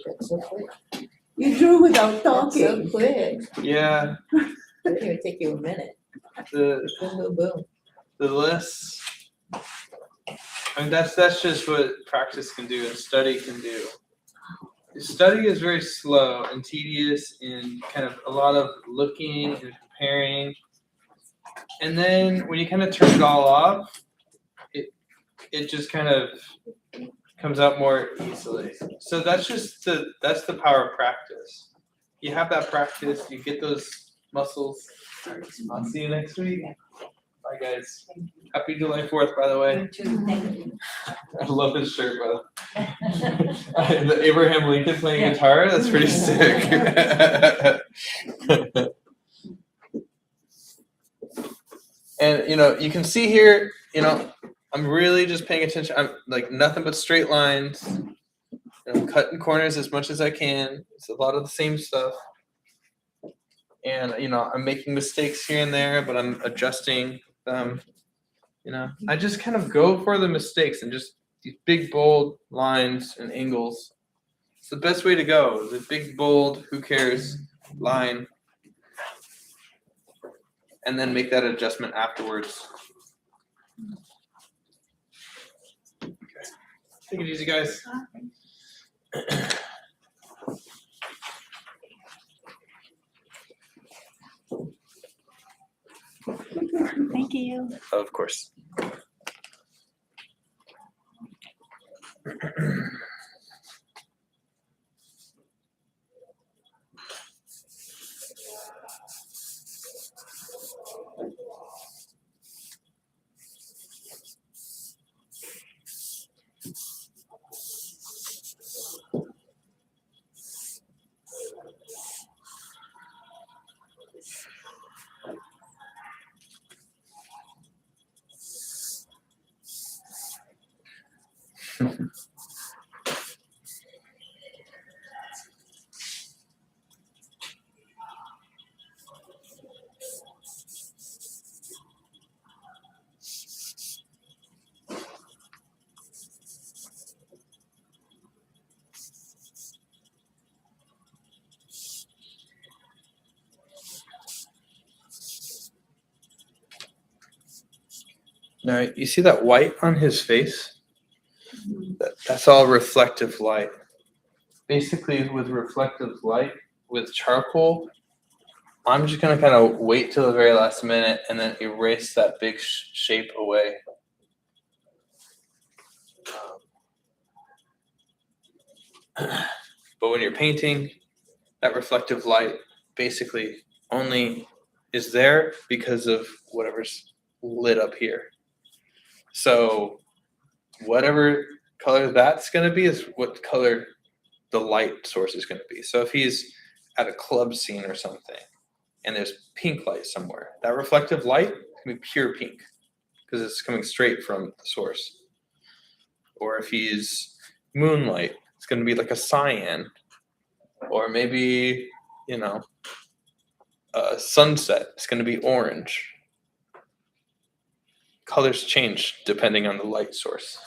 That's so quick. You drew without That's so talking. quick. Yeah, Didn't even take you a minute. the Boom, boom, boom. the lists. I mean, that's just what practice can do and study can do. Study is very slow and tedious and kind of a lot of looking and comparing. And then when you kind of turn it all off, it just kind of comes out more easily. So that's the power of practice. You have that practice, you get those muscles. I'll see you next week. Bye guys. Happy July 4th, by the way. I love his shirt, by the way. The Abraham Lincoln playing guitar, that's pretty sick. And you can see here, I'm really just paying attention. I'm like nothing but straight lines. And I'm cutting corners as much as I can. It's a lot of the same stuff. And I'm making mistakes here and there, but I'm adjusting them. I just kind of go for the mistakes and just these big bold lines and angles. It's the best way to go. The big bold, who cares, line, and then make that adjustment afterwards. Okay. Take it easy, guys. Thank you. Of course. Now, you see that white on his face? That's all reflective light. Basically, with reflective light, with charcoal, I'm just going to kind of wait till the very last minute and then erase that big shape away. But when you're painting, that reflective light basically only is there because of whatever's lit up here. So whatever color that's going to be is what color the light source is going to be. So if he's at a club scene or something and there's pink light somewhere, that reflective light can be pure pink because it's coming straight from the source. Or if he's moonlight, it's going to be like a cyan. Or maybe, a sunset, it's going to be orange. Colors change depending on the light source.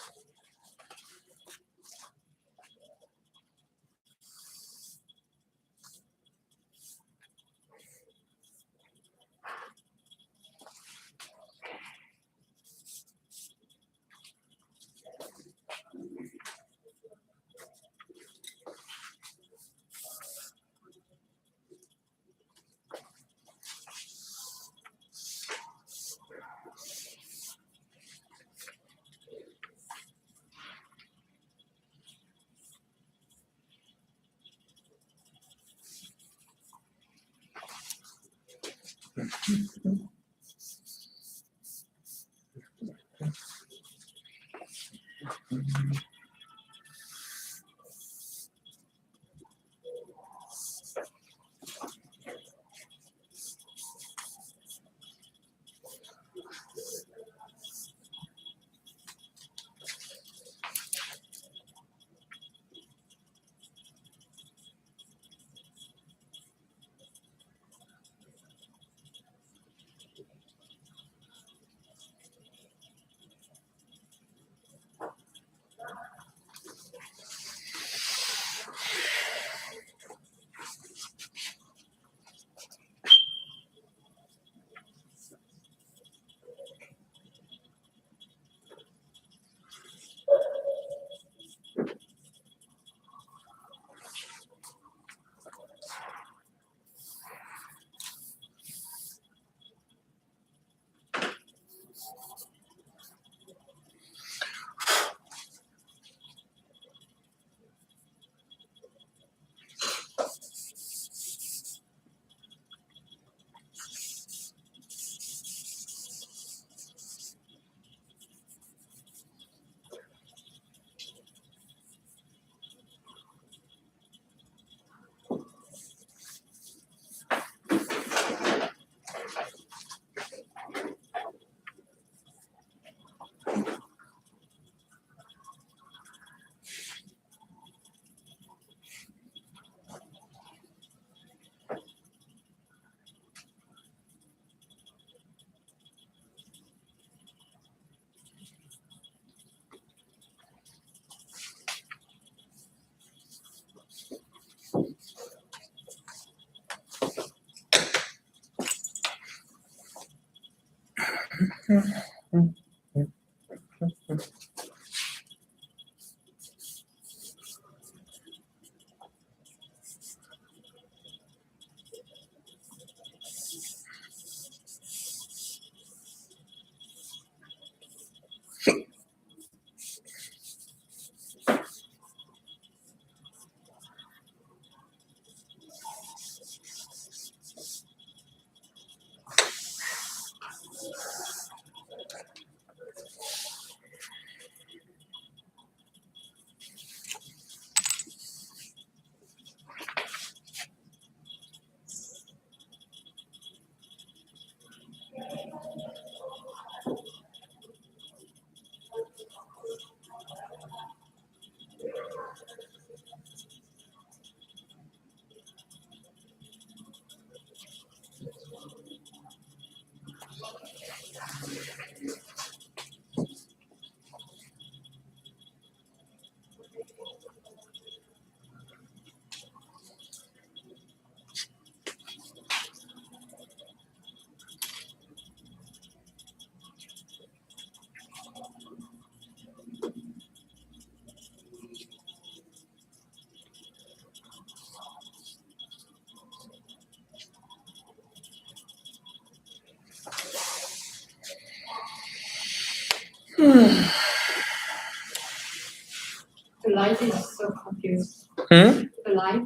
The light is so confused. Hmm? The light.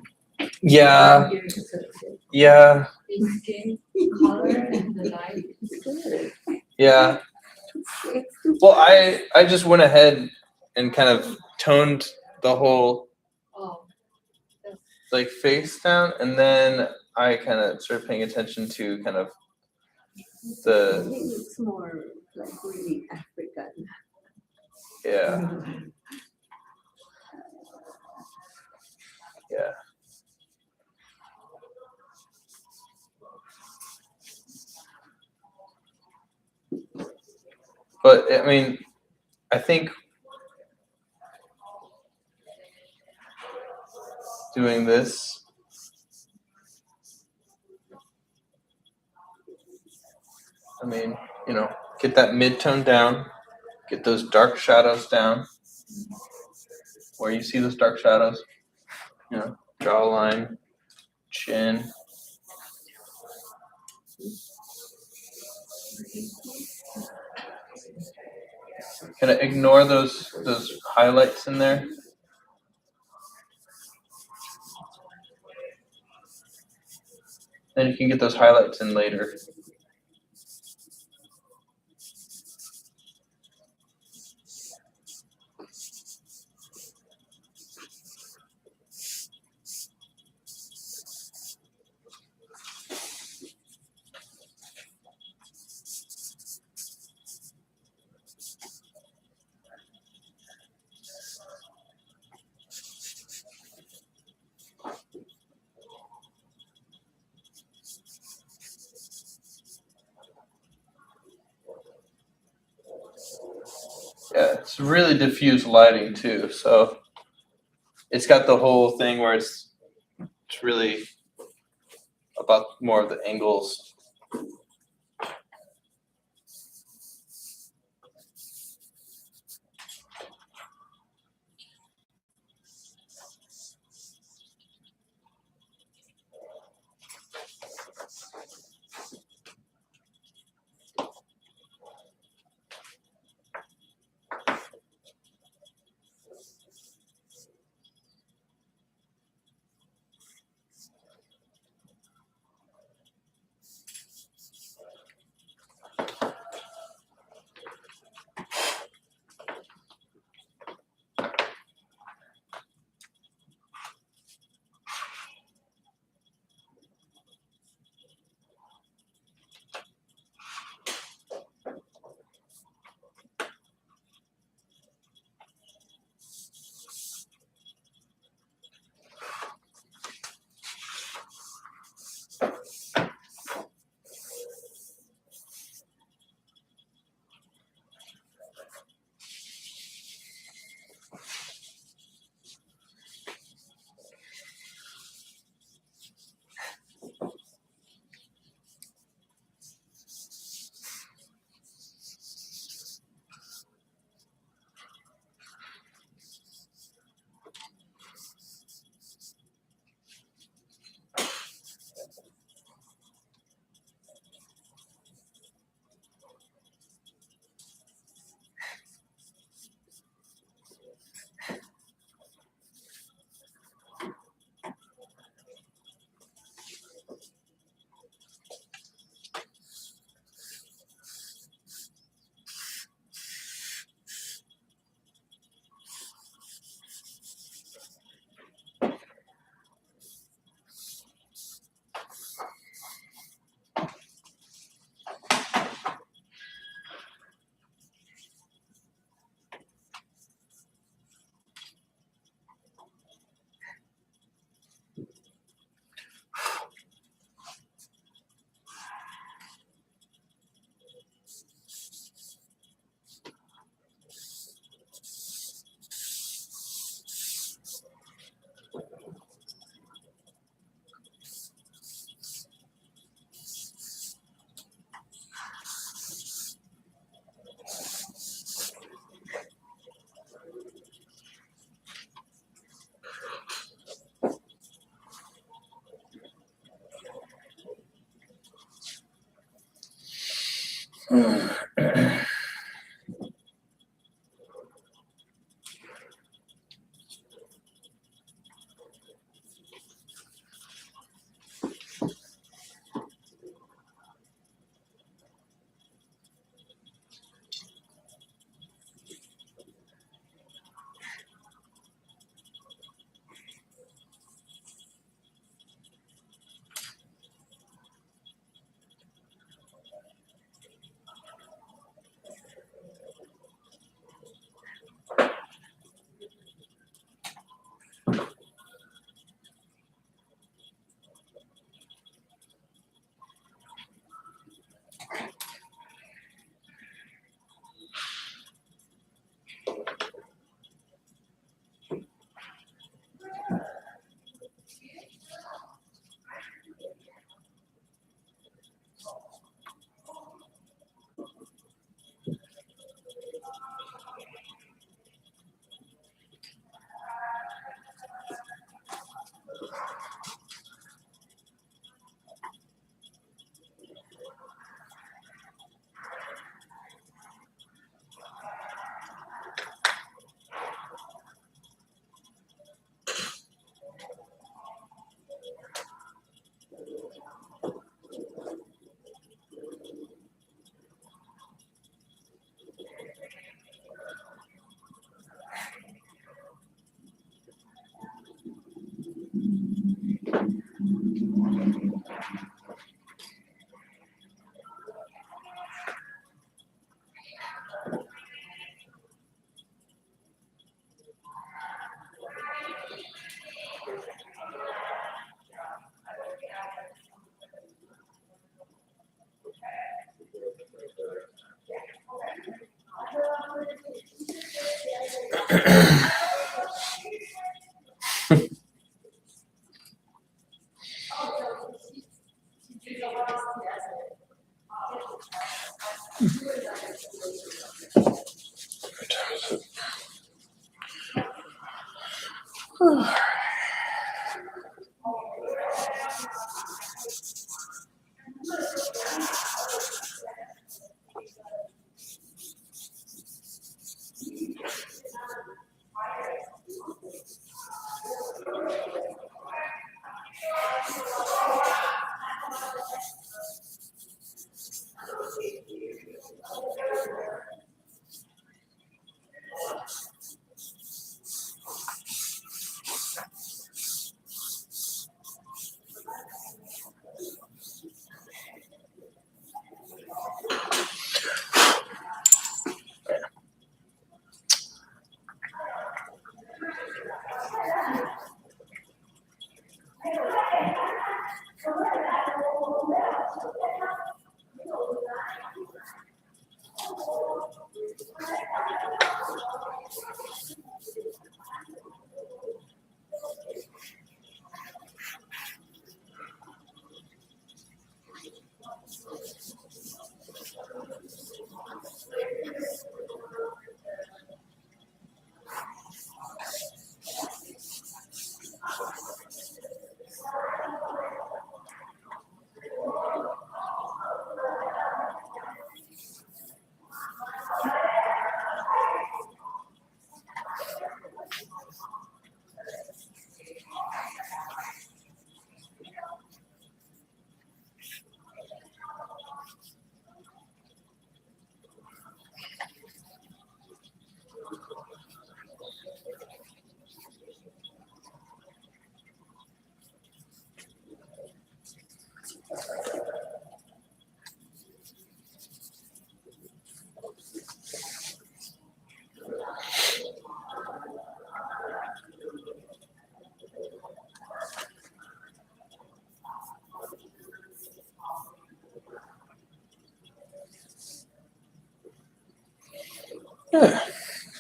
Yeah, confused. yeah, The skin color and the light. yeah. Well, I just went ahead and kind of toned the whole Oh, like face down, and then I kind of started paying attention to kind of the He looks more like really African. yeah. Yeah. But I mean, I think doing this, I mean, you know, get that mid-tone down, get those dark shadows down. Where you see those dark shadows, you know, jawline, chin. Kind of ignore those highlights in there. Then you can get those highlights in later. it's really diffuse lighting too. So it's got the whole thing where it's really about more of the angles. Yeah.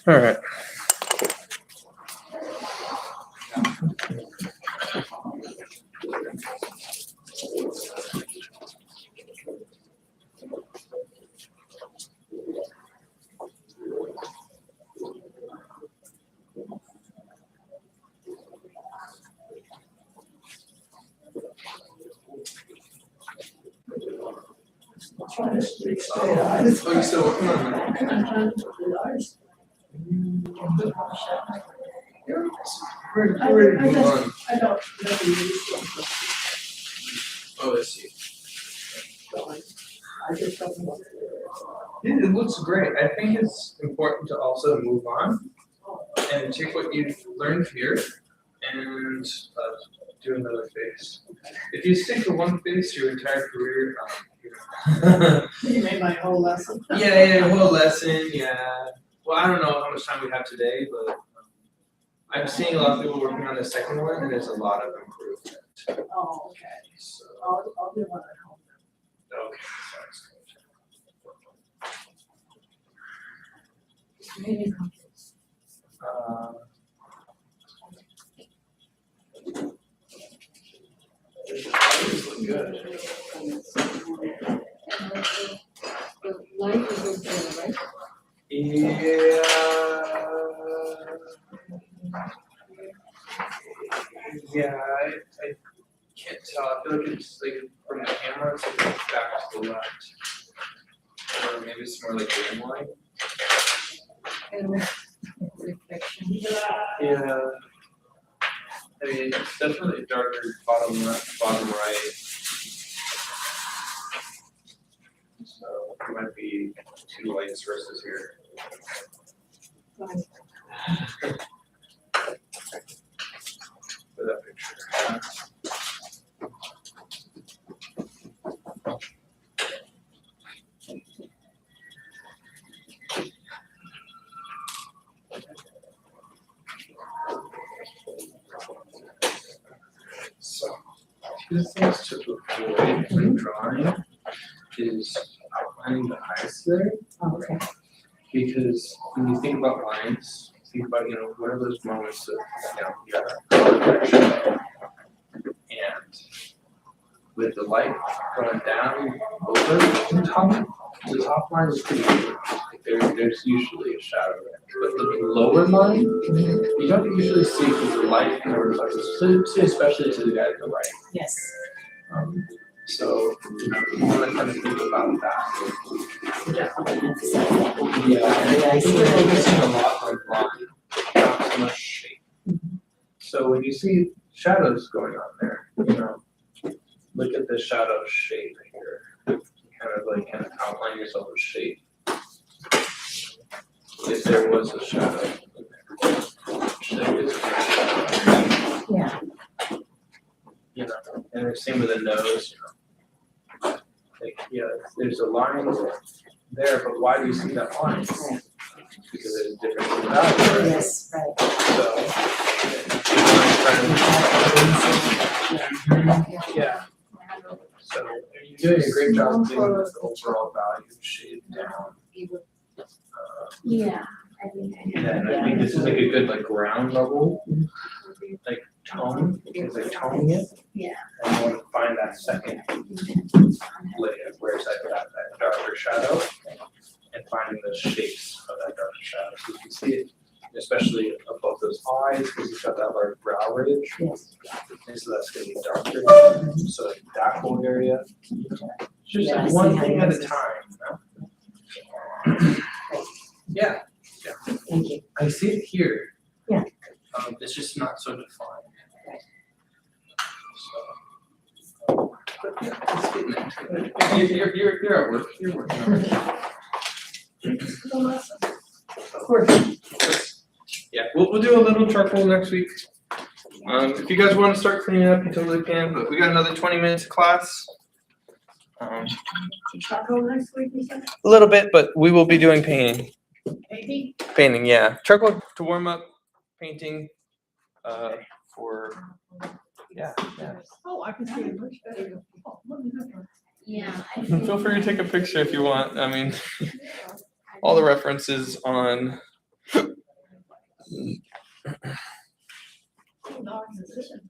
All right. Trying to stay eyes. Oh, you still working on that? I'm trying to stay eyes. We're ready to move on. I don't, never use them. Oh, I see. I just don't know. It looks great. I think it's important to also move on and take what you've learned here and do another phase. If you stick to one phase your entire career, You made my whole lesson. yeah, whole lesson, yeah. Well, I don't know how much time we have today, but I'm seeing a lot of people working on the second one, and there's a lot of improvement. Oh, okay. So, I'll do one at home. okay, Maybe these look good. the light is okay, right? Yeah. Yeah, I can't tell. I feel like it's like from the camera, it's like back to the left. Or maybe it's more like dim light. And reflection. Yeah. I mean, it's definitely darker bottom left, bottom right. So it might be two lights versus here. For that picture. So, two things to avoid when drawing is outlining the eyes there. Oh, okay. Because when you think about lines, think about, what are those moments that, you got a shadow. And with the light going down over the top line is pretty good. There's usually a shadow there. But the lower line, you don't usually see because the light kind of reflects, especially to the guy to the right. Yes. So, you want to kind of think about that. Yeah, I see We're what focusing a lot on line, not so much shape. So when you see shadows going on there, look at the shadow shape here. Kind of outline yourself a shape. If there was a shadow in there. Shape is Yeah. And the same with the nose, there's a line there, but why do you see that line? Because there's a difference in value, right? Yes, right. Yeah. So you're doing a great job getting the overall value shape down. Yeah, I think I know. And I think this is like a good ground level, tone, because they're toning it. Yeah. And I want to find that second layer, where's that darker shadow, and finding the shapes of that darker shadow. So you can see it, especially above those eyes, because it's got that large brow ridge. Yes. And so that's going to be darker. So that whole area, just Yeah, I see one how thing it at a is. time. Yeah. Thank you. I see it here. Yeah. It's just not so defined. But yeah, it's getting there. You're at work. You're working on it. Of course. Yeah, we'll do a little charcoal next week. If you guys want to start cleaning up, you totally can. But we got another 20 minutes of class. Charcoal next week, you said? A little bit, but we will be doing painting. Maybe? Painting, yeah. Charcoal to warm up, painting. For yeah. Oh, I can see it much better. Oh, look at that one. Yeah. I Feel free to take a picture if you want. I mean, all the references on. No, it's a decision.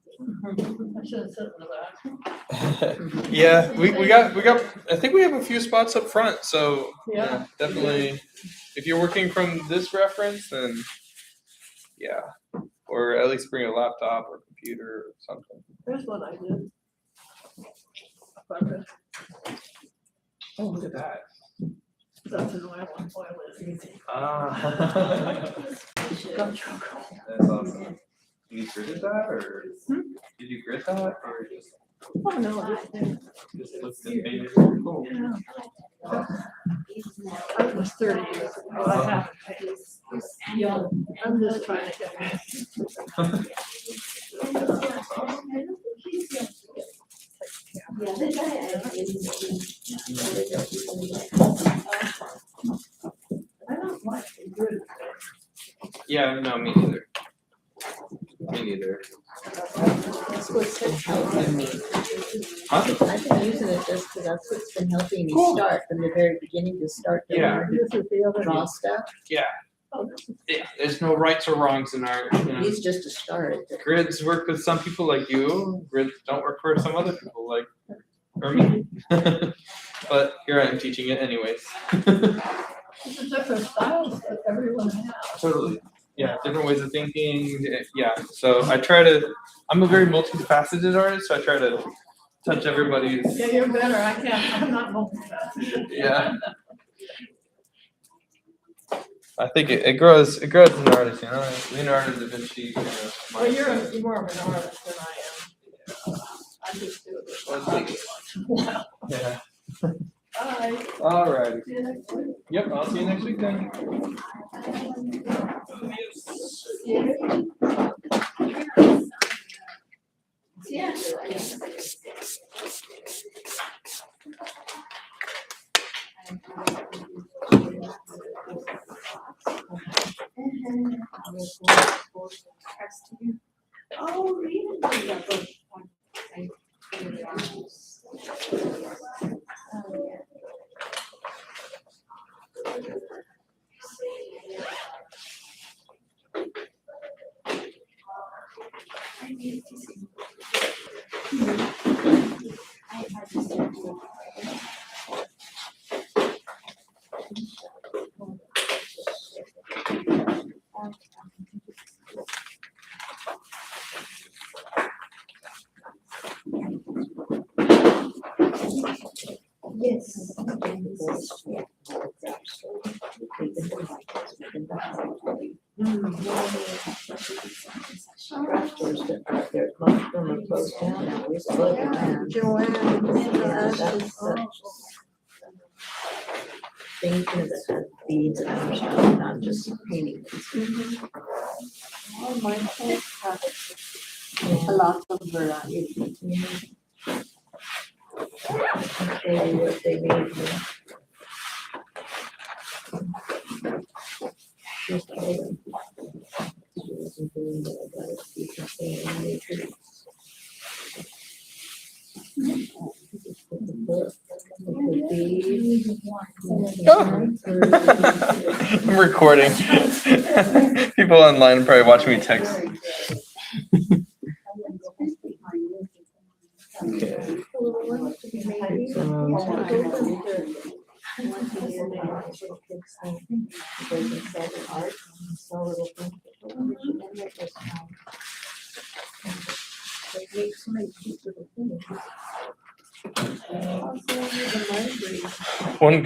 I should have said that. Yeah, we got. I think we have a few spots up front, so Yeah. definitely. If you're working from this reference, then yeah, or at least bring a laptop or computer or something. Here's what I did. Okay. Oh, look at that. That's an oil one. Oil is easy. Ah. That's awesome. You gridded that, or did you grit that, or just Oh, no, looked and made it cool? yeah. I was 30 years ago. I haven't paid. I'm just trying to get. I don't like the good. Yeah, no, me neither. Me neither. That's what's been helping me. Huh? I've been using it just because that's what's been helping me Cool. start from the very beginning to start to Yeah. learn This is the to other. draw stuff. Yeah, there's no rights or wrongs in art. It's just a start. Grids work with some people like you. Grids don't work for some other people like or me. But here I am teaching it anyways. It's a different styles that everyone has. Totally. Yeah, different ways of thinking. Yeah. So I'm a very multifaceted artist, so I try to touch everybody's. Yeah, you're better. I can't, I'm not multifaceted. Yeah. I think it grows as an artist, Leonardo da Vinci, Well, you're more of an artist than I am. I just do it. Well, yeah. Bye. All right. See you next week. Yep, I'll see you next week then. Oh, really? Most of them are closed down now. We used to look at them. Joanne, Yeah, this that's is such things that have beads and other stuff, not just painting. all my folks have a lot of variety. They what they made. Just told them. She wasn't doing that, I gotta see something in the trees. Just put the book, put the beads. I'm recording. People online are probably watching me text. Okay. One good